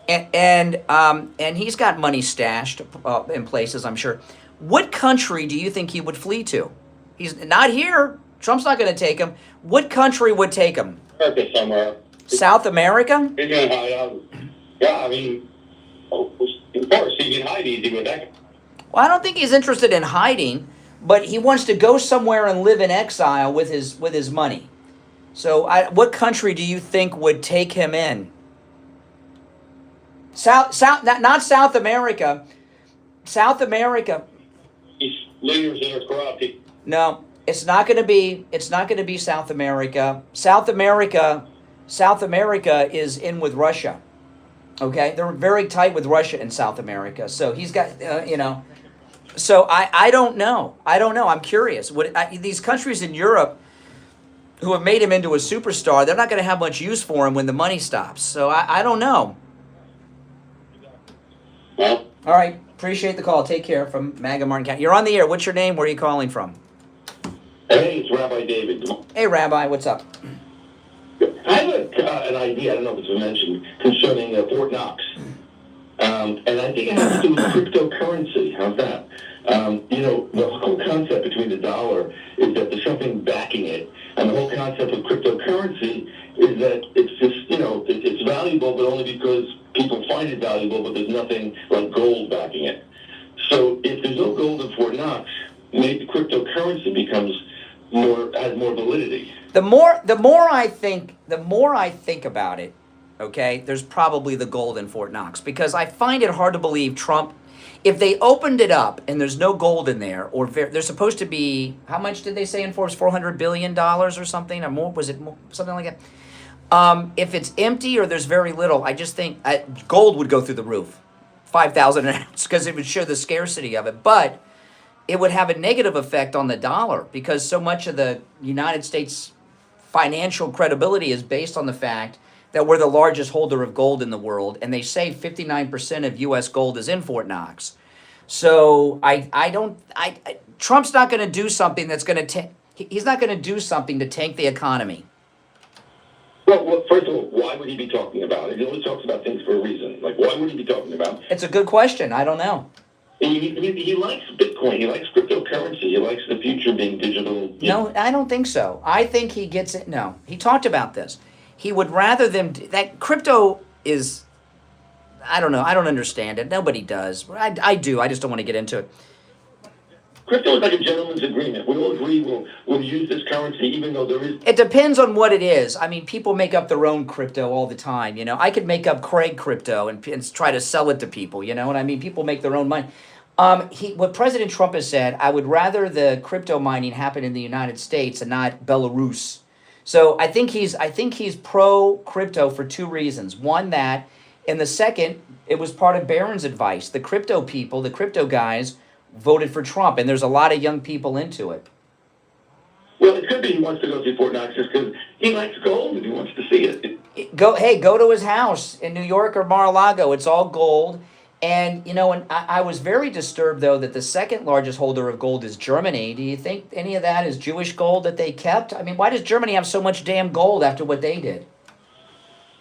And he's got money stashed in places, I'm sure. What country do you think he would flee to? He's not here. Trump's not going to take him. What country would take him? America somewhere. South America? He's going to hide out. Yeah, I mean, of course, he can hide easy with that. Well, I don't think he's interested in hiding, but he wants to go somewhere and live in exile with his money. So what country do you think would take him in? Not South America. South America. These leaders that are corrupt. No, it's not going to be South America. South America is in with Russia. Okay, they're very tight with Russia in South America. So he's got, So I don't know. I'm curious. These countries in Europe who have made him into a superstar, they're not going to have much use for him when the money stops. So I don't know. Well, all right. Appreciate the call. Take care from Megyn Martin County. You're on the air. What's your name? Where are you calling from? Hey, it's Rabbi David. Hey, Rabbi. What's up? I have an idea, I don't know if it's been mentioned, concerning Fort Knox. And I think it has to do with cryptocurrency. How's that? The whole concept between the dollar is that there's something backing it. And the whole concept of cryptocurrency is that it's just, it's valuable, but only because people find it valuable, but there's nothing like gold backing it. So if there's no gold in Fort Knox, maybe cryptocurrency has more validity. The more I think about it, okay, there's probably the gold in Fort Knox, because I find it hard to believe Trump, if they opened it up and there's no gold in there, or there's supposed to be, how much did they say in Forbes, $400 billion or something, or more, was it more, something like that? If it's empty or there's very little, I just think gold would go through the roof, 5,000 an ounce, because it would show the scarcity of it. But it would have a negative effect on the dollar, because so much of the United States financial credibility is based on the fact that we're the largest holder of gold in the world, and they say 59% of U.S. gold is in Fort Knox. So Trump's not going to do something that's going to he's not going to do something to tank the economy. Well, first of all, why would he be talking about it? He always talks about things for a reason. Like, why would he be talking about it? It's a good question. I don't know. He likes Bitcoin. He likes cryptocurrency. He likes the future being digital. No, I don't think so. I think he gets it. No, he talked about this. He would rather them that crypto is. I don't know. I don't understand it. Nobody does. I do. I just don't want to get into it. Crypto is like a gentleman's agreement. We all agree we'll use this currency, even though there is. It depends on what it is. I mean, people make up their own crypto all the time. I could make up Craig crypto and try to sell it to people. You know what I mean? People make their own money. What President Trump has said, I would rather the crypto mining happen in the United States and not Belarus. So I think he's pro crypto for two reasons. One, that, and the second, it was part of Barron's advice. The crypto people, the crypto guys, voted for Trump, and there's a lot of young people into it. Well, it could be he wants to go see Fort Knox just because he likes gold and he wants to see it. Go to his house in New York or Mar-a-Lago. It's all gold. And, you know, and I was very disturbed, though, that the second largest holder of gold is Germany. Do you think any of that is Jewish gold that they kept? I mean, why does Germany have so much damn gold after what they did?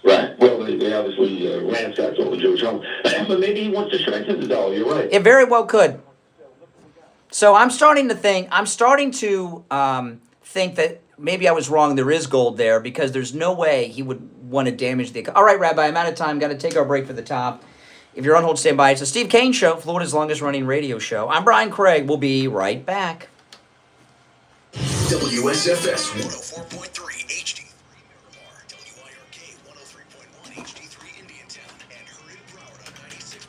Right. Well, they obviously ransacked all the Jewish homes. But maybe he wants to strengthen the dollar. You're right. It very well could. So I'm starting to think that maybe I was wrong. There is gold there because there's no way he would want to damage the economy. All right, Rabbi, I'm out of time. Got to take our break for the top. If you're on hold, stand by. It's the Steve Kane Show, Florida's longest running radio show. I'm Brian Craig. We'll be right back. WSFS 104.3 HD3 Miramar, WIRK 103.1 HD3 Indiantown, and Heard and Broward on 96.9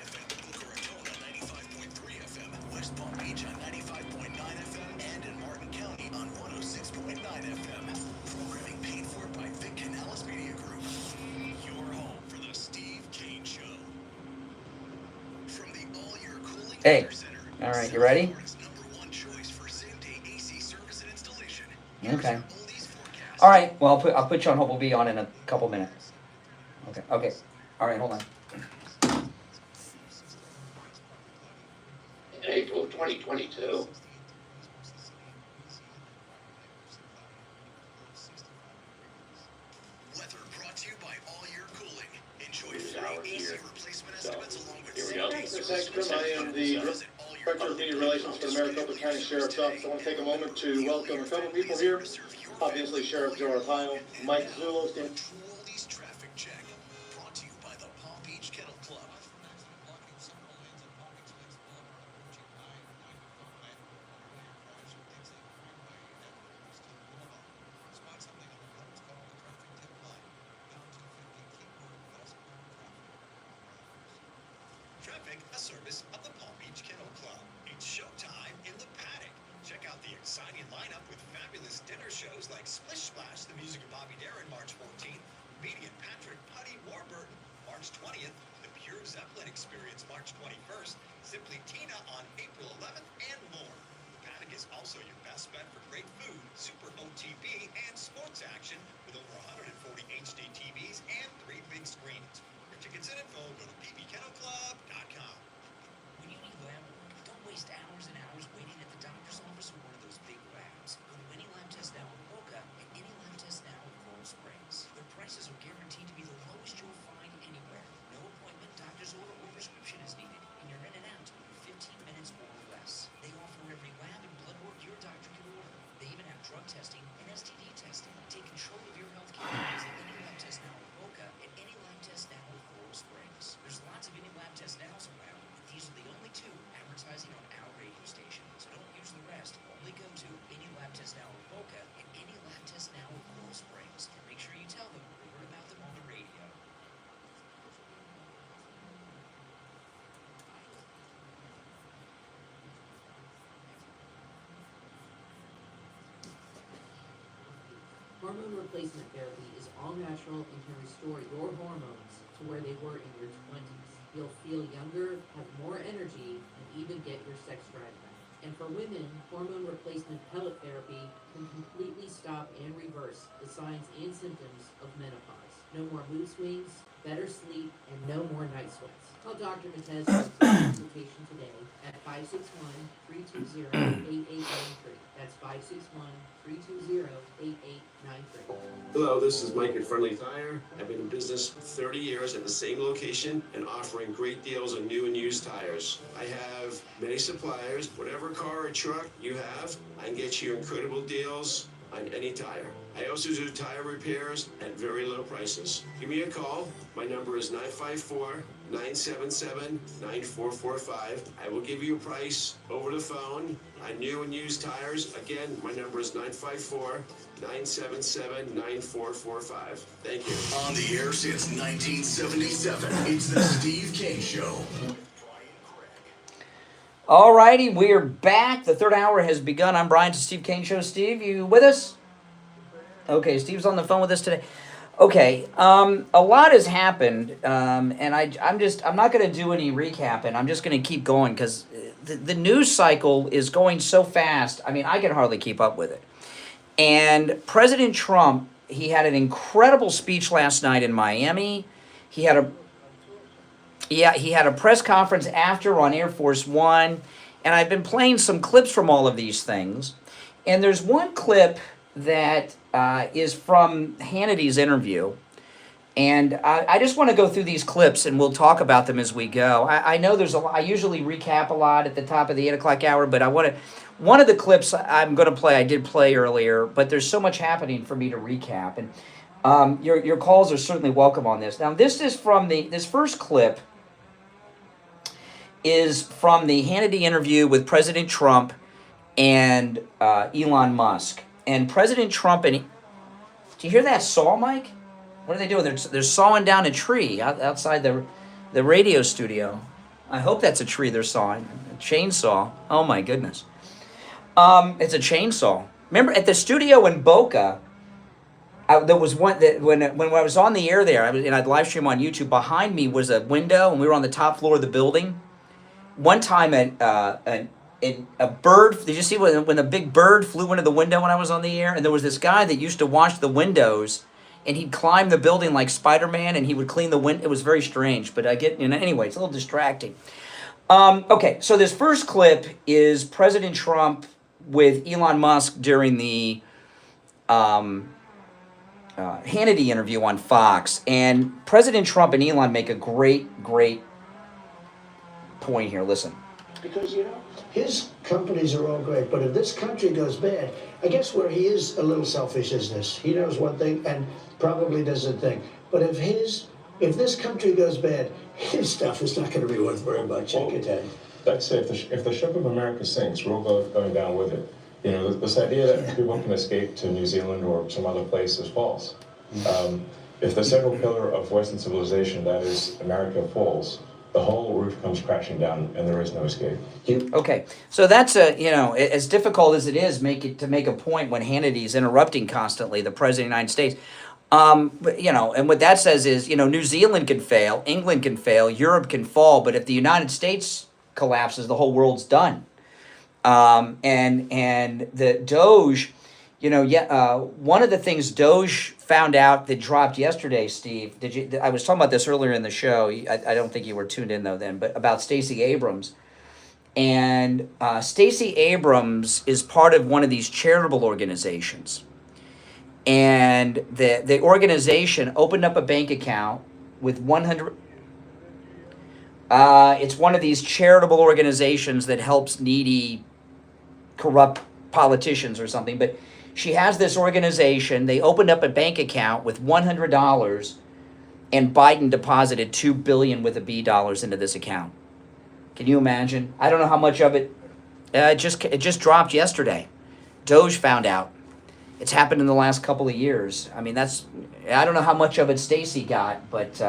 FM, Boca Raton on 95.3 FM, West Palm Beach on 95.9 FM, and in Martin County on 106.9 FM. Programming paid for by Vic Canales Media Group. Your home for the Steve Kane Show. From the all-year cooling Hey, all right, you ready? Okay. All right. Well, I'll put you on hold. We'll be on in a couple minutes. Okay. Okay. All right. Hold on. In April of 2022. Weather brought to you by All Year Cooling. Enjoy free AC replacement estimates along with I am the Director of Media Relations for the Maricopa County Sheriff's Office. I want to take a moment to welcome a couple people here. Obviously, Sheriff Joe Arpaio, Mike Zulos, and Oldies Traffic Check. Brought to you by the Palm Beach Kennel Club. Traffic, a service of the Palm Beach Kennel Club. It's showtime in the paddock. Check out the exciting lineup with fabulous dinner shows like Splish Splash, the music of Bobby Darin, March 14th, Beatty and Patrick, Putty, Warburton, March 20th, the Pure Zeppelin Experience, March 21st, Simply Tina on April 11th, and more. The paddock is also your best bet for great food, super OTB, and sports action with over 140 HD TVs and 3 big screens. For tickets and info, go to pbkennelclub.com. When you need lab work, don't waste hours and hours waiting at the doctor's office or one of those big labs. Go to any lab test now in Boca and any lab test now in Coral Springs. Their prices are guaranteed to be the lowest you'll find anywhere. No appointment, doctor's order, or prescription is needed, and you're in and out in 15 minutes or less. They offer every lab and blood work your doctor can order. They even have drug testing and STD testing. Take control of your health care. Visit any lab test now in Boca and any lab test now in Coral Springs. There's lots of any lab test nows around. These are the only two advertising on our radio station, so don't use the rest. Only go to any lab test now in Boca and any lab test now in Coral Springs. And make sure you tell them we heard about them on the radio. Hormone replacement therapy is all natural and can restore your hormones to where they were in your 20s. You'll feel younger, have more energy, and even get your sex drive back. And for women, hormone replacement pellet therapy can completely stop and reverse the signs and symptoms of menopause. No more mood swings, better sleep, and no more night sweats. Call Dr. Matez for a consultation today at 561-320-8893. That's 561-320-8893. Hello, this is Mike at Friendly Tire. I've been in business for 30 years at the same location and offering great deals on new and used tires. I have many suppliers. Whatever car or truck you have, I can get you incredible deals on any tire. I also do tire repairs at very low prices. Give me a call. My number is 954-977-9445. I will give you a price over the phone on new and used tires. Again, my number is 954-977-9445. Thank you. On the air since 1977, it's the Steve Kane Show. All righty, we're back. The third hour has begun. I'm Brian to Steve Kane Show. Steve, you with us? Okay, Steve's on the phone with us today. Okay, a lot has happened, and I'm not going to do any recapping. I'm just going to keep going because the news cycle is going so fast. I mean, I can hardly keep up with it. And President Trump, he had an incredible speech last night in Miami. He had a press conference after on Air Force One, and I've been playing some clips from all of these things. And there's one clip that is from Hannity's interview, and I just want to go through these clips, and we'll talk about them as we go. I know there's a lot. I usually recap a lot at the top of the 8 o'clock hour, but one of the clips I'm going to play, I did play earlier, but there's so much happening for me to recap, and your calls are certainly welcome on this. Now, this is from this first clip is from the Hannity interview with President Trump and Elon Musk. And President Trump do you hear that saw, Mike? What are they doing? They're sawing down a tree outside the radio studio. I hope that's a tree they're sawing. A chainsaw. Oh my goodness. It's a chainsaw. Remember at the studio in Boca, there was one that when I was on the air there, and I'd live stream on YouTube. Behind me was a window, and we were on the top floor of the building. One time, a bird. Did you see when a big bird flew into the window when I was on the air? And there was this guy that used to wash the windows, and he'd climb the building like Spider-Man, and he would clean the window. It was very strange, but anyway, it's a little distracting. Okay, so this first clip is President Trump with Elon Musk during the Hannity interview on Fox, and President Trump and Elon make a great point here. Listen. Because, his companies are all great, but if this country goes bad, I guess where he is a little selfish is this. He knows one thing and probably does a thing. But if this country goes bad, his stuff is not going to be worth very much, I can tell you. That's it. If the ship of America sinks, we're all going down with it. This idea that people can escape to New Zealand or some other place is false. If the central pillar of Western civilization, that is America, falls, the whole roof comes crashing down, and there is no escape. Okay, so that's as difficult as it is to make a point when Hannity's interrupting constantly the president of the United States. And what that says is, New Zealand can fail, England can fail, Europe can fall, but if the United States collapses, the whole world's done. And the Doge, one of the things Doge found out that dropped yesterday, Steve, I was talking about this earlier in the show. I don't think you were tuned in though then, but about Stacy Abrams. And Stacy Abrams is part of one of these charitable organizations. And the organization opened up a bank account with 100. It's one of these charitable organizations that helps needy, corrupt politicians or something. But she has this organization. They opened up a bank account with $100, and Biden deposited $2 billion with a B dollars into this account. Can you imagine? I don't know how much of it. It just dropped yesterday. Doge found out. It's happened in the last couple of years. I mean, I don't know how much of it Stacy got, but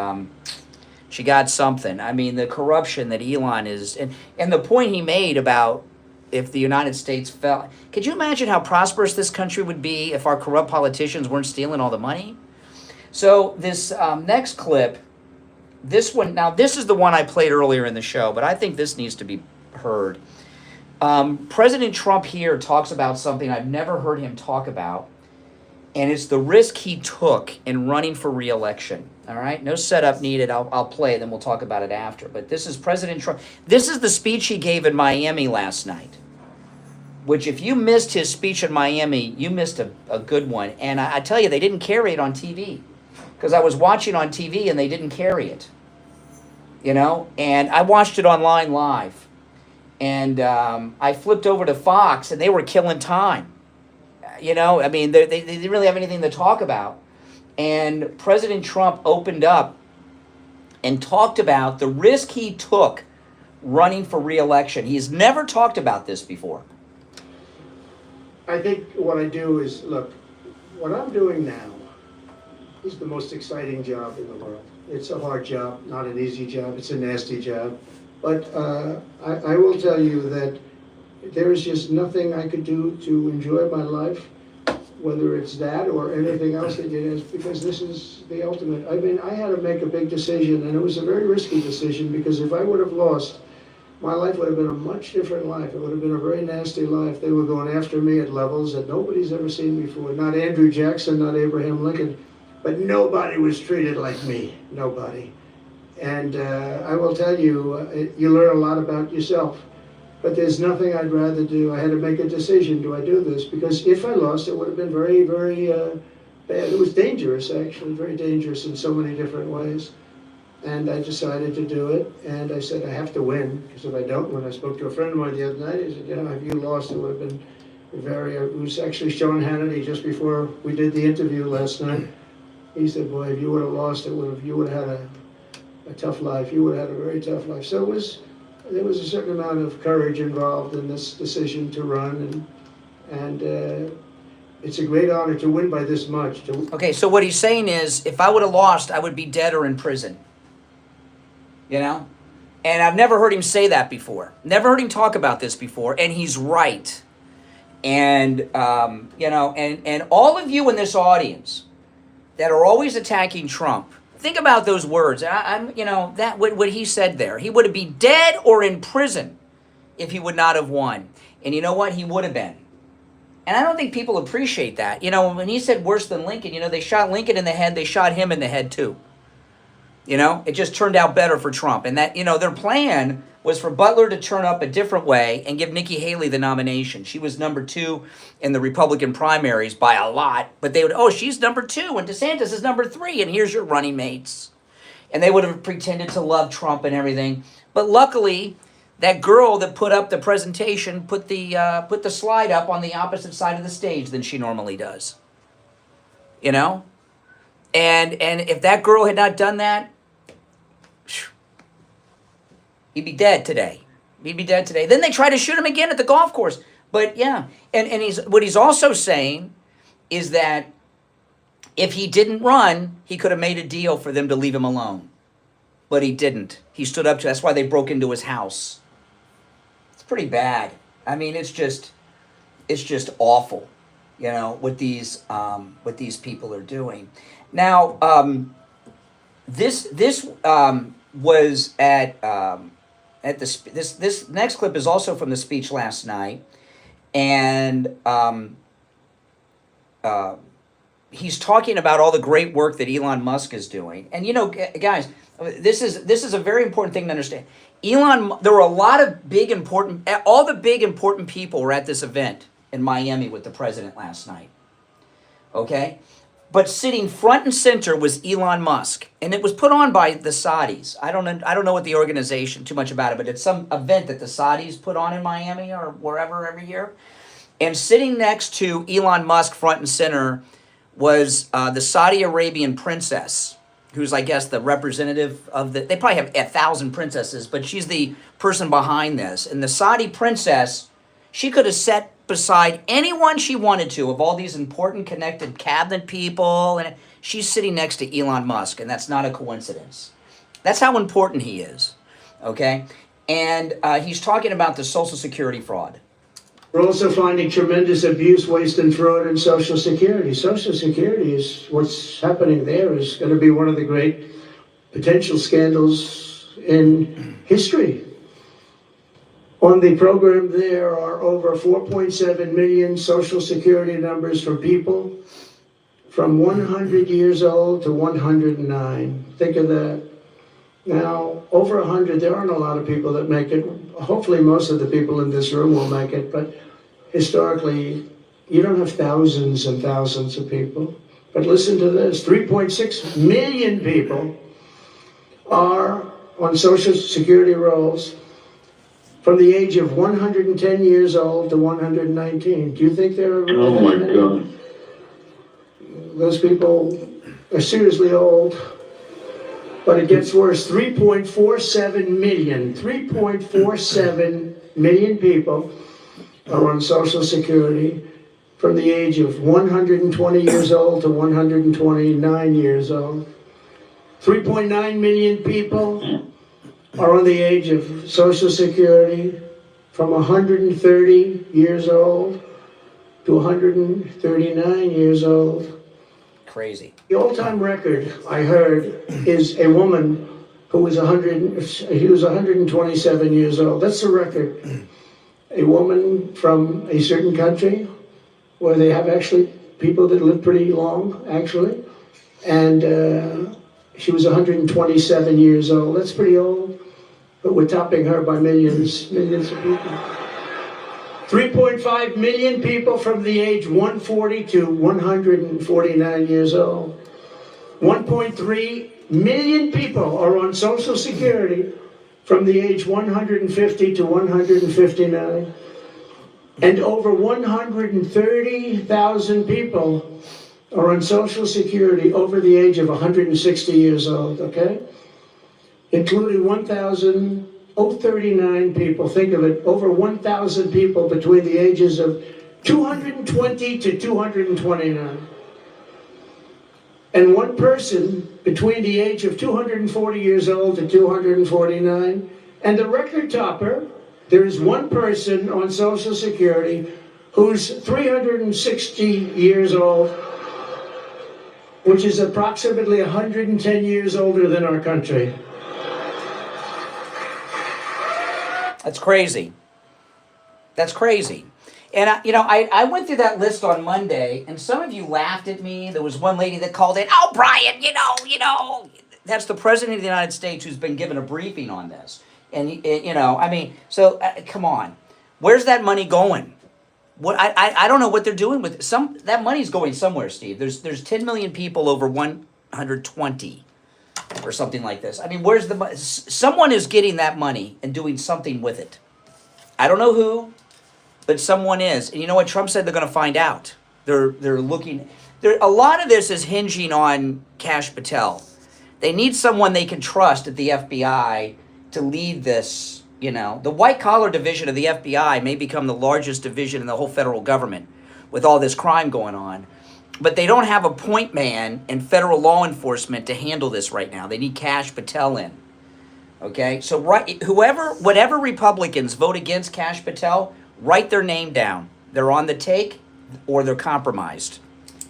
she got something. I mean, the corruption that Elon is, and the point he made about if the United States fell. Could you imagine how prosperous this country would be if our corrupt politicians weren't stealing all the money? So this next clip, this one, now this is the one I played earlier in the show, but I think this needs to be heard. President Trump here talks about something I've never heard him talk about, and it's the risk he took in running for re-election. All right, no setup needed. I'll play it, then we'll talk about it after. But this is President Trump. This is the speech he gave in Miami last night, which if you missed his speech in Miami, you missed a good one. And I tell you, they didn't carry it on TV, because I was watching on TV and they didn't carry it, and I watched it online live. And I flipped over to Fox, and they were killing time. I mean, they didn't really have anything to talk about. And President Trump opened up and talked about the risk he took running for re-election. He's never talked about this before. I think what I do is, look, what I'm doing now is the most exciting job in the world. It's a hard job, not an easy job. It's a nasty job. But I will tell you that there is just nothing I could do to enjoy my life whether it's that or anything else that you do, because this is the ultimate. I mean, I had to make a big decision, and it was a very risky decision, because if I would have lost, my life would have been a much different life. It would have been a very nasty life. They were going after me at levels that nobody's ever seen before. Not Andrew Jackson, not Abraham Lincoln, but nobody was treated like me. Nobody. And I will tell you, you learn a lot about yourself. But there's nothing I'd rather do. I had to make a decision. Do I do this? Because if I lost, it would have been very, very bad. It was dangerous, actually, very dangerous in so many different ways. And I decided to do it. And I said, I have to win. Because if I don't win, I spoke to a friend of mine the other night. He said, you know, if you lost, it would have been very, it was actually Sean Hannity just before we did the interview last night. He said, boy, if you would have lost, you would have had a tough life. You would have had a very tough life. So there was a certain amount of courage involved in this decision to run, and it's a great honor to win by this much. Okay, so what he's saying is, if I would have lost, I would be dead or in prison. You know? And I've never heard him say that before. Never heard him talk about this before, and he's right. And, you know, and all of you in this audience that are always attacking Trump, think about those words. I'm, you know, that what he said there. He would be dead or in prison if he would not have won. And you know what? He would have been. And I don't think people appreciate that. You know, when he said worse than Lincoln, you know, they shot Lincoln in the head. They shot him in the head too. You know, it just turned out better for Trump. And that, you know, their plan was for Butler to turn up a different way and give Nikki Haley the nomination. She was number 2 in the Republican primaries by a lot, but they would, oh, she's number 2 and DeSantis is number 3, and here's your running mates. And they would have pretended to love Trump and everything. But luckily, that girl that put up the presentation put the slide up on the opposite side of the stage than she normally does. You know? And if that girl had not done that, he'd be dead today. He'd be dead today. Then they try to shoot him again at the golf course. But yeah, and what he's also saying is that if he didn't run, he could have made a deal for them to leave him alone. But he didn't. He stood up to, that's why they broke into his house. It's pretty bad. I mean, it's just awful, you know, what these people are doing. Now, this was at this next clip is also from the speech last night, and he's talking about all the great work that Elon Musk is doing. And you know, guys, this is a very important thing to understand. There were a lot of all the big important people were at this event in Miami with the president last night. Okay? But sitting front and center was Elon Musk, and it was put on by the Saudis. I don't know what the organization too much about it, but it's some event that the Saudis put on in Miami or wherever every year. And sitting next to Elon Musk, front and center, was the Saudi Arabian princess, who's I guess the representative of the. They probably have 1,000 princesses, but she's the person behind this. And the Saudi princess, she could have sat beside anyone she wanted to of all these important connected cabinet people, and she's sitting next to Elon Musk, and that's not a coincidence. That's how important he is, okay? And he's talking about the Social Security fraud. We're also finding tremendous abuse, waste, and fraud in Social Security. Social Security is, what's happening there is going to be one of the great potential scandals in history. On the program, there are over 4.7 million Social Security numbers for people from 100 years old to 109. Think of that. Now, over 100, there aren't a lot of people that make it. Hopefully, most of the people in this room will make it, but historically, you don't have thousands and thousands of people. But listen to this, 3.6 million people are on Social Security rolls from the age of 110 years old to 119. Do you think there are really Oh my God. Those people are seriously old. But it gets worse. 3.47 million people are on Social Security from the age of 120 years old to 129 years old. 3.9 million people are on the age of Social Security from 130 years old to 139 years old. Crazy. The all-time record I heard is a woman who was 127 years old. That's the record. A woman from a certain country where they have actually people that live pretty long, actually. And she was 127 years old. That's pretty old, but we're topping her by millions of people. 3.5 million people from the age 140 to 149 years old. 1.3 million people are on Social Security from the age 150 to 159. And over 130,000 people are on Social Security over the age of 160 years old, okay? Including 1,039 people, think of it, over 1,000 people between the ages of 220 to 229. And one person between the age of 240 years old to 249. And the record topper, there is one person on Social Security who's 360 years old, which is approximately 110 years older than our country. That's crazy. That's crazy. And, I went through that list on Monday, and some of you laughed at me. There was one lady that called in, "Oh, Brian, that's the President of the United States who's been given a briefing on this." And, come on. Where's that money going? I don't know what they're doing with it. That money's going somewhere, Steve. There's 10 million people over 120 or something like this. I mean, where's the money? Someone is getting that money and doing something with it. I don't know who, but someone is. And you know what? Trump said they're going to find out. They're looking. A lot of this is hinging on Kash Patel. They need someone they can trust at the FBI to lead this. The white-collar division of the FBI may become the largest division in the whole federal government with all this crime going on. But they don't have a point man in federal law enforcement to handle this right now. They need Kash Patel in. Okay? So whatever Republicans vote against Kash Patel, write their name down. They're on the take or they're compromised.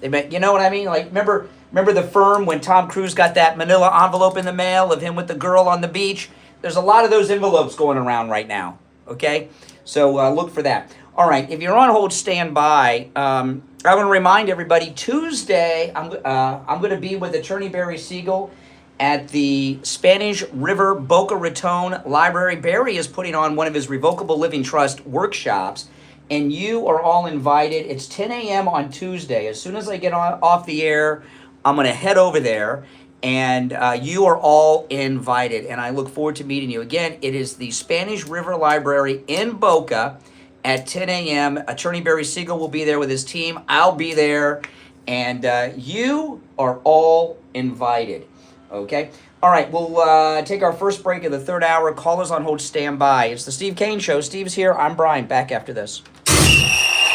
You know what I mean? Like, remember the firm when Tom Cruise got that manila envelope in the mail of him with the girl on the beach? There's a lot of those envelopes going around right now, okay? So look for that. All right, if you're on hold, stand by. I want to remind everybody, Tuesday, I'm going to be with Attorney Barry Siegel at the Spanish River Boca Raton Library. Barry is putting on one of his Revocable Living Trust workshops, and you are all invited. It's 10 a.m. on Tuesday. As soon as I get off the air, I'm going to head over there. And you are all invited, and I look forward to meeting you. Again, it is the Spanish River Library in Boca at 10 a.m. Attorney Barry Siegel will be there with his team. I'll be there, and you are all invited, okay? All right, we'll take our first break of the third hour. Callers on hold, stand by. It's the Steve Kane Show. Steve's here. I'm Brian. Back after this.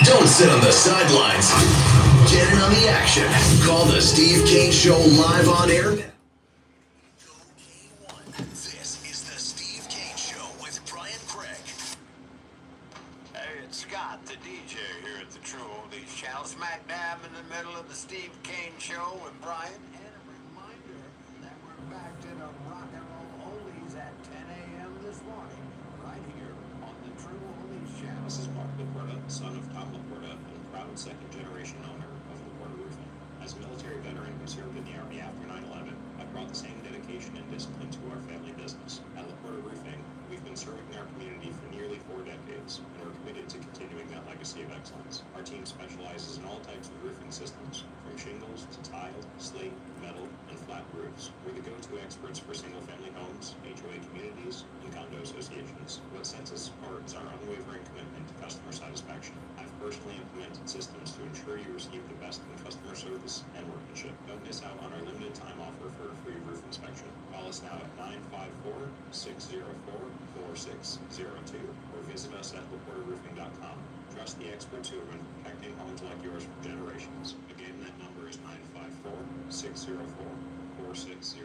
Don't sit on the sidelines. Get in on the action. Call the Steve Kane Show live on air. This is the Steve Kane Show with Brian Craig. Hey, it's Scott, the DJ here at the True Oldies Channel, smack dab in the middle of the Steve Kane Show with Brian. And a reminder that we're back to the rock and roll oldies at 10 a.m. this morning, right here on the True Oldies Channel. This is Mark LaPorta, son of Tom LaPorta, and proud second-generation owner of LaPorta Roofing. As a military veteran who served in the Army after 9/11, I brought the same dedication and discipline to our family business. At LaPorta Roofing, we've been serving our community for nearly 4 decades, and we're committed to continuing that legacy of excellence. Our team specializes in all types of roofing systems, from shingles to tile, slate, metal, and flat roofs. We're the go-to experts for single-family homes, HOA communities, and condo associations. What sets us apart is our unwavering commitment to customer satisfaction. I've personally implemented systems to ensure you receive the best in customer service and workmanship. Don't miss out on our limited time offer for a free roof inspection. Call us now at 954-604-4602 or visit us at LaPortaRoofing.com. Trust the experts who have been protecting homes like yours for generations. Again, that number is 954-604-4602.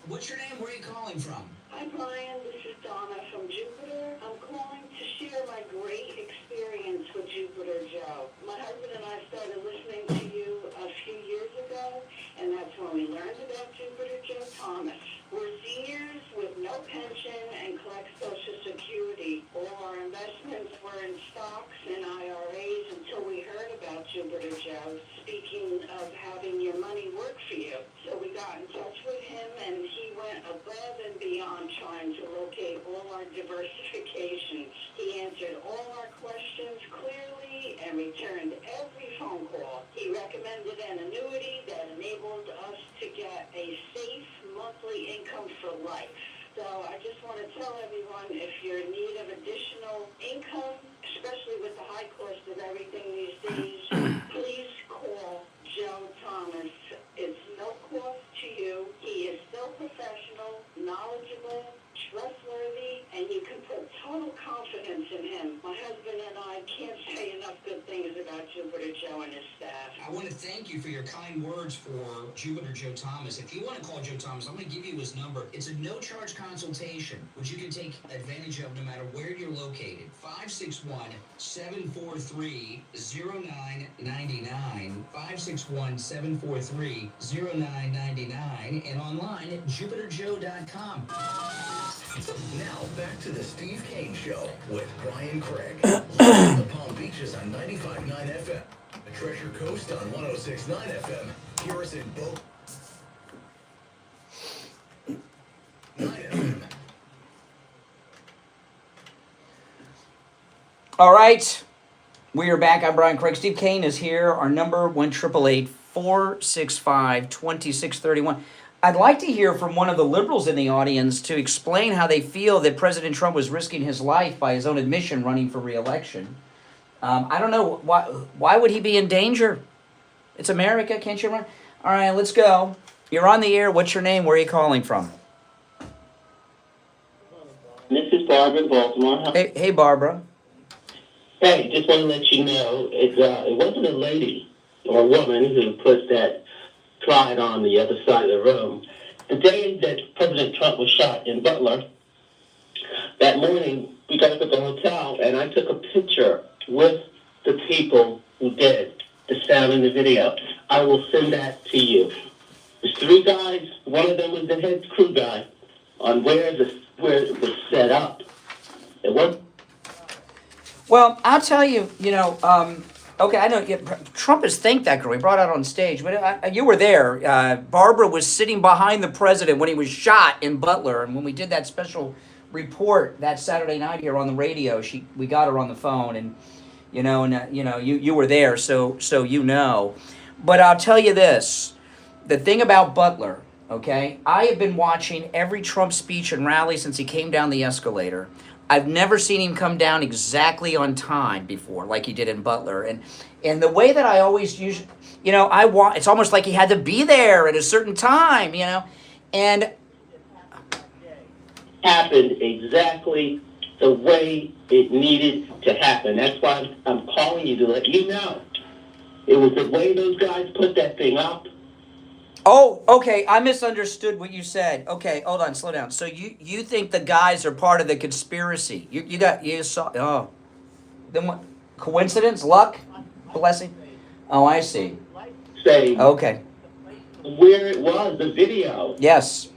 What's your name? Where are you calling from? Hi, Brian. This is Donna from Jupiter. I'm calling to share my great experience with Jupiter Joe. My husband and I started listening to you a few years ago, and that's when we learned about Jupiter Joe Thomas. We're seniors with no pension and collect Social Security. All our investments were in stocks and IRAs until we heard about Jupiter Joe. Speaking of having your money work for you. So we got in touch with him, and he went above and beyond trying to locate all our diversifications. He answered all our questions clearly and returned every phone call. He recommended an annuity that enabled us to get a safe monthly income for life. So I just want to tell everyone, if you're in need of additional income, especially with the high cost of everything these days, please call Joe Thomas. It's no cost to you. He is so professional, knowledgeable, trustworthy, and you can put total confidence in him. My husband and I can't say enough good things about Jupiter Joe and his staff. I want to thank you for your kind words for Jupiter Joe Thomas. If you want to call Joe Thomas, I'm going to give you his number. It's a no-charge consultation, which you can take advantage of no matter where you're located. 561-743-0999, 561-743-0999, and online at jupiterjoe.com. Now back to the Steve Kane Show with Brian Craig. Live in the Palm Beaches on 95.9 FM. The Treasure Coast on 106.9 FM. Hear us in Boca. 9 FM. All right, we are back. I'm Brian Craig. Steve Kane is here. Our number 1-888-465-2631. I'd like to hear from one of the liberals in the audience to explain how they feel that President Trump was risking his life by his own admission running for re-election. I don't know, why would he be in danger? It's America, can't you run? All right, let's go. You're on the air. What's your name? Where are you calling from? This is Barbara in Baltimore. Hey, Barbara. Hey, just want to let you know, it wasn't a lady or a woman who put that slide on the other side of the room. The day that President Trump was shot in Butler, that morning we got up at the hotel and I took a picture with the people who did the sound in the video. I will send that to you. There's 3 guys. One of them was the head crew guy on where it was set up. It wasn't. Well, I'll tell you, okay, I know Trump has thanked that girl. He brought her out on stage, but you were there. Barbara was sitting behind the president when he was shot in Butler, and when we did that special report that Saturday night here on the radio, we got her on the phone, and you were there, so you know. But I'll tell you this: the thing about Butler, okay, I have been watching every Trump speech and rally since he came down the escalator. I've never seen him come down exactly on time before, like he did in Butler. And the way that I always use, it's almost like he had to be there at a certain time, and happened exactly the way it needed to happen. That's why I'm calling you to let you know. It was the way those guys put that thing up. Oh, okay. I misunderstood what you said. Okay, hold on, slow down. So you think the guys are part of the conspiracy? You saw? Oh, then what? Coincidence? Luck? Blessing? Oh, I see. Say. Okay. Where it was, the video. Yes.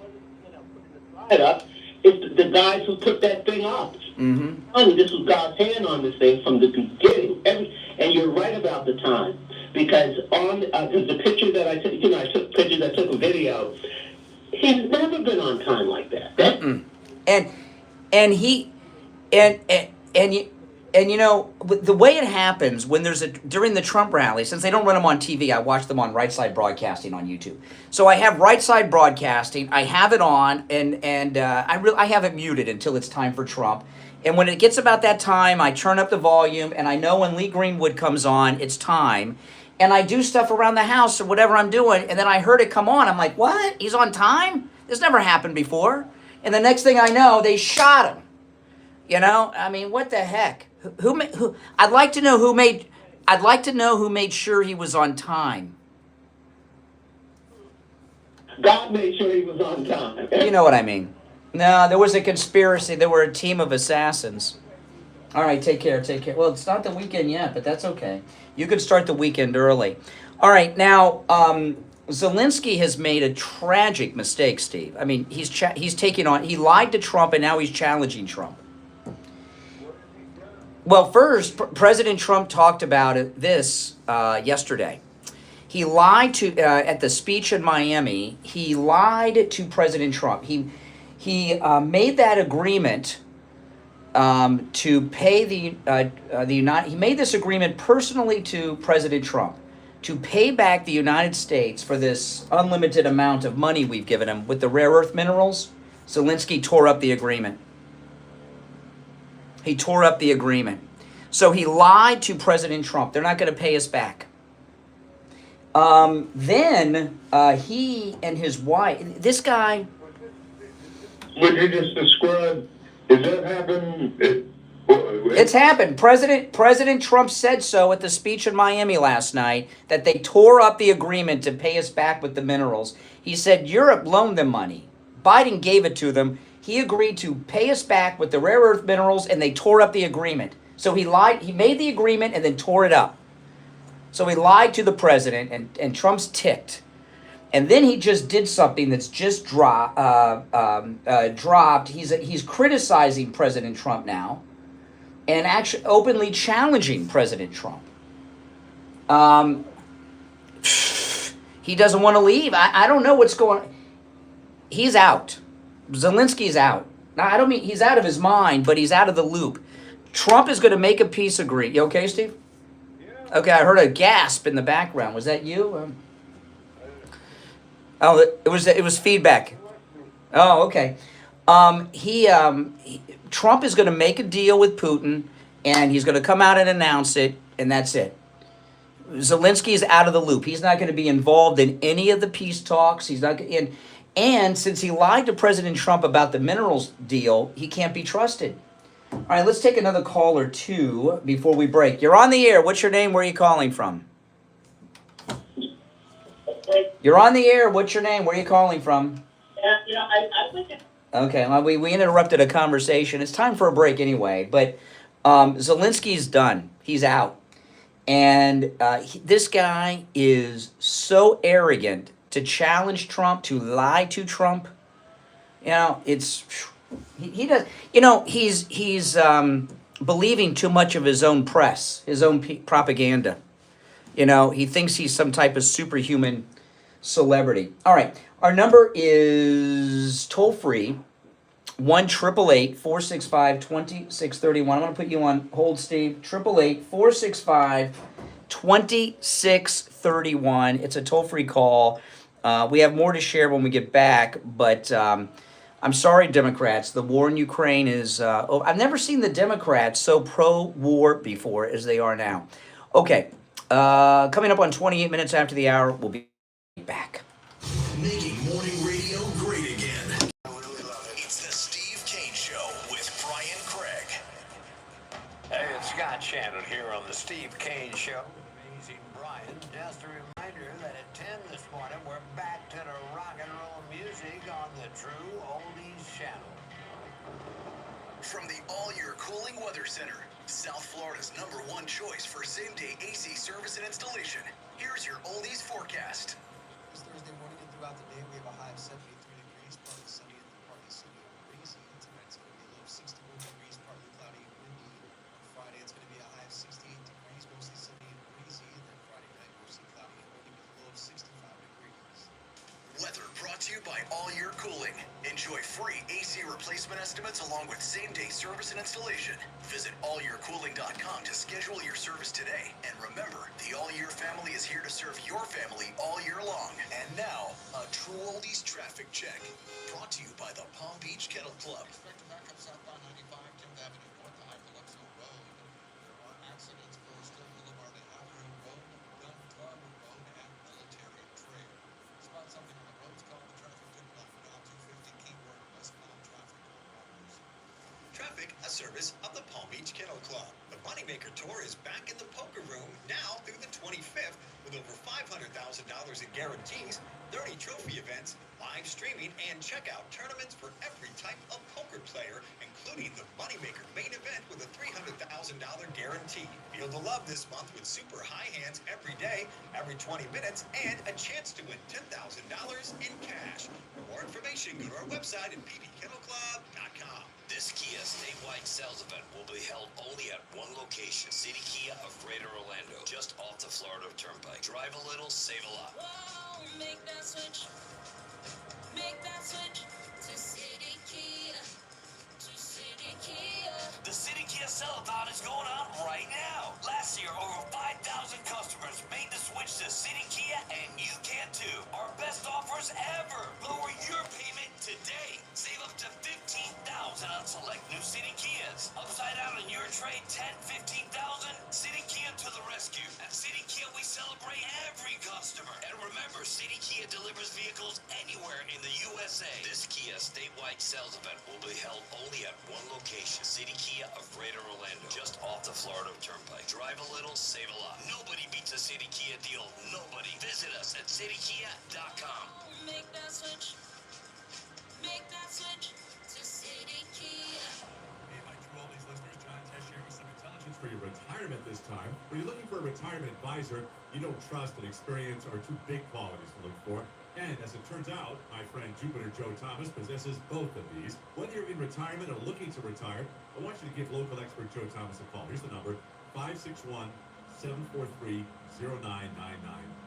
It's the guys who put that thing up. Mm-hmm. I mean, this was God's hand on this thing from the beginning. And you're right about the time. Because the picture that I took, I took pictures, I took a video. He's never been on time like that. The way it happens when during the Trump rally, since they don't run them on TV, I watch them on Right Side Broadcasting on YouTube. So I have Right Side Broadcasting, I have it on, and I have it muted until it's time for Trump. And when it gets about that time, I turn up the volume, and I know when Lee Greenwood comes on, it's time. And I do stuff around the house or whatever I'm doing, and then I heard it come on. I'm like, what? He's on time? This never happened before. And the next thing I know, they shot him. I mean, what the heck? I'd like to know who made sure he was on time. God made sure he was on time. You know what I mean. No, there was a conspiracy. There were a team of assassins. All right, take care, take care. Well, it's not the weekend yet, but that's okay. You can start the weekend early. All right, now, Zelensky has made a tragic mistake, Steve. I mean, he's taking on, he lied to Trump, and now he's challenging Trump. Well, first, President Trump talked about this yesterday. He lied to, at the speech in Miami, he lied to President Trump. He made that agreement to pay the United. He made this agreement personally to President Trump to pay back the United States for this unlimited amount of money we've given him with the rare earth minerals. Zelensky tore up the agreement. He tore up the agreement. So he lied to President Trump. They're not going to pay us back. Then he and his wife. This guy. What you just described, did that happen? It's happened. President Trump said so at the speech in Miami last night that they tore up the agreement to pay us back with the minerals. He said Europe loaned them money. Biden gave it to them. He agreed to pay us back with the rare earth minerals, and they tore up the agreement. So he lied. He made the agreement and then tore it up. So he lied to the president, and Trump's ticked. And then he just did something that's just dropped. He's criticizing President Trump now, and actually openly challenging President Trump. He doesn't want to leave. I don't know what's going on. He's out. Zelensky's out. Now, I don't mean he's out of his mind, but he's out of the loop. Trump is going to make a peace agreement. You okay, Steve? Yeah. Okay, I heard a gasp in the background. Was that you? Oh, it was feedback. Oh, okay. Trump is going to make a deal with Putin, and he's going to come out and announce it, and that's it. Zelensky is out of the loop. He's not going to be involved in any of the peace talks. He's not. And since he lied to President Trump about the minerals deal, he can't be trusted. All right, let's take another call or two before we break. You're on the air. What's your name? Where are you calling from? You're on the air. What's your name? Where are you calling from? Okay, well, we interrupted a conversation. It's time for a break anyway. But Zelensky's done. He's out. And this guy is so arrogant to challenge Trump, to lie to Trump. You know, it's he does. You know, he's believing too much of his own press, his own propaganda. You know, he thinks he's some type of superhuman celebrity. All right, our number is toll free, 1-888-465-2631. I'm going to put you on hold, Steve. 888-465-2631. It's a toll free call. We have more to share when we get back, but I'm sorry, Democrats. The war in Ukraine is. I've never seen the Democrats so pro-war before as they are now. Okay. Coming up on 28 minutes after the hour, we'll be back. Making morning radio great again. It's the Steve Kane Show with Brian Craig. Hey, it's Scott Shannon here on the Steve Kane Show. Amazing Brian. Just a reminder that at 10 this morning, we're back to the rock and roll music on the True Oldies channel. From the All-Year Cooling Weather Center, South Florida's #1 choice for same-day AC service and installation. Here's your oldies forecast. This Thursday morning and throughout the day, we have a high of 73 degrees, partly sunny and partly sunny and breezy. Tonight's going to be a low of 61 degrees, partly cloudy and windy. On Friday, it's going to be a high of 68 degrees, mostly sunny and breezy. And then Friday night, mostly cloudy and windy with a low of 65 degrees. Weather brought to you by All-Year Cooling. Enjoy free AC replacement estimates along with same-day service and installation. Visit allyearcooling.com to schedule your service today. And remember, the All-Year family is here to serve your family all year long. And now, a True Oldies traffic check. Brought to you by the Palm Beach Kennel Club. Expect to back up southbound 95, 10th Avenue North to High Biloxi Road. There are accidents for Still Boulevard and Avenue Road, Gun Club Road, and Military Trail. Spot something on the roads, call the traffic to block now 250 keyword westbound traffic alarms. Traffic, a service of the Palm Beach Kennel Club. The Moneymaker Tour is back in the poker room now through the 25th with over $500,000 in guarantees 30 trophy events, live streaming, and checkout tournaments for every type of poker player, including the Moneymaker main event with a $300,000 guarantee. Feel the love this month with super high hands every day, every 20 minutes, and a chance to win $10,000 in cash. For more information, go to our website at ppkennelclub.com. This Kia statewide sales event will be held only at one location, City Kia of Greater Orlando, just off the Florida Turnpike. Drive a little, save a lot. Whoa, make that switch. Make that switch to City Kia. To City Kia. The City Kia sell-a-thon is going on right now. Last year, over 5,000 customers made the switch to City Kia, and you can too. Our best offers ever. Lower your payment today. Save up to $15,000 on select new City Kias. Upside down in your trade, 10, 15,000. City Kia to the rescue. At City Kia, we celebrate every customer. And remember, City Kia delivers vehicles anywhere in the USA. This Kia statewide sales event will be held only at one location, City Kia of Greater Orlando, just off the Florida Turnpike. Drive a little, save a lot. Nobody beats a City Kia deal. Nobody. Visit us at citykia.com. Make that switch. Make that switch to City Kia. Hey, Mike, to all these listeners, John Tesh here with some intelligence for your retirement this time. When you're looking for a retirement advisor, you don't trust and experience are two big qualities to look for. And as it turns out, my friend Jupiter Joe Thomas possesses both of these. Whether you're in retirement or looking to retire, I want you to give local expert Joe Thomas a call. Here's the number, 561-743-0999.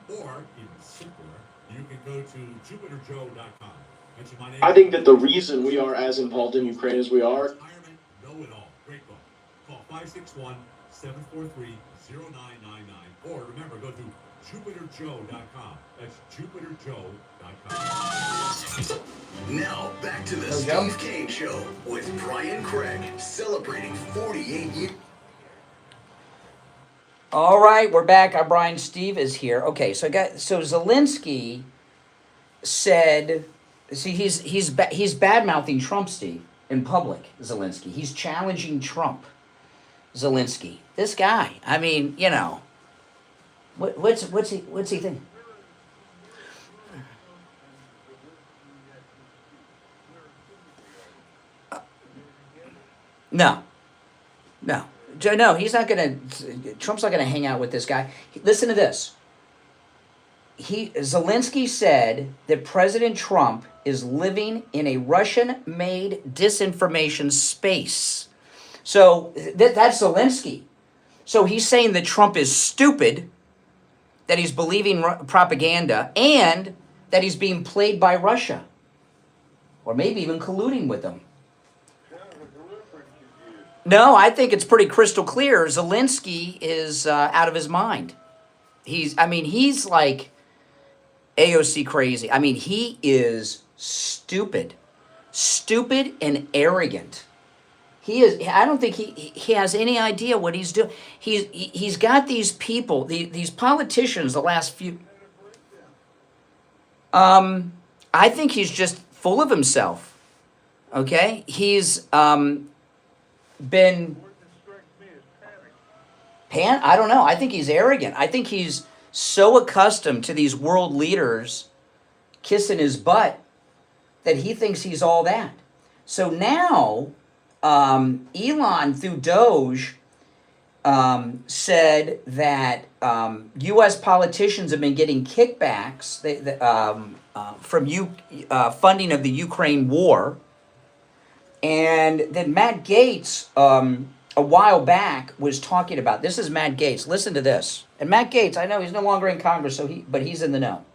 Or, even simpler, you can go to jupiterjoe.com. Mention my name. I think that the reason we are as involved in Ukraine as we are. Retirement, know it all. Great call. Call 561-743-0999. Or remember, go to jupiterjoe.com. That's jupiterjoe.com. Now, back to the Steve Kane Show with Brian Craig, celebrating 48 years. All right, we're back. Our Brian Steve is here. Okay, so Zelensky said, see, he's bad-mouthing Trump, Steve, in public. Zelensky, he's challenging Trump. Zelensky, this guy. I mean, you know, what's he think? No, he's not gonna. Trump's not gonna hang out with this guy. Listen to this. Zelensky said that President Trump is living in a Russian-made disinformation space. So that's Zelensky. So he's saying that Trump is stupid, that he's believing propaganda, and that he's being played by Russia, or maybe even colluding with them. No, I think it's pretty crystal clear. Zelensky is out of his mind. He's like AOC crazy. I mean, he is stupid and arrogant. He is. I don't think he has any idea what he's doing. He's got these people, these politicians. The last few. I think he's just full of himself. Okay, he's been I don't know. I think he's arrogant. I think he's so accustomed to these world leaders kissing his butt that he thinks he's all that. So now, Elon through Doge said that U.S. politicians have been getting kickbacks from funding of the Ukraine war. And then Matt Gaetz, a while back, was talking about, this is Matt Gaetz, listen to this. And Matt Gaetz, I know he's no longer in Congress, but he's in the know.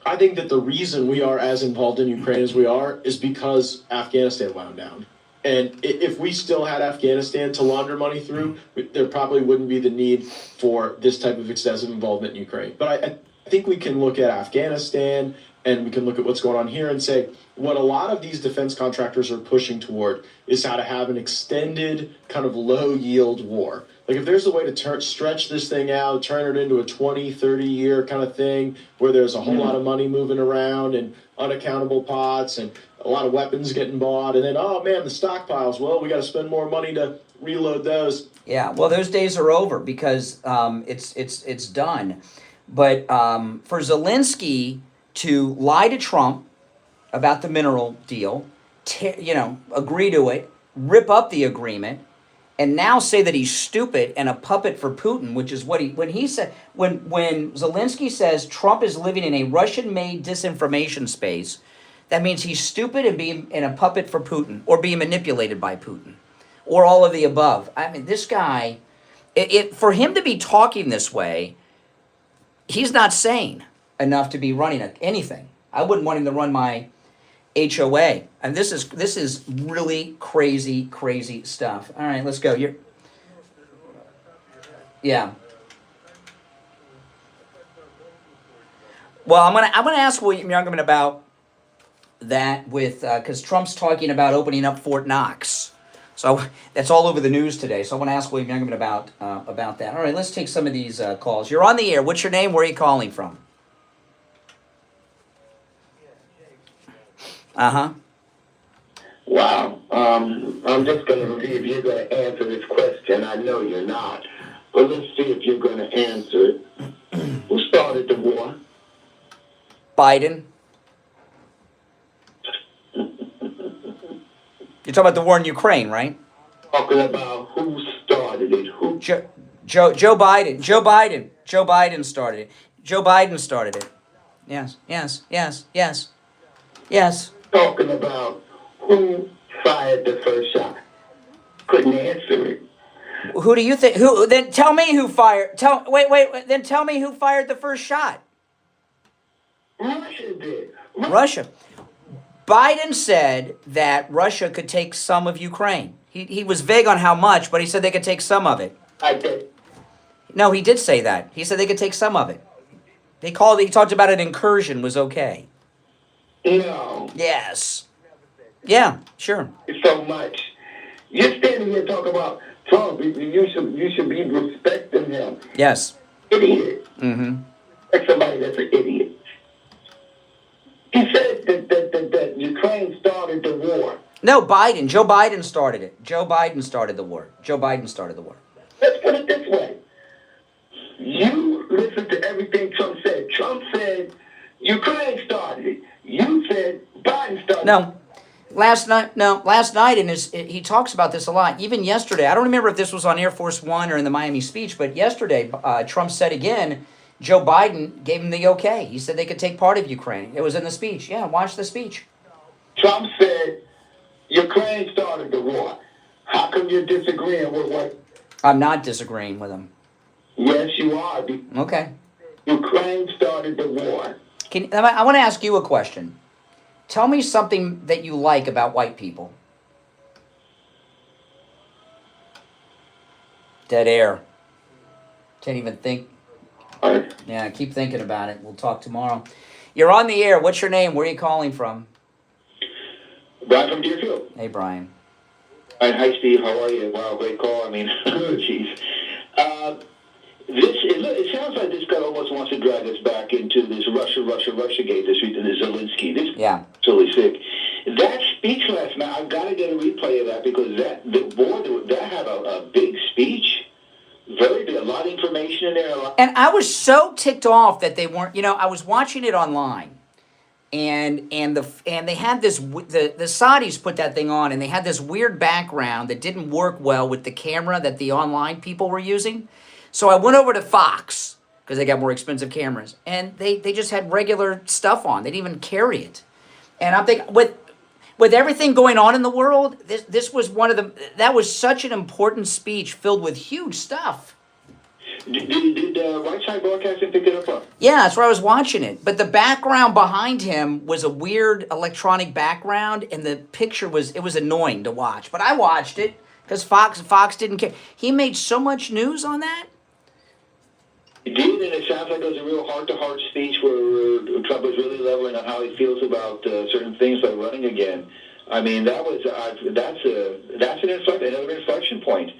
I think that the reason we are as involved in Ukraine as we are is because Afghanistan wound down. And if we still had Afghanistan to launder money through, there probably wouldn't be the need for this type of excessive involvement in Ukraine. But I think we can look at Afghanistan and we can look at what's going on here and say, what a lot of these defense contractors are pushing toward is how to have an extended kind of low-yield war. Like if there's a way to stretch this thing out, turn it into a 20, 30-year kind of thing where there's a whole lot of money moving around and unaccountable pots and a lot of weapons getting bought, and then, oh man, the stockpiles, well, we got to spend more money to reload those. Yeah, well, those days are over because it's done. But for Zelensky, to lie to Trump about the mineral deal, agree to it, rip up the agreement, and now say that he's stupid and a puppet for Putin, which is what when Zelensky says Trump is living in a Russian-made disinformation space, that means he's stupid and being a puppet for Putin, or being manipulated by Putin, or all of the above. I mean, this guy, for him to be talking this way, he's not sane enough to be running anything. I wouldn't want him to run my HOA. And this is really crazy stuff. All right, let's go. Yeah. Well, I'm gonna ask William Youngman about that with because Trump's talking about opening up Fort Knox. So that's all over the news today. So I want to ask William Youngman about that. All right, let's take some of these calls. You're on the air. What's your name? Where are you calling from? Wow. I'm just going to see if you're going to answer this question. I know you're not. But let's see if you're going to answer it. Who started the war? Biden. You're talking about the war in Ukraine, right? Talking about who started it. Who? Joe Biden. Joe Biden started it. Joe Biden started it. Yes. Talking about who fired the first shot. Couldn't answer it. Who do you think? Who? Then tell me who fired. Wait. Then tell me who fired the first shot. Russia did. Russia. Biden said that Russia could take some of Ukraine. He was vague on how much, but he said they could take some of it. I did. No, he did say that. He said they could take some of it. He talked about an incursion was okay. No. Yes. Yeah, sure. So much. You're standing here talking about Trump. You should be respecting him. Yes. Idiot. Mm-hmm. Like somebody that's an idiot. He said that Ukraine started the war. No, Biden. Joe Biden started it. Joe Biden started the war. Let's put it this way. You listen to everything Trump said. Trump said Ukraine started it. You said Biden started it. No. Last night he talks about this a lot. Even yesterday, I don't remember if this was on Air Force One or in the Miami speech, but yesterday Trump said again, Joe Biden gave him the okay. He said they could take part of Ukraine. It was in the speech. Yeah, watch the speech. Trump said Ukraine started the war. How come you're disagreeing with what? I'm not disagreeing with him. Yes, you are. Okay. Ukraine started the war. I want to ask you a question. Tell me something that you like about white people. Dead air. Can't even think. Yeah, keep thinking about it. We'll talk tomorrow. You're on the air. What's your name? Where are you calling from? Brian from Deerfield. Hey, Brian. Hi, Steve. How are you? Wow, great call. I mean, jeez. It sounds like this guy almost wants to drag us back into this Russia gate, this Zelensky. This absolutely sick. That speech last night, I've got to get a replay of that because that had a big speech. Very big, a lot of information in there. And I was so ticked off that they weren't. I was watching it online, and they had this. The Saudis put that thing on, and they had this weird background that didn't work well with the camera that the online people were using. So I went over to Fox because they got more expensive cameras, and they just had regular stuff on. They didn't even carry it. And I'm thinking with everything going on in the world, this was that was such an important speech filled with huge stuff. Did Right Side Broadcasting pick it up? Yeah, that's where I was watching it. But the background behind him was a weird electronic background, and the picture was annoying to watch. But I watched it because Fox didn't care. He made so much news on that. He did, and it sounds like it was a real heart-to-heart speech where Trump was really leveling on how he feels about certain things like running again. I mean, that's another inflection point.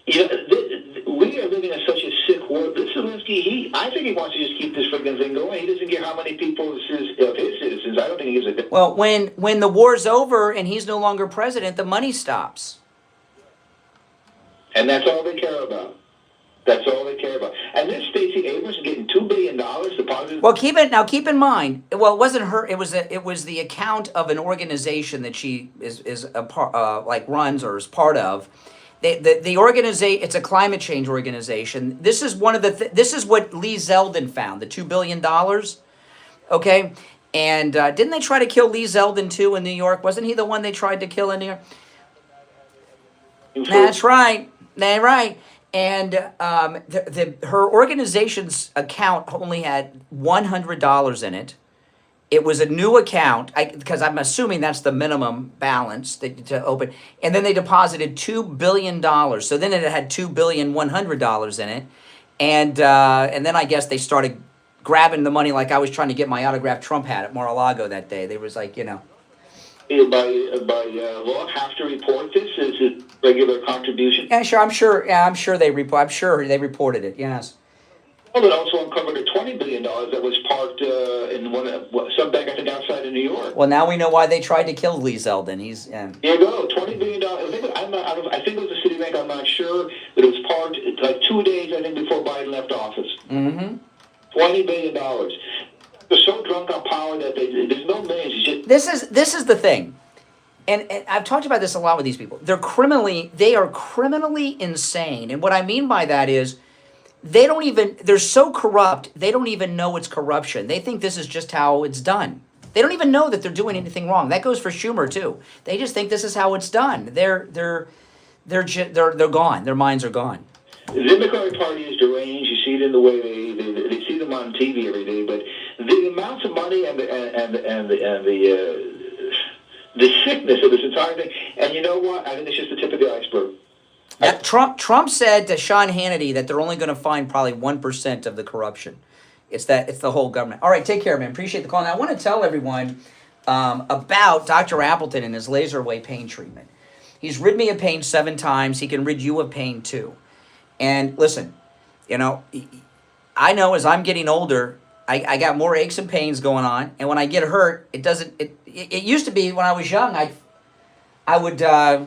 We are living in such a sick world. This Zelensky, I think he wants to just keep this freaking thing going. He doesn't care how many people of his citizens. I don't think he gives a. Well, when the war's over and he's no longer president, the money stops. And that's all they care about. That's all they care about. And this Stacy Abrams is getting $2 billion deposited. Well, keep in mind. Well, it wasn't her. It was the account of an organization that she is a part, like runs or is part of. The organization. It's a climate change organization. This is one of the. This is what Lee Zeldin found. The $2 billion. Okay, and didn't they try to kill Lee Zeldin too in New York? Wasn't he the one they tried to kill in New York? That's right. That's right. And her organization's account only had $100 in it. It was a new account, because I'm assuming that's the minimum balance to open. And then they deposited $2 billion. So then it had $2,100,000 in it. And then I guess they started grabbing the money like I was trying to get my autographed Trump hat at Mar-a-Lago that day. They was like, By law, have to report this? Is it regular contribution? Yeah, sure. I'm sure they reported it. Yes. Well, it also uncovered a $20 billion that was parked in some bank, I think, outside of New York. Well, now we know why they tried to kill Lee Zeldin. He's There you go, $20 billion. I think it was a Citibank. I'm not sure, but it was parked like 2 days, I think, before Biden left office. Mm-hmm. $20 billion. They're so drunk on power that there's no millions. This is the thing, and I've talked about this a lot with these people. They are criminally insane, and what I mean by that is they're so corrupt they don't even know it's corruption. They think this is just how it's done. They don't even know that they're doing anything wrong. That goes for Schumer too. They just think this is how it's done. They're gone. Their minds are gone. The Democratic Party is deranged. You see it in the way they see them on TV every day. But the amounts of money and the sickness of this entire thing. And you know what? I think it's just the tip of the iceberg. Trump said to Sean Hannity that they're only going to find probably 1% of the corruption. It's the whole government. All right, take care, man. Appreciate the call. Now I want to tell everyone about Dr. Appleton and his laser wave pain treatment. He's rid me of pain 7 times. He can rid you of pain too. And listen, I know as I'm getting older, I got more aches and pains going on. And when I get hurt, it used to be when I was young, I would, I'd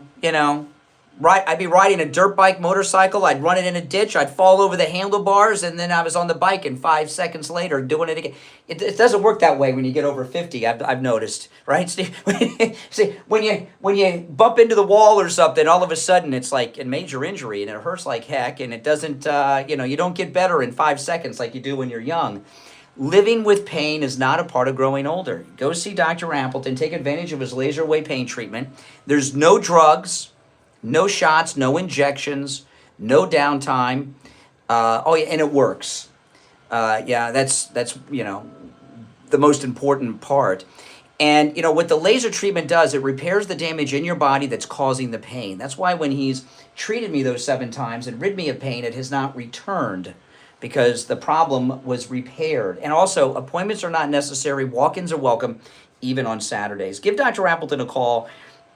be riding a dirt bike, motorcycle. I'd run it in a ditch. I'd fall over the handlebars, and then I was on the bike, and 5 seconds later, doing it again. It doesn't work that way when you get over 50. I've noticed, right, Steve? See, when you bump into the wall or something, all of a sudden it's like a major injury, and it hurts like heck, and it doesn't. You don't get better in 5 seconds like you do when you're young. Living with pain is not a part of growing older. Go see Dr. Appleton. Take advantage of his laser wave pain treatment. There's no drugs. No shots, no injections, no downtime. And it works. That's the most important part. And what the laser treatment does, it repairs the damage in your body that's causing the pain. That's why when he's treated me those 7 times and rid me of pain, it has not returned because the problem was repaired. And also, appointments are not necessary. Walk-ins are welcome, even on Saturdays. Give Dr. Appleton a call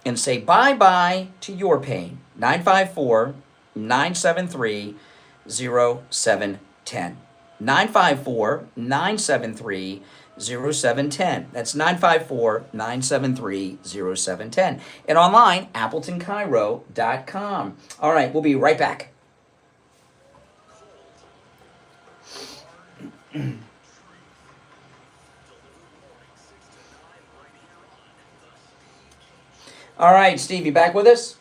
and say bye-bye to your pain. 954-973-0710. 954-973-0710. That's 954-973-0710. And online, AppletonCairo.com. All right, we'll be right back. All right, Steve, you back with us?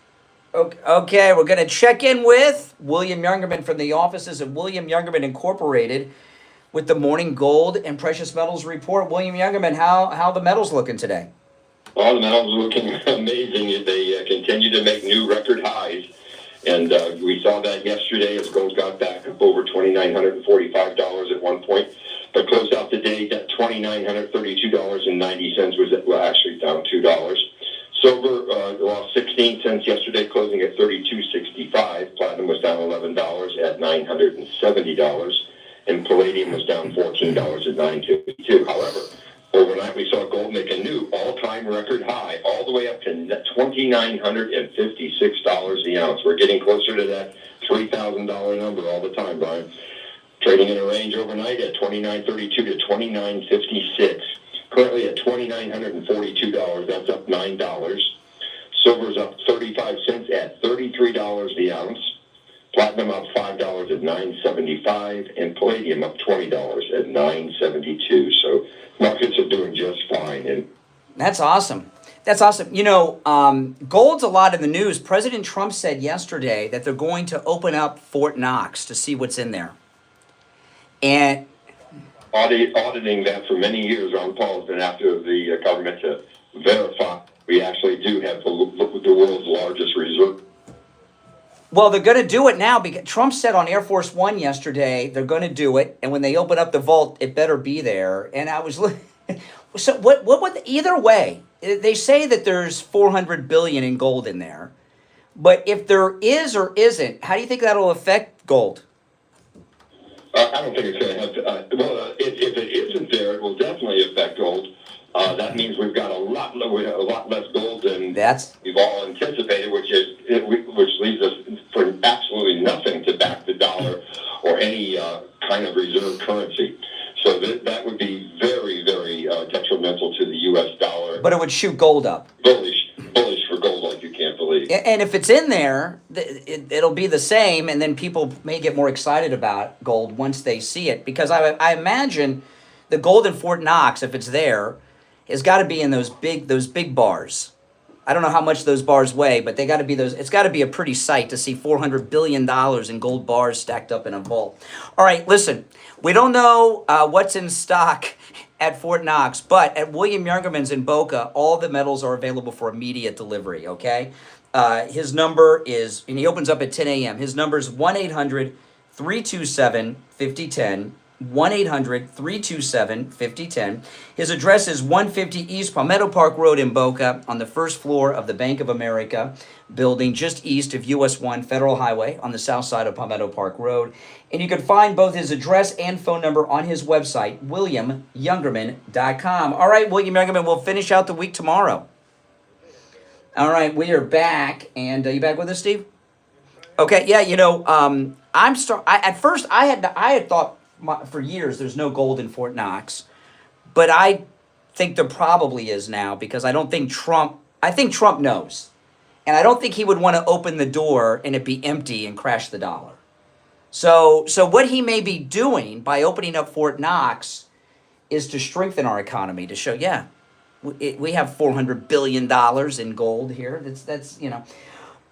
Okay, we're going to check in with William Youngerman from the offices of William Youngerman Incorporated with the Morning Gold and Precious Metals Report. William Youngerman, how the metals looking today? Well, the metals looking amazing. They continue to make new record highs. And we saw that yesterday as gold got back up over $2,945 at one point. But closed out the day at $2,932.90 was actually down $2. Silver lost 16 cents yesterday, closing at $32.65. Platinum was down $11 at $970, and palladium was down $14 at $952. However, overnight we saw gold make a new all-time record high, all the way up to $2,956 the ounce. We're getting closer to that $3,000 number all the time, Brian. Trading in a range overnight at $2,932 to $2,956. Currently at $2,942, that's up $9. Silver's up 35 cents at $33 the ounce. Platinum up $5 at $9.75, and palladium up $20 at $9.72. So markets are doing just fine. And That's awesome. That's awesome. You know, gold's a lot in the news. President Trump said yesterday that they're going to open up Fort Knox to see what's in there. And auditing that for many years, Ron Paul has been after the government to verify we actually do have the world's largest reserve. well, they're going to do it now because Trump said on Air Force One yesterday they're going to do it, and when they open up the vault, it better be there. And I was so what would either way? They say that there's 400 billion in gold in there, but if there is or isn't, how do you think that'll affect gold? I don't think it's going to have. If it isn't there, it will definitely affect gold. That means we've got a lot less gold than we've all anticipated, which leaves us for absolutely nothing to back the dollar or any kind of reserve currency. So that would be very, very detrimental to the U.S. dollar. But it would shoot gold up. Bullish for gold like you can't believe. And if it's in there, it'll be the same, and then people may get more excited about gold once they see it. Because I imagine the gold in Fort Knox, if it's there, has got to be in those big bars. I don't know how much those bars weigh, but they got to be those. It's got to be a pretty sight to see $400 billion in gold bars stacked up in a vault. All right, listen, we don't know what's in stock at Fort Knox, but at William Youngerman's in Boca, all the metals are available for immediate delivery, okay? His number is, and he opens up at 10 a.m. His number is 1-800-327-5010. 1-800-327-5010. His address is 150 East Palmetto Park Road in Boca on the first floor of the Bank of America building just east of US 1 Federal Highway on the south side of Palmetto Park Road. And you can find both his address and phone number on his website, WilliamYoungerman.com. All right, William Youngerman, we'll finish out the week tomorrow. All right, we are back. And are you back with us, Steve? Okay, yeah, you know, at first I had thought for years there's no gold in Fort Knox, but I think there probably is now because I think Trump knows, and I don't think he would want to open the door and it be empty and crash the dollar. So what he may be doing by opening up Fort Knox is to strengthen our economy, to show, yeah, we have $400 billion in gold here. That's you know.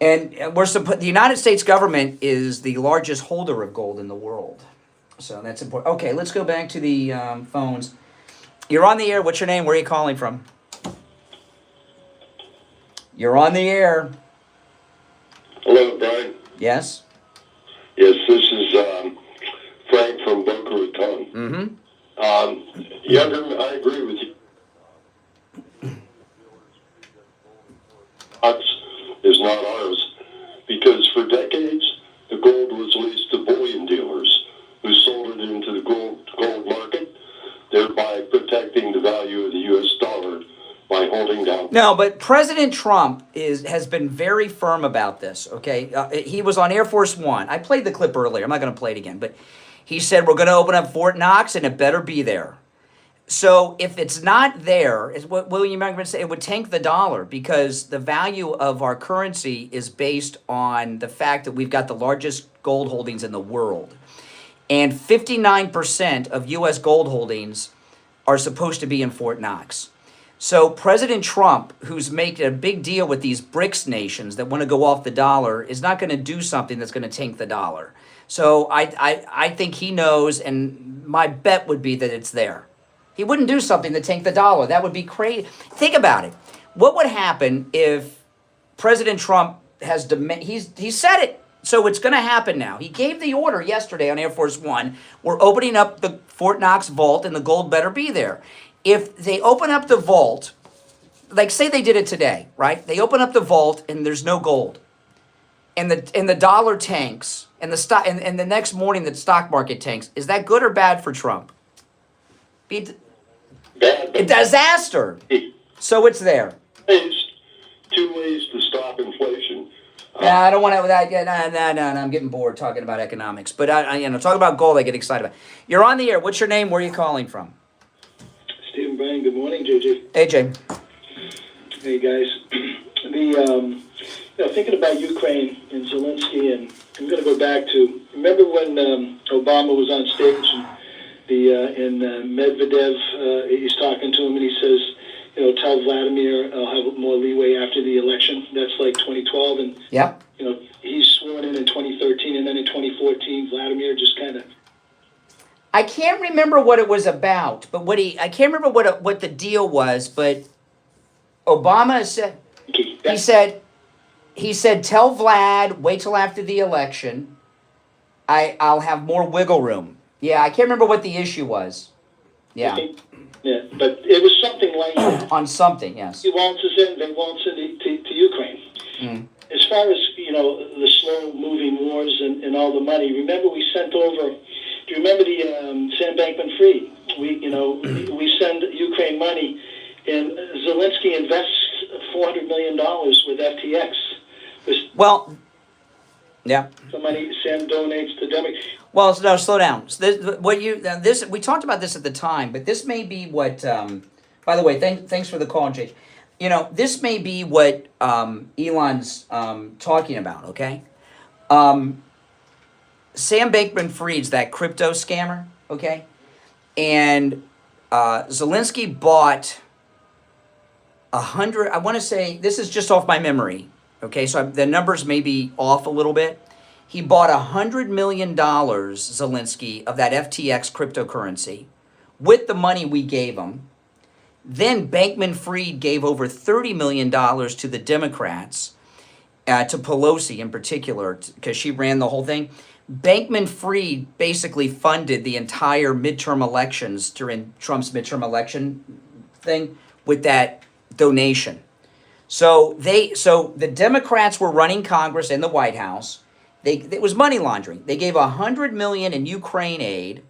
And the United States government is the largest holder of gold in the world. So that's important. Okay, let's go back to the phones. You're on the air. What's your name? Where are you calling from? You're on the air. Hello, Brian. Yes? Yes, this is Frank from Boca Raton. Mm-hmm. Younger, I agree with you. Ox is not ours because for decades the gold was leased to bullion dealers who sold it into the gold market, thereby protecting the value of the U.S. dollar by holding down. No, but President Trump has been very firm about this, okay? He was on Air Force One. I played the clip earlier. I'm not going to play it again. But he said, we're going to open up Fort Knox, and it better be there. So if it's not there, is what William Megyn said, it would tank the dollar because the value of our currency is based on the fact that we've got the largest gold holdings in the world. And 59% of U.S. gold holdings are supposed to be in Fort Knox. So President Trump, who's making a big deal with these BRICS nations that want to go off the dollar, is not going to do something that's going to tank the dollar. So I think he knows, and my bet would be that it's there. He wouldn't do something to tank the dollar. That would be crazy. Think about it. What would happen if President Trump has he said it, so it's going to happen now. He gave the order yesterday on Air Force One. We're opening up the Fort Knox vault, and the gold better be there. If they open up the vault, like say they did it today, right? They open up the vault and there's no gold, and the dollar tanks, and the stock, and the next morning the stock market tanks. Is that good or bad for Trump? A disaster. So it's there. Two ways to stop inflation. I don't want to. No. I'm getting bored talking about economics. But talk about gold. I get excited about. You're on the air. What's your name? Where are you calling from? Stephen Bryan. Good morning, JJ. AJ. Hey guys. thinking about Ukraine and Zelensky, and I'm going to go back to, remember when Obama was on stage and Medvedev, he's talking to him and he says, tell Vladimir I'll have more leeway after the election. That's like 2012, and Yep. He's sworn in 2013, and then in 2014, Vladimir just kind of. I can't remember what it was about, but I can't remember what the deal was, but Obama said, he said, tell Vlad, wait till after the election. I'll have more wiggle room. Yeah, I can't remember what the issue was. Yeah. Yeah, but it was something like that. On something, yes. He wants us in, they want us to Ukraine. Mm. As far as, the slow-moving wars and all the money, remember we sent over, do you remember the Sam Bankman-Fried? We send Ukraine money, and Zelensky invests $400 million with FTX. Well, yeah. The money Sam donates to Democrats. Well, no, slow down. So we talked about this at the time, but this may be what. By the way, thanks for the call, Jake. This may be what Elon's talking about. Okay, Sam Bankman-Fried's that crypto scammer. Okay, and Zelensky bought 100. I want to say this is just off my memory. Okay, so the numbers may be off a little bit. He bought $100 million, Zelensky, of that FTX cryptocurrency with the money we gave him. Then Bankman-Fried gave over $30 million to the Democrats, to Pelosi in particular, because she ran the whole thing. Bankman-Fried basically funded the entire midterm elections during Trump's midterm election thing with that donation. So the Democrats were running Congress and the White House. It was money laundering. They gave $100 million in Ukraine aid.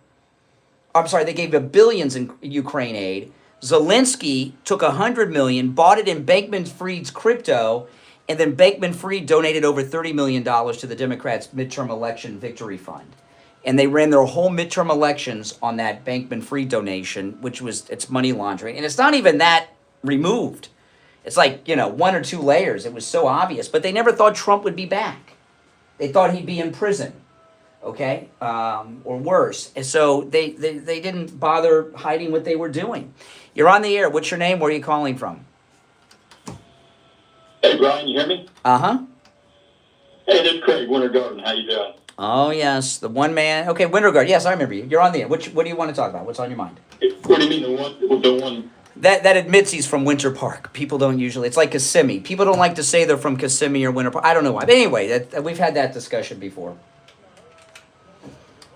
I'm sorry, they gave billions in Ukraine aid. Zelensky took $100 million, bought it in Bankman-Fried's crypto, and then Bankman-Fried donated over $30 million to the Democrats' midterm election victory fund. And they ran their whole midterm elections on that Bankman-Fried donation, it's money laundering. And it's not even that removed. It's like, 1 or 2 layers. It was so obvious. But they never thought Trump would be back. They thought he'd be in prison, okay, or worse. And so they didn't bother hiding what they were doing. You're on the air. What's your name? Where are you calling from? Hey, Brian, you hear me? Uh-huh. Hey, this is Craig, Winter Garden. How you doing? Oh, yes, the one man. Okay, Winter Garden. Yes, I remember you. You're on the air. What do you want to talk about? What's on your mind? What do you mean, the one? That admits he's from Winter Park. People don't usually. It's like Kissimmee. People don't like to say they're from Kissimmee or Winter Park. I don't know why. But anyway, we've had that discussion before.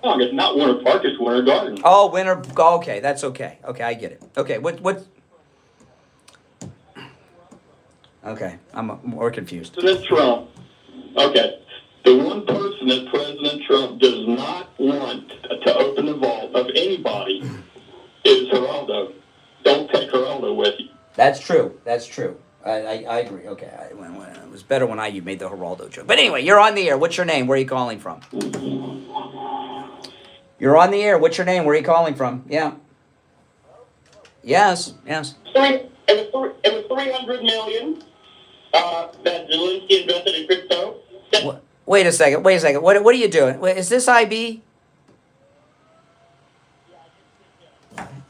Oh, it's not Winter Park. It's Winter Garden. Oh, Winter. Okay, that's okay. Okay, I get it. Okay, what? Okay, I'm more confused. President Trump. Okay, the one person that President Trump does not want to open the vault of anybody is Geraldo. Don't take Geraldo with you. That's true. That's true. I agree. Okay. It was better when you made the Geraldo joke. But anyway, you're on the air. What's your name? Where are you calling from? You're on the air. What's your name? Where are you calling from? Yeah. Yes. It was $300 million that Zelensky invested in crypto. Wait a second. What are you doing? Is this IB?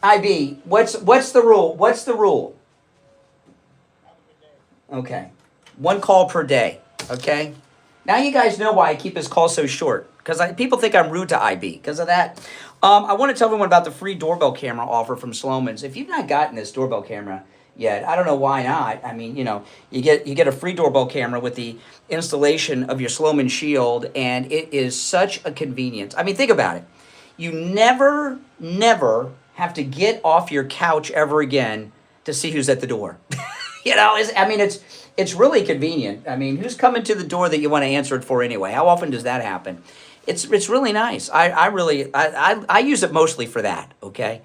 IB, what's the rule? What's the rule? Okay. 1 call per day. Okay. Now you guys know why I keep his call so short. Because people think I'm rude to IB because of that. I want to tell everyone about the free doorbell camera offer from Sloman's. If you've not gotten this doorbell camera yet, I don't know why not. I mean, you get a free doorbell camera with the installation of your Sloman Shield, and it is such a convenience. I mean, think about it. You never have to get off your couch ever again to see who's at the door. It's really convenient. I mean, who's coming to the door that you want to answer it for anyway? How often does that happen? It's really nice. I use it mostly for that, okay?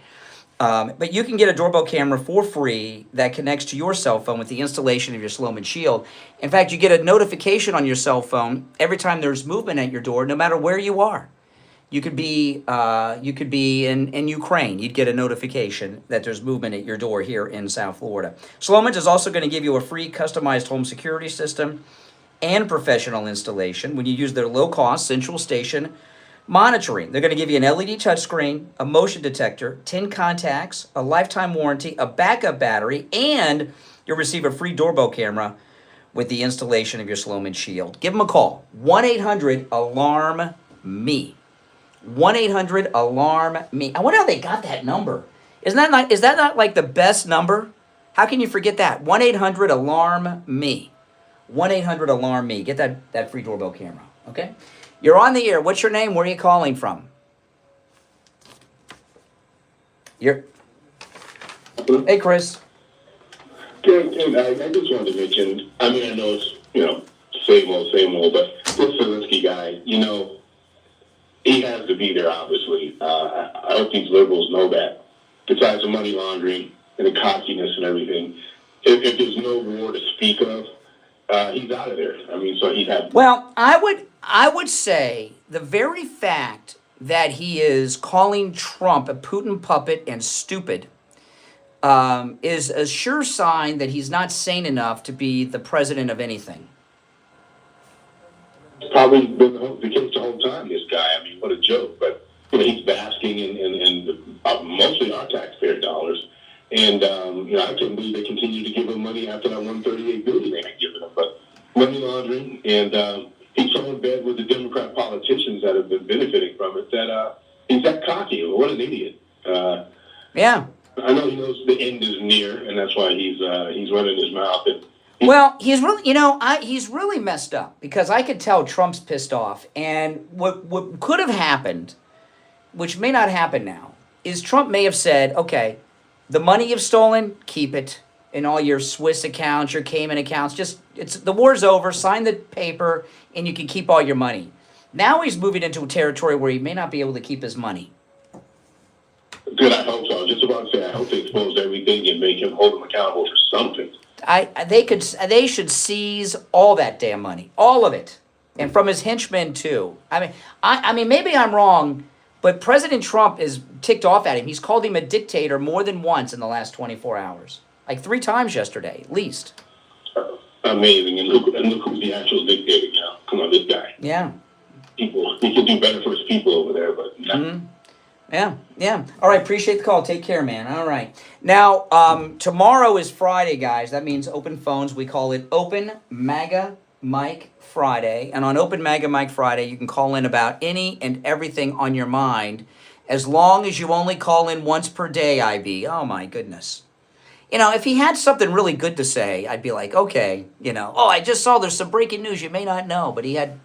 But you can get a doorbell camera for free that connects to your cell phone with the installation of your Sloman Shield. In fact, you get a notification on your cell phone every time there's movement at your door, no matter where you are. You could be in Ukraine. You'd get a notification that there's movement at your door here in South Florida. Sloman's is also going to give you a free customized home security system. and professional installation when you use their low-cost central station monitoring. They're going to give you an LED touchscreen, a motion detector, 10 contacts, a lifetime warranty, a backup battery, and you'll receive a free doorbell camera with the installation of your Sloman Shield. Give them a call. 1-800-ALARM-ME. 1-800-ALARM-ME. I wonder how they got that number. Is that not like the best number? How can you forget that? 1-800-ALARM-ME. 1-800-ALARM-ME. Get that free doorbell camera, okay? You're on the air. What's your name? Where are you calling from? Hey, Chris. Ken, I just wanted to mention, I mean, I know it's, same old, but this Zelensky guy, he has to be there, obviously. I hope these liberals know that. Besides the money laundering and the cockiness and everything, if there's no war to speak of, he's out of there. I mean, so he had... Well, I would say the very fact that he is calling Trump a Putin puppet and stupid is a sure sign that he's not sane enough to be the president of anything. It's probably been the case the whole time, this guy. I mean, what a joke. But, he's basking in mostly our taxpayer dollars. And, I can't believe they continue to give him money after that $138 billion they had given him. But money laundering, and he's so in bed with the Democrat politicians that have been benefiting from it that he's that cocky. What an idiot. Yeah. I know he knows the end is near, and that's why he's running his mouth. Well, he's really, he's really messed up because I could tell Trump's pissed off. And what could have happened, which may not happen now, is Trump may have said, okay, the money you've stolen, keep it in all your Swiss accounts, your Cayman accounts. The war's over, sign the paper, and you can keep all your money. Now he's moving into a territory where he may not be able to keep his money. Good, I hope so. I was just about to say, I hope they expose everything and make him hold him accountable for something. They should seize all that damn money, all of it, and from his henchmen too. I mean, maybe I'm wrong, but President Trump is ticked off at him. He's called him a dictator more than once in the last 24 hours, like 3 times yesterday, at least. Amazing, and look who's the actual dictator now. Come on, this guy. Yeah. He could do better for his people over there, but. Nah. Mm-hmm. Yeah. All right, appreciate the call. Take care, man. All right. Now, tomorrow is Friday, guys. That means open phones. We call it Open MAGA Mike Friday. And on Open MAGA Mike Friday, you can call in about any and everything on your mind, as long as you only call in once per day, IB. Oh, my goodness. If he had something really good to say, I'd be like, okay, I just saw there's some breaking news you may not know. But he had,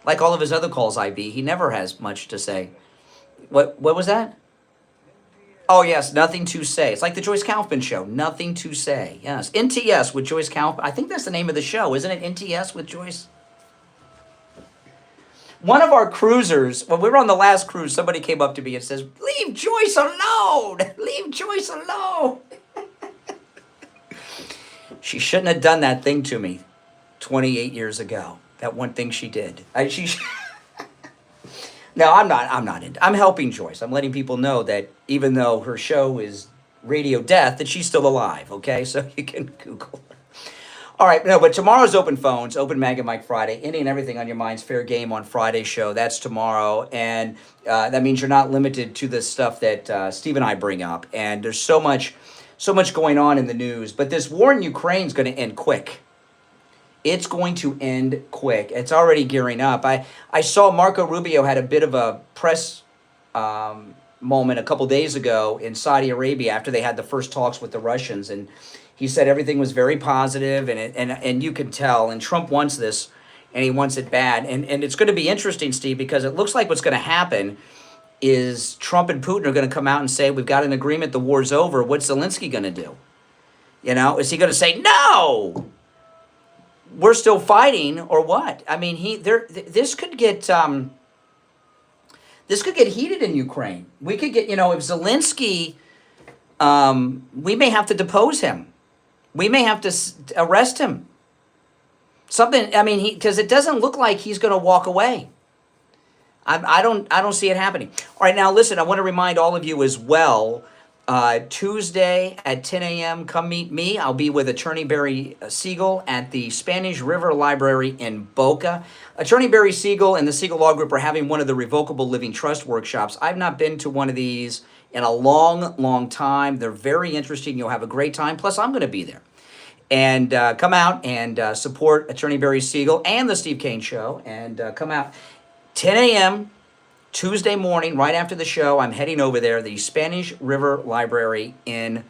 like all of his other calls, IB, he never has much to say. What was that? Oh, yes, nothing to say. It's like the Joyce Kaufman show, nothing to say. Yes, NTS with Joyce Kaufman. I think that's the name of the show, isn't it? NTS with Joyce? One of our cruisers, when we were on the last cruise, somebody came up to me and says, leave Joyce alone. Leave Joyce alone. She shouldn't have done that thing to me 28 years ago. That one thing she did. No, I'm not I'm helping Joyce. I'm letting people know that even though her show is radio death, that she's still alive, okay? So you can Google her. All right, no, but tomorrow's Open Phones, Open MAGA Mike Friday. Any and everything on your mind's fair game on Friday's show. That's tomorrow. And that means you're not limited to the stuff that Steve and I bring up. And there's so much going on in the news. But this war in Ukraine is going to end quick. It's going to end quick. It's already gearing up. I saw Marco Rubio had a bit of a press moment a couple days ago in Saudi Arabia after they had the first talks with the Russians, and he said everything was very positive, and you can tell. And Trump wants this, and he wants it bad. And it's going to be interesting, Steve, because it looks like what's going to happen is Trump and Putin are going to come out and say, we've got an agreement, the war's over. What's Zelensky going to do? Is he going to say, no, we're still fighting, or what? I mean, this could get heated in Ukraine. We could get, if Zelensky, we may have to depose him. We may have to arrest him. Something. Because it doesn't look like he's going to walk away. I don't see it happening. All right, now listen. I want to remind all of you as well. Tuesday at 10 a.m., come meet me. I'll be with Attorney Barry Siegel at the Spanish River Library in Boca. Attorney Barry Siegel and the Siegel Law Group are having one of the Revocable Living Trust workshops. I've not been to one of these in a long, long time. They're very interesting. You'll have a great time. Plus, I'm going to be there. And come out and support Attorney Barry Siegel and the Steve Kane Show. And come out 10 a.m. Tuesday morning, right after the show. I'm heading over there, the Spanish River Library in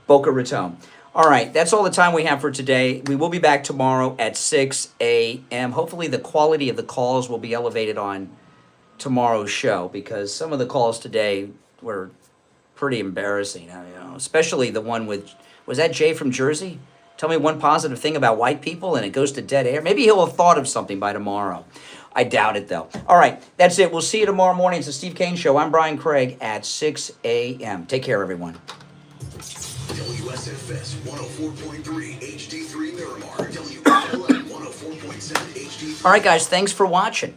Boca Raton. All right, that's all the time we have for today. We will be back tomorrow at 6 a.m. Hopefully the quality of the calls will be elevated on tomorrow's show, because some of the calls today were pretty embarrassing. Especially the one with, was that Jay from Jersey? Tell me one positive thing about white people and it goes to dead air. Maybe he'll have thought of something by tomorrow. I doubt it, though. All right, that's it. We'll see you tomorrow morning. It's the Steve Kane Show. I'm Brian Craig at 6 a.m. Take care, everyone. WSFS 104.3 HD3 Miramar. WFLM 104.7 HD3. All right, guys, thanks for watching.